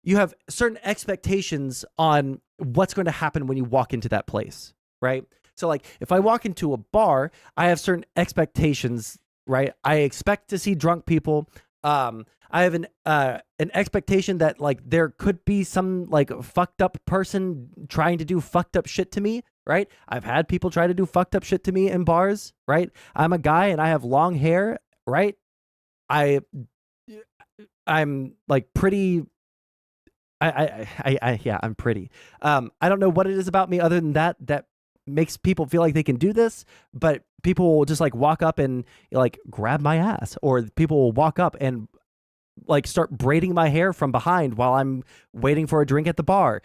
you have certain expectations on what's going to happen when you walk into that place, right? So like if I walk into a bar, I have certain expectations, right? I expect to see drunk people. I have an expectation that like there could be some like fucked up person trying to do fucked up shit to me, right? I've had people try to do fucked up shit to me in bars, right? I'm a guy and I have long hair, right? I'm like pretty. I'm pretty. I don't know what it is about me other than that makes people feel like they can do this, but people will just like walk up and like grab my ass, or people will walk up and like start braiding my hair from behind while I'm waiting for a drink at the bar,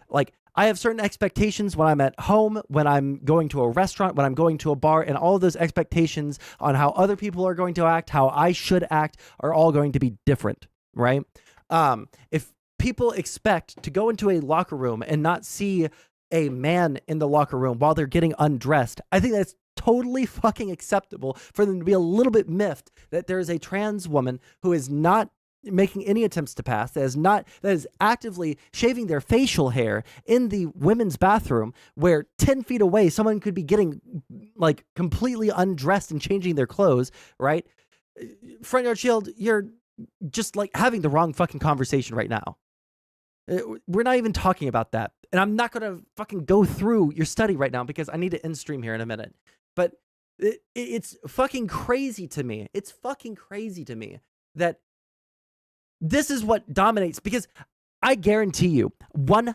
Like I have certain expectations when I'm at home, when I'm going to a restaurant, when I'm going to a bar, and all of those expectations on how other people are going to act, how I should act, are all going to be different, right? If people expect to go into a locker room and not see a man in the locker room while they're getting undressed, I think that's totally fucking acceptable for them to be a little bit miffed that there is a trans woman who is not making any attempts to pass, that is actively shaving their facial hair in the women's bathroom, where 10 feet away someone could be getting like completely undressed and changing their clothes, right? Front Yard Shield, you're just like having the wrong fucking conversation right now. We're not even talking about that. And I'm not going to fucking go through your study right now because I need to end stream here in a minute. But it's fucking crazy to me. It's fucking crazy to me that this is what dominates, because I guarantee you 1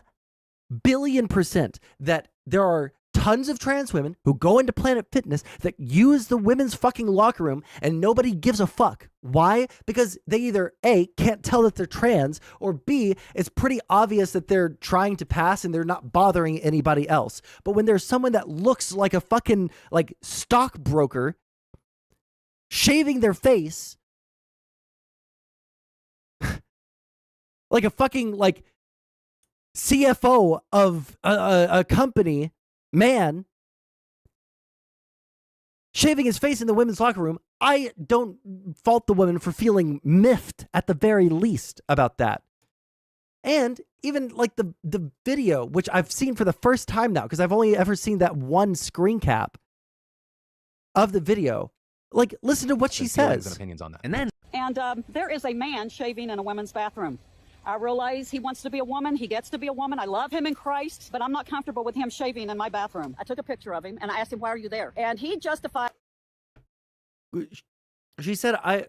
billion% that there are tons of trans women who go into Planet Fitness that use the women's fucking locker room and nobody gives a fuck. Why? Because they either A, can't tell that they're trans, or B, it's pretty obvious that they're trying to pass and they're not bothering anybody else. But when there's someone that looks like a fucking like stockbroker shaving their face like a fucking like CFO of a company, man, shaving his face in the women's locker room, I don't fault the woman for feeling miffed at the very least about that. And even like the video, which I've seen for the first time now, because I've only ever seen that one screen cap of the video. Like, listen to what she says. And opinions on that. And there is a man shaving in a women's bathroom. I realize he wants to be a woman. He gets to be a woman. I love him in Christ, but I'm not comfortable with him shaving in my bathroom. I took a picture of him and I asked him, why are you there? And he justified. She said, I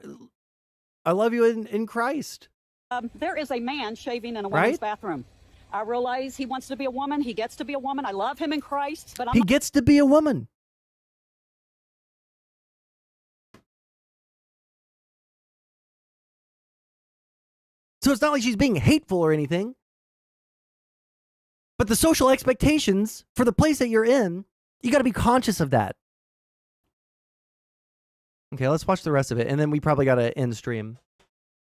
love you in Christ. There is a man shaving in a woman's Right? bathroom. I realize he wants to be a woman. He gets to be a woman. I love him in Christ, but I'm He not gets to be a woman. So it's not like she's being hateful or anything. But the social expectations for the place that you're in, you got to be conscious of that. Okay, let's watch the rest of it, and then we probably got to end stream.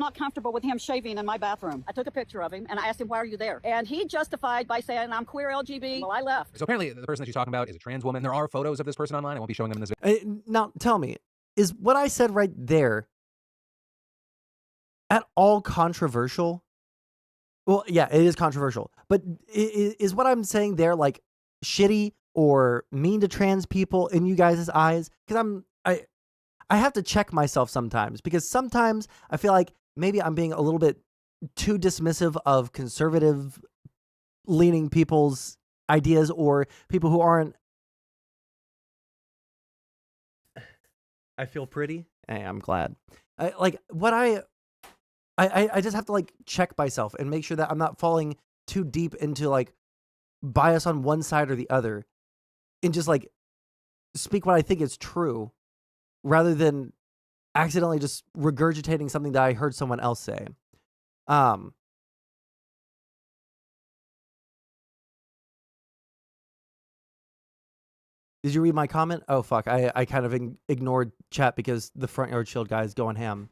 not comfortable with him shaving in my bathroom. I took a picture of him and I asked him, why are you there? And he justified by saying, I'm queer LGBT. Well, I left. So apparently the person that she's talking about is a trans woman. There are photos of this person online. I won't be showing them in this video. Now, tell me, is what I said right there at all controversial? Well, yeah, it is controversial. But is what I'm saying there like shitty or mean to trans people in you guys' eyes? Because I have to check myself sometimes, because sometimes I feel like maybe I'm being a little bit too dismissive of conservative leaning people's ideas or people who aren't. I feel pretty. Hey, I'm glad. I just have to like check myself and make sure that I'm not falling too deep into like bias on one side or the other, and just like speak what I think is true rather than accidentally just regurgitating something that I heard someone else say. Did you read my comment? Oh, fuck. I kind of ignored chat because the Front Yard Shield guy is going ham.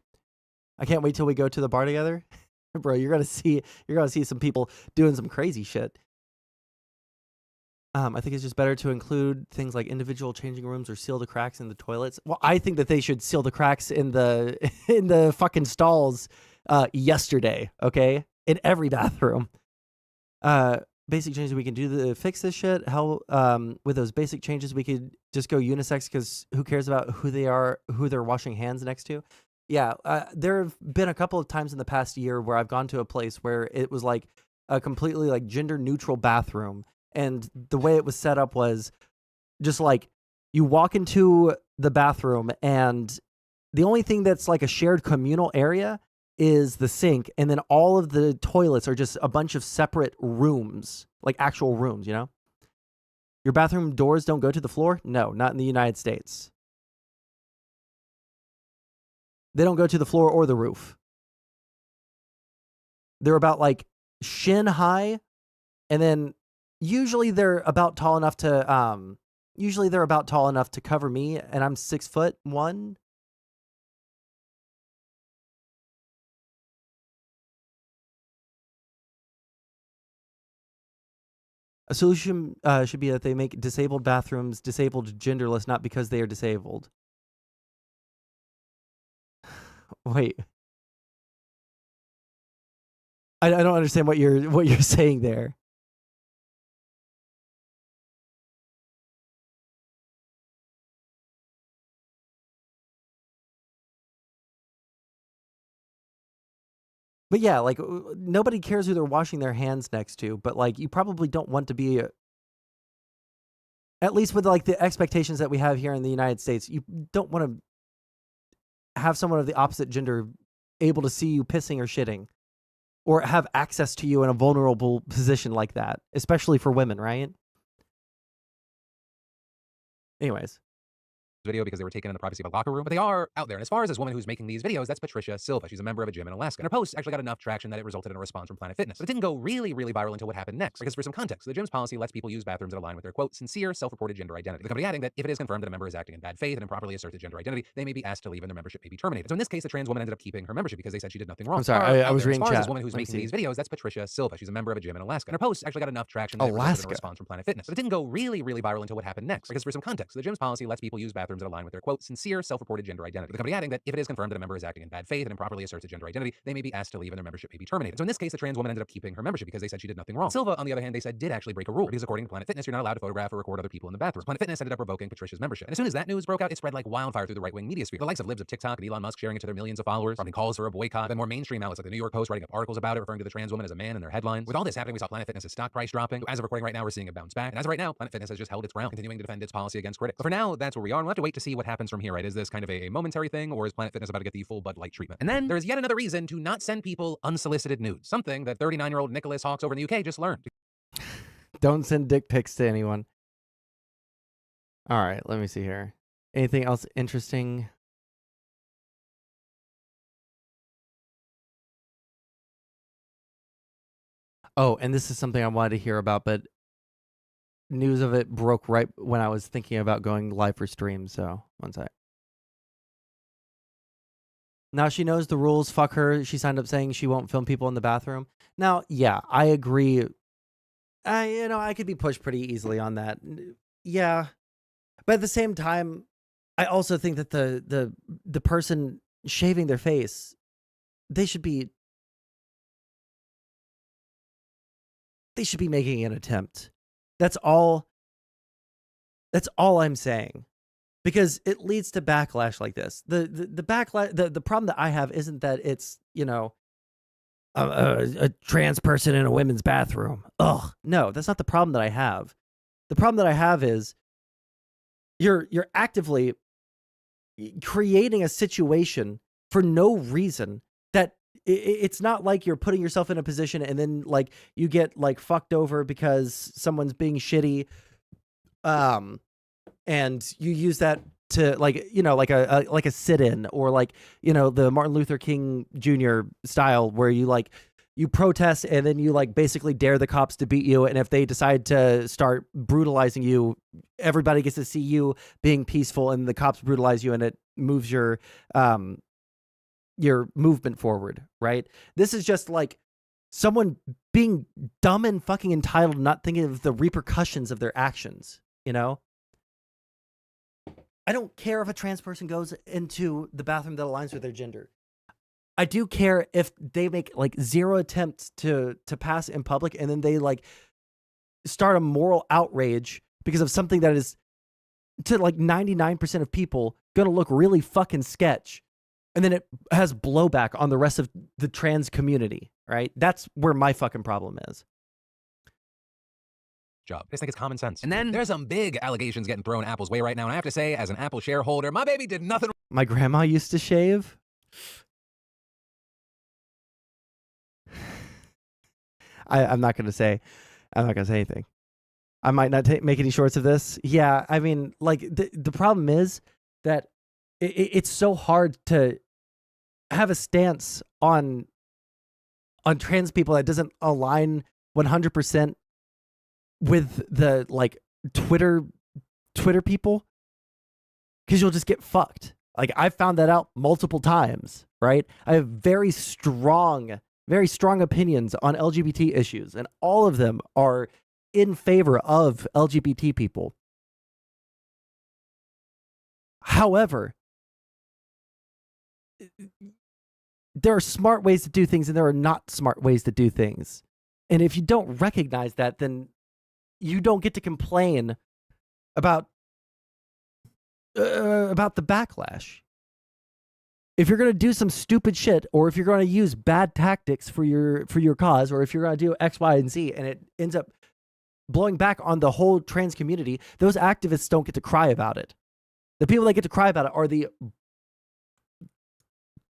I can't wait till we go to the bar together. Bro, you're going to see some people doing some crazy shit. I think it's just better to include things like individual changing rooms or seal the cracks in the toilets. Well, I think that they should seal the cracks in the fucking stalls yesterday, okay? In every bathroom. Basic changes we can do to fix this shit. Hell, with those basic changes, we could just go unisex because who cares about who they're washing hands next to? Yeah, there have been a couple of times in the past year where I've gone to a place where it was like a completely like gender neutral bathroom. And the way it was set up was just like you walk into the bathroom and the only thing that's like a shared communal area is the sink. And then all of the toilets are just a bunch of separate rooms, like actual rooms, you know? Your bathroom doors don't go to the floor? No, not in the United States. They don't go to the floor or the roof. They're about like shin high, and then usually they're about tall enough to cover me, and I'm 6'1". A solution should be that they make disabled bathrooms disabled genderless, not because they are disabled. Wait. I don't understand what you're saying there. But yeah, like nobody cares who they're washing their hands next to, but like you probably don't want to be at least with like the expectations that we have here in the United States, you don't want to have someone of the opposite gender able to see you pissing or shitting or have access to you in a vulnerable position like that, especially for women, right? Anyways. Video because they were taken in the privacy of a locker room, but they are out there. And as far as this woman who's making these videos, that's Patricia Silva. She's a member of a gym in Alaska. And her post actually got enough traction that it resulted in a response from Planet Fitness. But it didn't go really, really viral until what happened next. Because for some context, the gym's policy lets people use bathrooms that align with their, quote, sincere, self-reported gender identity. The company adding that if it is confirmed that a member is acting in bad faith and improperly asserts a gender identity, they may be asked to leave and their membership may be terminated. So in this case, the trans woman ended up keeping her membership because they said she did nothing wrong. I'm sorry, I was reading chat. As far as this chat. woman who's making these videos, that's Patricia Silva. She's a member of a gym in Alaska. And her post actually got enough traction that it resulted in a response from Planet Fitness. But it didn't go really, really viral until what happened next. Because for some context, the gym's policy lets people use bathrooms bathrooms that align with their, quote, sincere self-reported gender identity. The company adding that if it is confirmed that a member is acting in bad faith and improperly asserts a gender identity, they may be asked to leave and their membership may be terminated. So in this case, the trans woman ended up keeping her membership because they said she did nothing wrong. Silva, on the other hand, they said did actually break a rule because according to Planet Fitness, you're not allowed to photograph or record other people in the bathroom. Planet Fitness ended up revoking Patricia's membership. And as soon as that news broke out, it spread like wildfire through the right-wing media sphere. The likes of libs of TikTok and Elon Musk sharing it to their millions of followers, prompting calls for a boycott, then more mainstream outlets like the New York Post writing up articles about it, referring to the trans woman as a man in their headlines. With all this happening, we saw Planet Fitness's stock price dropping. As of recording right now, we're seeing it bounce back. And as of right now, Planet Fitness has just held its ground, continuing to defend its policy against critics. But for now, that's where we are, and we'll have to wait to see what happens from here, right? Is this kind of a momentary thing, or is Planet Fitness about to get the full Bud Light treatment? And then there's yet another reason to not send people unsolicited nudes, something that 39-year-old Nicholas Hawks over in the UK just learned. Don't send dick pics to anyone. All right, let me see here. Anything else interesting? Oh, and this is something I wanted to hear about, but news of it broke right when I was thinking about going live for stream, so one sec. Now she knows the rules, fuck her. She signed up saying she won't film people in the bathroom. Now, yeah, I agree. I could be pushed pretty easily on that. Yeah. But at the same time, I also think that the person shaving their face, they should be making an attempt. That's all I'm saying. Because it leads to backlash like this. The backlash, the problem that I have isn't that it's, a trans person in a women's bathroom. Ugh, no, that's not the problem that I have. The problem that I have is you're actively creating a situation for no reason that it's not like you're putting yourself in a position and then like you get like fucked over because someone's being shitty. And you use that to like a sit-in or like the Martin Luther King Jr. style where you protest and then you like basically dare the cops to beat you, and if they decide to start brutalizing you, everybody gets to see you being peaceful and the cops brutalize you and it moves your movement forward, right? This is just like someone being dumb and fucking entitled, not thinking of the repercussions of their actions, I don't care if a trans person goes into the bathroom that aligns with their gender. I do care if they make like zero attempts to pass in public and then they like start a moral outrage because of something that is to like 99% of people gonna look really fucking sketch. And then it has blowback on the rest of the trans community, right? That's where my fucking problem is. Job. I just think it's common sense. And then there's some big allegations getting thrown Apple's way right now. And I have to say, as an Apple shareholder, my baby did nothing. My grandma used to shave. I'm not gonna say anything. I might not make any shorts of this. Yeah, I mean, like the problem is that it's so hard to have a stance on trans people that doesn't align 100% with the like Twitter people, because you'll just get fucked. Like I've found that out multiple times, right? I have very strong opinions on LGBT issues, and all of them are in favor of LGBT people. However, there are smart ways to do things and there are not smart ways to do things. And if you don't recognize that, then you don't get to complain about the backlash. If you're going to do some stupid shit, or if you're going to use bad tactics for your cause, or if you're going to do X, Y, and Z, and it ends up blowing back on the whole trans community, those activists don't get to cry about it. The people that get to cry about it are the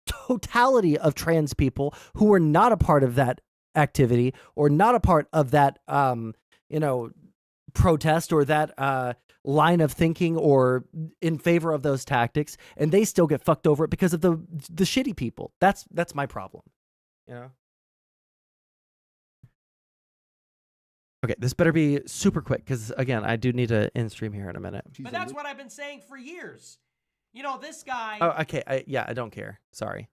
totality of trans people who are not a part of that activity or not a part of that protest or that line of thinking or in favor of those tactics, and they still get fucked over it because of the shitty people. That's my problem. Okay, this better be super quick because again, I do need to end stream here in a minute. But that's what I've been saying for years. This guy. Oh, okay. I don't care. Sorry.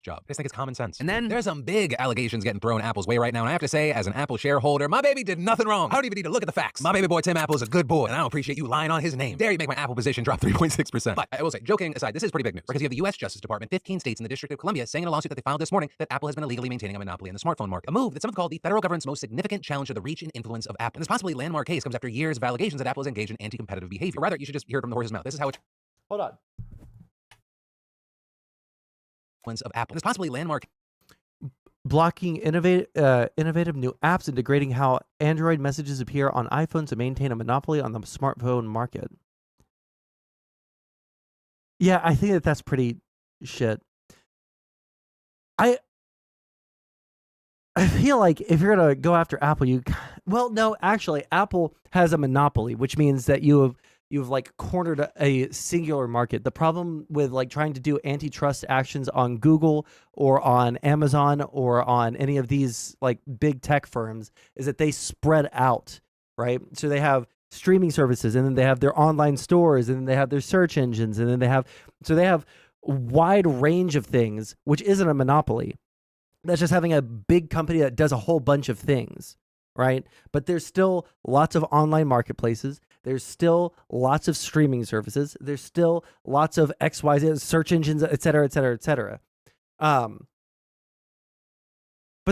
job. I just think it's common sense. And then there's some big allegations getting thrown Apple's way right now. And I have to say, as an Apple shareholder, my baby did nothing wrong. I don't even need to look at the facts. My baby boy Tim Apple is a good boy, and I don't appreciate you lying on his name. Dare you make my Apple position drop 3.6%. But I will say, joking aside, this is pretty big news because you have the U.S. Justice Department, 15 states, and the District of Columbia saying in a lawsuit that they filed this morning that Apple has been illegally maintaining a monopoly in the smartphone market. A move that some have called the federal government's most significant challenge to the reach and influence of Apple. And this possibly landmark case comes after years of allegations that Apple is engaged in anti-competitive behavior. Or rather, you should just hear it from the horse's mouth. This is how it. Hold on. Of Apple. This possibly landmark. Blocking innovative new apps and degrading how Android messages appear on iPhones to maintain a monopoly on the smartphone market. Yeah, I think that's pretty shit. I feel like if you're gonna go after Apple, well, no, actually, Apple has a monopoly, which means that you've like cornered a singular market. The problem with like trying to do antitrust actions on Google or on Amazon or on any of these like big tech firms is that they spread out, right? So they have streaming services, and then they have their online stores, and then they have their search engines, and then they have a wide range of things, which isn't a monopoly. That's just having a big company that does a whole bunch of things, right? But there's still lots of online marketplaces. There's still lots of streaming services. There's still lots of XYZ search engines, et cetera, et cetera, et cetera. But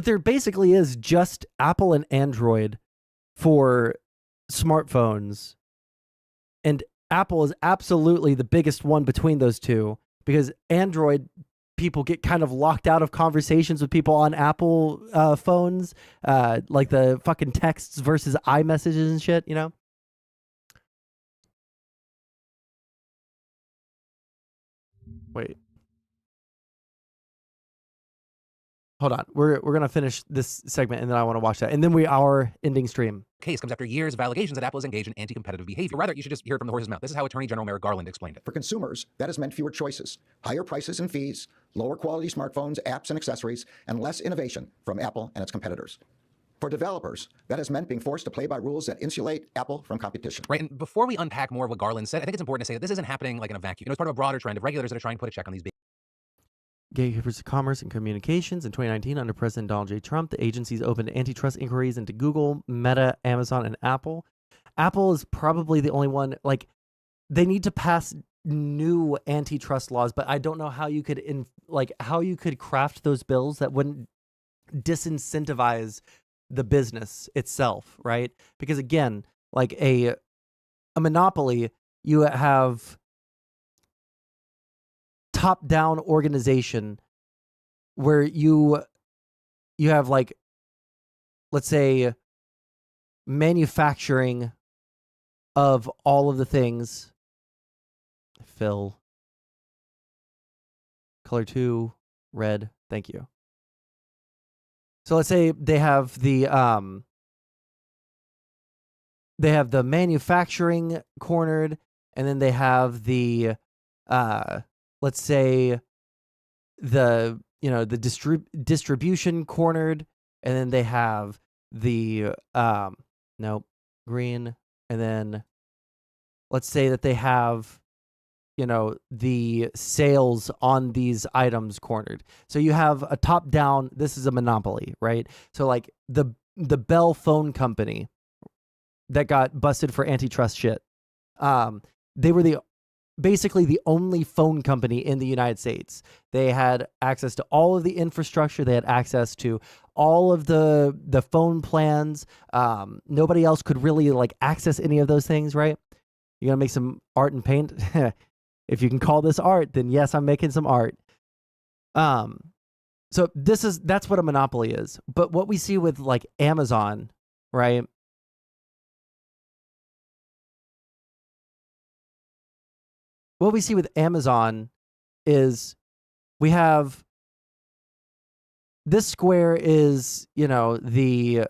there basically is just Apple and Android for smartphones. And Apple is absolutely the biggest one between those two, because Android people get kind of locked out of conversations with people on Apple phones, like the fucking texts versus iMessages and shit, you know? Wait. Hold on. We're gonna finish this segment, and then I want to watch that, and then our ending stream. Case comes after years of allegations that Apple is engaged in anti-competitive behavior. Or rather, you should just hear it from the horse's mouth. This is how Attorney General Merrick Garland explained it. For consumers, that has meant fewer choices, higher prices and fees, lower quality smartphones, apps, and accessories, and less innovation from Apple and its competitors. For developers, that has meant being forced to play by rules that insulate Apple from competition. Right, and before we unpack more of what Garland said, I think it's important to say that this isn't happening like in a vacuum. It's part of a broader trend of regulators that are trying to put a check on these big Gatekeepers of Commerce and Communications. In 2019, under President Donald J. Trump, the agencies opened antitrust inquiries into Google, Meta, Amazon, and Apple. Apple is probably the only one, like, they need to pass new antitrust laws, but I don't know how you could craft those bills that wouldn't disincentivize the business itself, right? Because again, like a monopoly, you have top-down organization where you have, like, let's say, manufacturing of all of the things. Fill. Color 2, red. Thank you. So let's say they have the manufacturing cornered, and then they have the let's say the distribution cornered, and then they have the green, and then let's say that they have the sales on these items cornered. So you have a top down, this is a monopoly, right? So like the Bell phone company that got busted for antitrust shit. They were basically the only phone company in the United States. They had access to all of the infrastructure. They had access to all of the phone plans. Nobody else could really like access any of those things, right? You're gonna make some art and paint. If you can call this art, then yes, I'm making some art. So that's what a monopoly is. But what we see with like Amazon, right? What we see with Amazon is we have this square is, this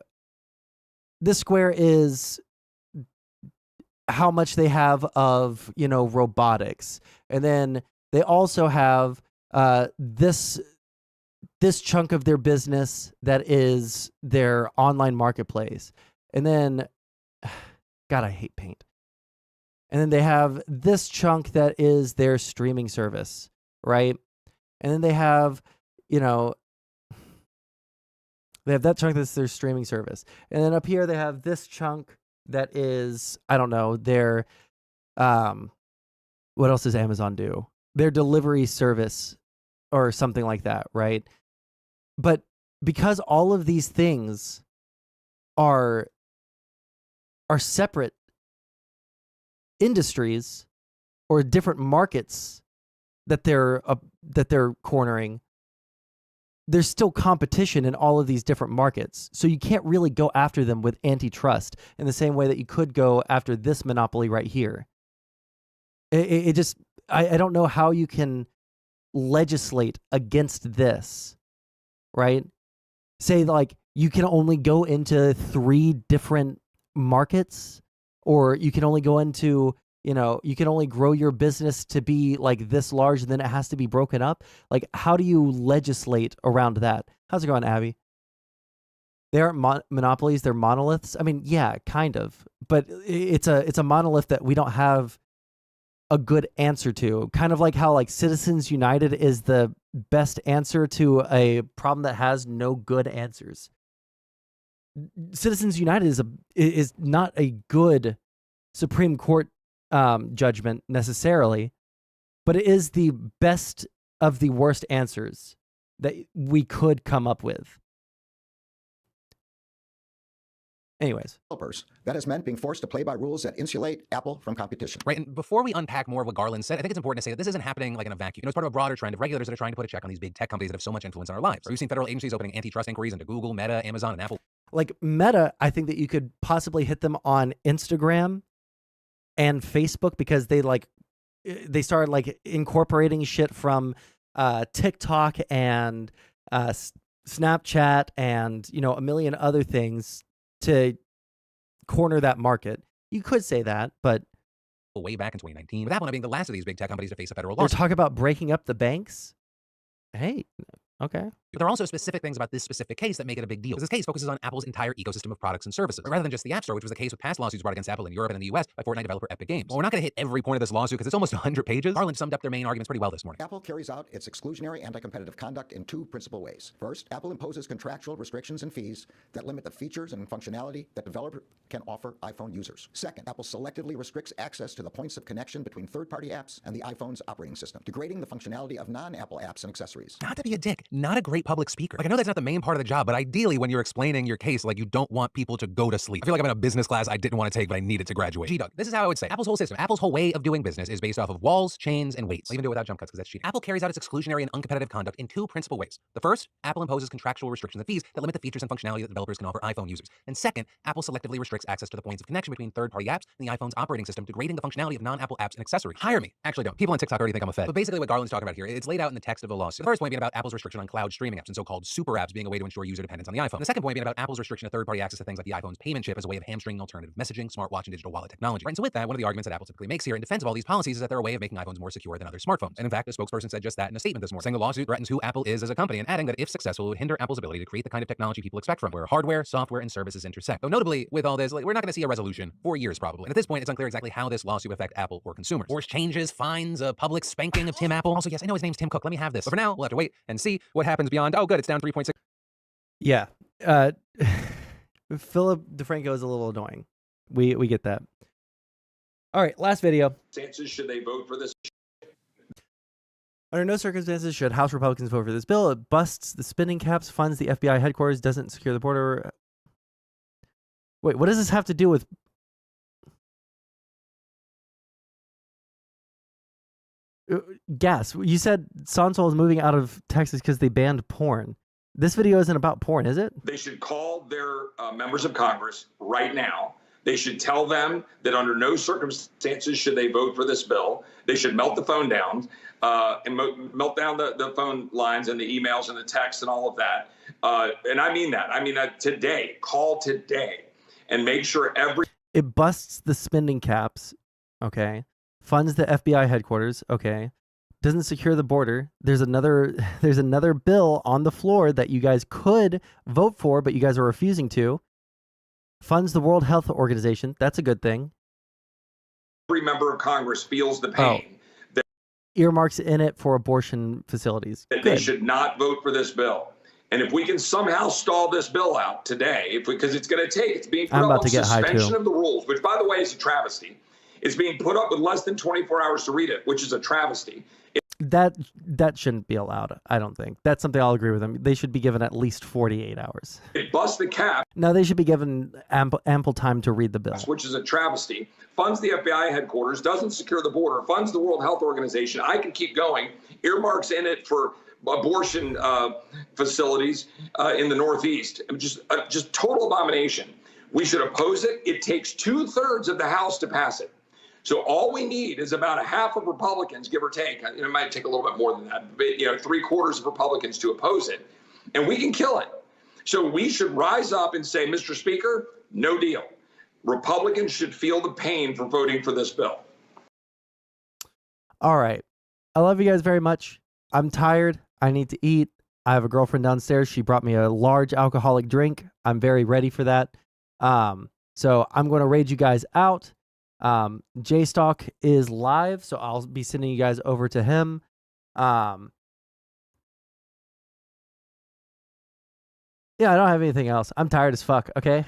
square is how much they have of, robotics. And then they also have this chunk of their business that is their online marketplace. And then, God, I hate paint. And then they have this chunk that is their streaming service, right? And then they have, you know, they have that chunk that's their streaming service. And then up here they have this chunk that is, I don't know, their, what else does Amazon do? Their delivery service or something like that, right? But because all of these things are separate industries or different markets that they're cornering, there's still competition in all of these different markets. So you can't really go after them with antitrust in the same way that you could go after this monopoly right here. It just, I don't know how you can legislate against this, right? Say like you can only go into 3 different markets, or you can only go into, you know, you can only grow your business to be like this large and then it has to be broken up. Like, how do you legislate around that? How's it going, Abby? They aren't monopolies, they're monoliths. I mean, yeah, kind of, but it's a monolith that we don't have a good answer to. Kind of like how like Citizens United is the best answer to a problem that has no good answers. Citizens United is not a good Supreme Court judgment necessarily, but it is the best of the worst answers that we could come up with. Anyways. Developers. That has meant being forced to play by rules that insulate Apple from competition. Right, and before we unpack more of what Garland said, I think it's important to say that this isn't happening like in a vacuum. You know, it's part of a broader trend of regulators that are trying to put a check on these big tech companies that have so much influence in our lives. We've seen federal agencies opening antitrust inquiries into Google, Meta, Amazon, and Apple. Like Meta, I think that you could possibly hit them on Instagram and Facebook because they started like incorporating shit from TikTok and Snapchat and, you know, a million other things to corner that market. You could say that, but way back in 2019, with Apple not being the last of these big tech companies to face a federal they're lawsuit. talking about breaking up the banks. Hey, okay. But there are also specific things about this specific case that make it a big deal. Because this case focuses on Apple's entire ecosystem of products and services, rather than just the App Store, which was the case with past lawsuits brought against Apple in Europe and in the US by Fortnite developer Epic Games. Well, we're not going to hit every point of this lawsuit because it's almost 100 pages. Garland summed up their main arguments pretty well this morning. Apple carries out its exclusionary anti-competitive conduct in 2 principal ways. First, Apple imposes contractual restrictions and fees that limit the features and functionality that developers can offer iPhone users. Second, Apple selectively restricts access to the points of connection between third-party apps and the iPhone's operating system, degrading the functionality of non-Apple apps and accessories. Not to be a dick, not a great public speaker. Like, I know that's not the main part of the job, but ideally when you're explaining your case, like, you don't want people to go to sleep. I feel like I'm in a business class I didn't want to take, but I needed to graduate. G-Dog, this is how I would say Apple's whole system, Apple's whole way of doing business is based off of walls, chains, and weights. I'll even do it without jump cuts because that's cheating. Apple carries out its exclusionary and uncompetitive conduct in 2 principal ways. The first, Apple imposes contractual restrictions and fees that limit the features and functionality that developers can offer iPhone users. And second, Apple selectively restricts access to the points of connection between third-party apps and the iPhone's operating system, degrading the functionality of non-Apple apps and accessories. Hire me. Actually don't. People on TikTok already think I'm a fed. But basically what Garland's talking about here, it's laid out in the text of the lawsuit. The first point being about Apple's restriction on cloud streaming apps and so-called super apps being a way to ensure user dependence on the iPhone. The second point being about Apple's restriction of third-party access to things like the iPhone's payment chip as a way of hamstringing alternative messaging, smartwatch, and digital wallet technology. Right, and so with that, one of the arguments that Apple typically makes here in defense of all these policies is that they're a way of making iPhones more secure than other smartphones. And in fact, a spokesperson said just that in a statement this morning, saying the lawsuit threatens who Apple is as a company and adding that if successful, it would hinder Apple's ability to create the kind of technology people expect from, where hardware, software, and services intersect. Though notably, with all this, like, we're not going to see a resolution for years probably. And at this point, it's unclear exactly how this lawsuit will affect Apple or consumers. Force changes, fines, a public spanking of Tim Apple. Also, yes, I know his name's Tim Cook. Let me have this. But for now, we'll have to wait and see what happens beyond. Oh, good, it's down 3.6. Yeah. Philip DeFranco is a little annoying. We get that. All right, last video. Should they vote for this? Under no circumstances should House Republicans vote for this bill. It busts the spending caps, funds the FBI headquarters, doesn't secure the border. Wait, what does this have to do with... Gas. You said Sondsol is moving out of Texas because they banned porn. This video isn't about porn, is it? They should call their members of Congress right now. They should tell them that under no circumstances should they vote for this bill. They should melt the phone down and melt down the phone lines and the emails and the texts and all of that. And I mean that. I mean that today. Call today and make sure It busts the spending caps, okay? Funds the FBI headquarters, okay? Doesn't secure the border. There's another bill on the floor that you guys could vote for, but you guys are refusing to. Funds the World Health Organization. That's a good thing. every member of Congress feels the pain. earmarks in it for abortion facilities. That they should not vote for this bill. And if we can somehow stall this bill out today, because it's going to take, it's being put I'm up about with to get high, suspension too. of the rules, which, by the way, is a travesty. It's being put up with less than 24 hours to read it, which is a travesty. That shouldn't be allowed, I don't think. That's something I'll agree with them. They should be given at least 48 hours. It busts the cap. No, they should be given ample time to read the bill. Which is a travesty. Funds the FBI headquarters, doesn't secure the border, funds the World Health Organization. I can keep going. Earmarks in it for abortion facilities in the Northeast. Just total abomination. We should oppose it. It takes 2/3 of the House to pass it. So all we need is about a half of Republicans, give or take. It might take a little bit more than that, but 3/4 of Republicans to oppose it, and we can kill it. So we should rise up and say, Mr. Speaker, no deal. Republicans should feel the pain for voting for this bill. All right. I love you guys very much. I'm tired. I need to eat. I have a girlfriend downstairs. She brought me a large alcoholic drink. I'm very ready for that. So I'm going to raid you guys out. JStalk is live, so I'll be sending you guys over to him. Yeah, I don't have anything else. I'm tired as fuck, okay?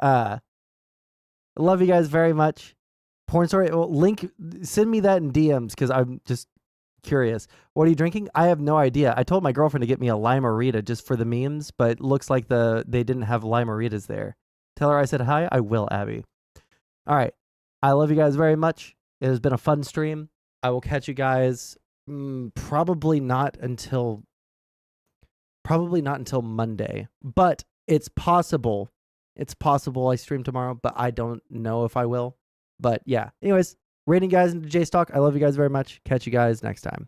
Love you guys very much. Porn story, send me that in DMs because I'm just curious. What are you drinking? I have no idea. I told my girlfriend to get me a Lime-A-Rita just for the memes, but it looks like they didn't have Lime-A-Ritas there. Tell her I said hi. I will, Abby. All right. I love you guys very much. It has been a fun stream. I will catch you guys probably not until Monday, but it's possible. It's possible I stream tomorrow, but I don't know if I will. But yeah. Anyways, rating guys into JStalk. I love you guys very much. Catch you guys next time.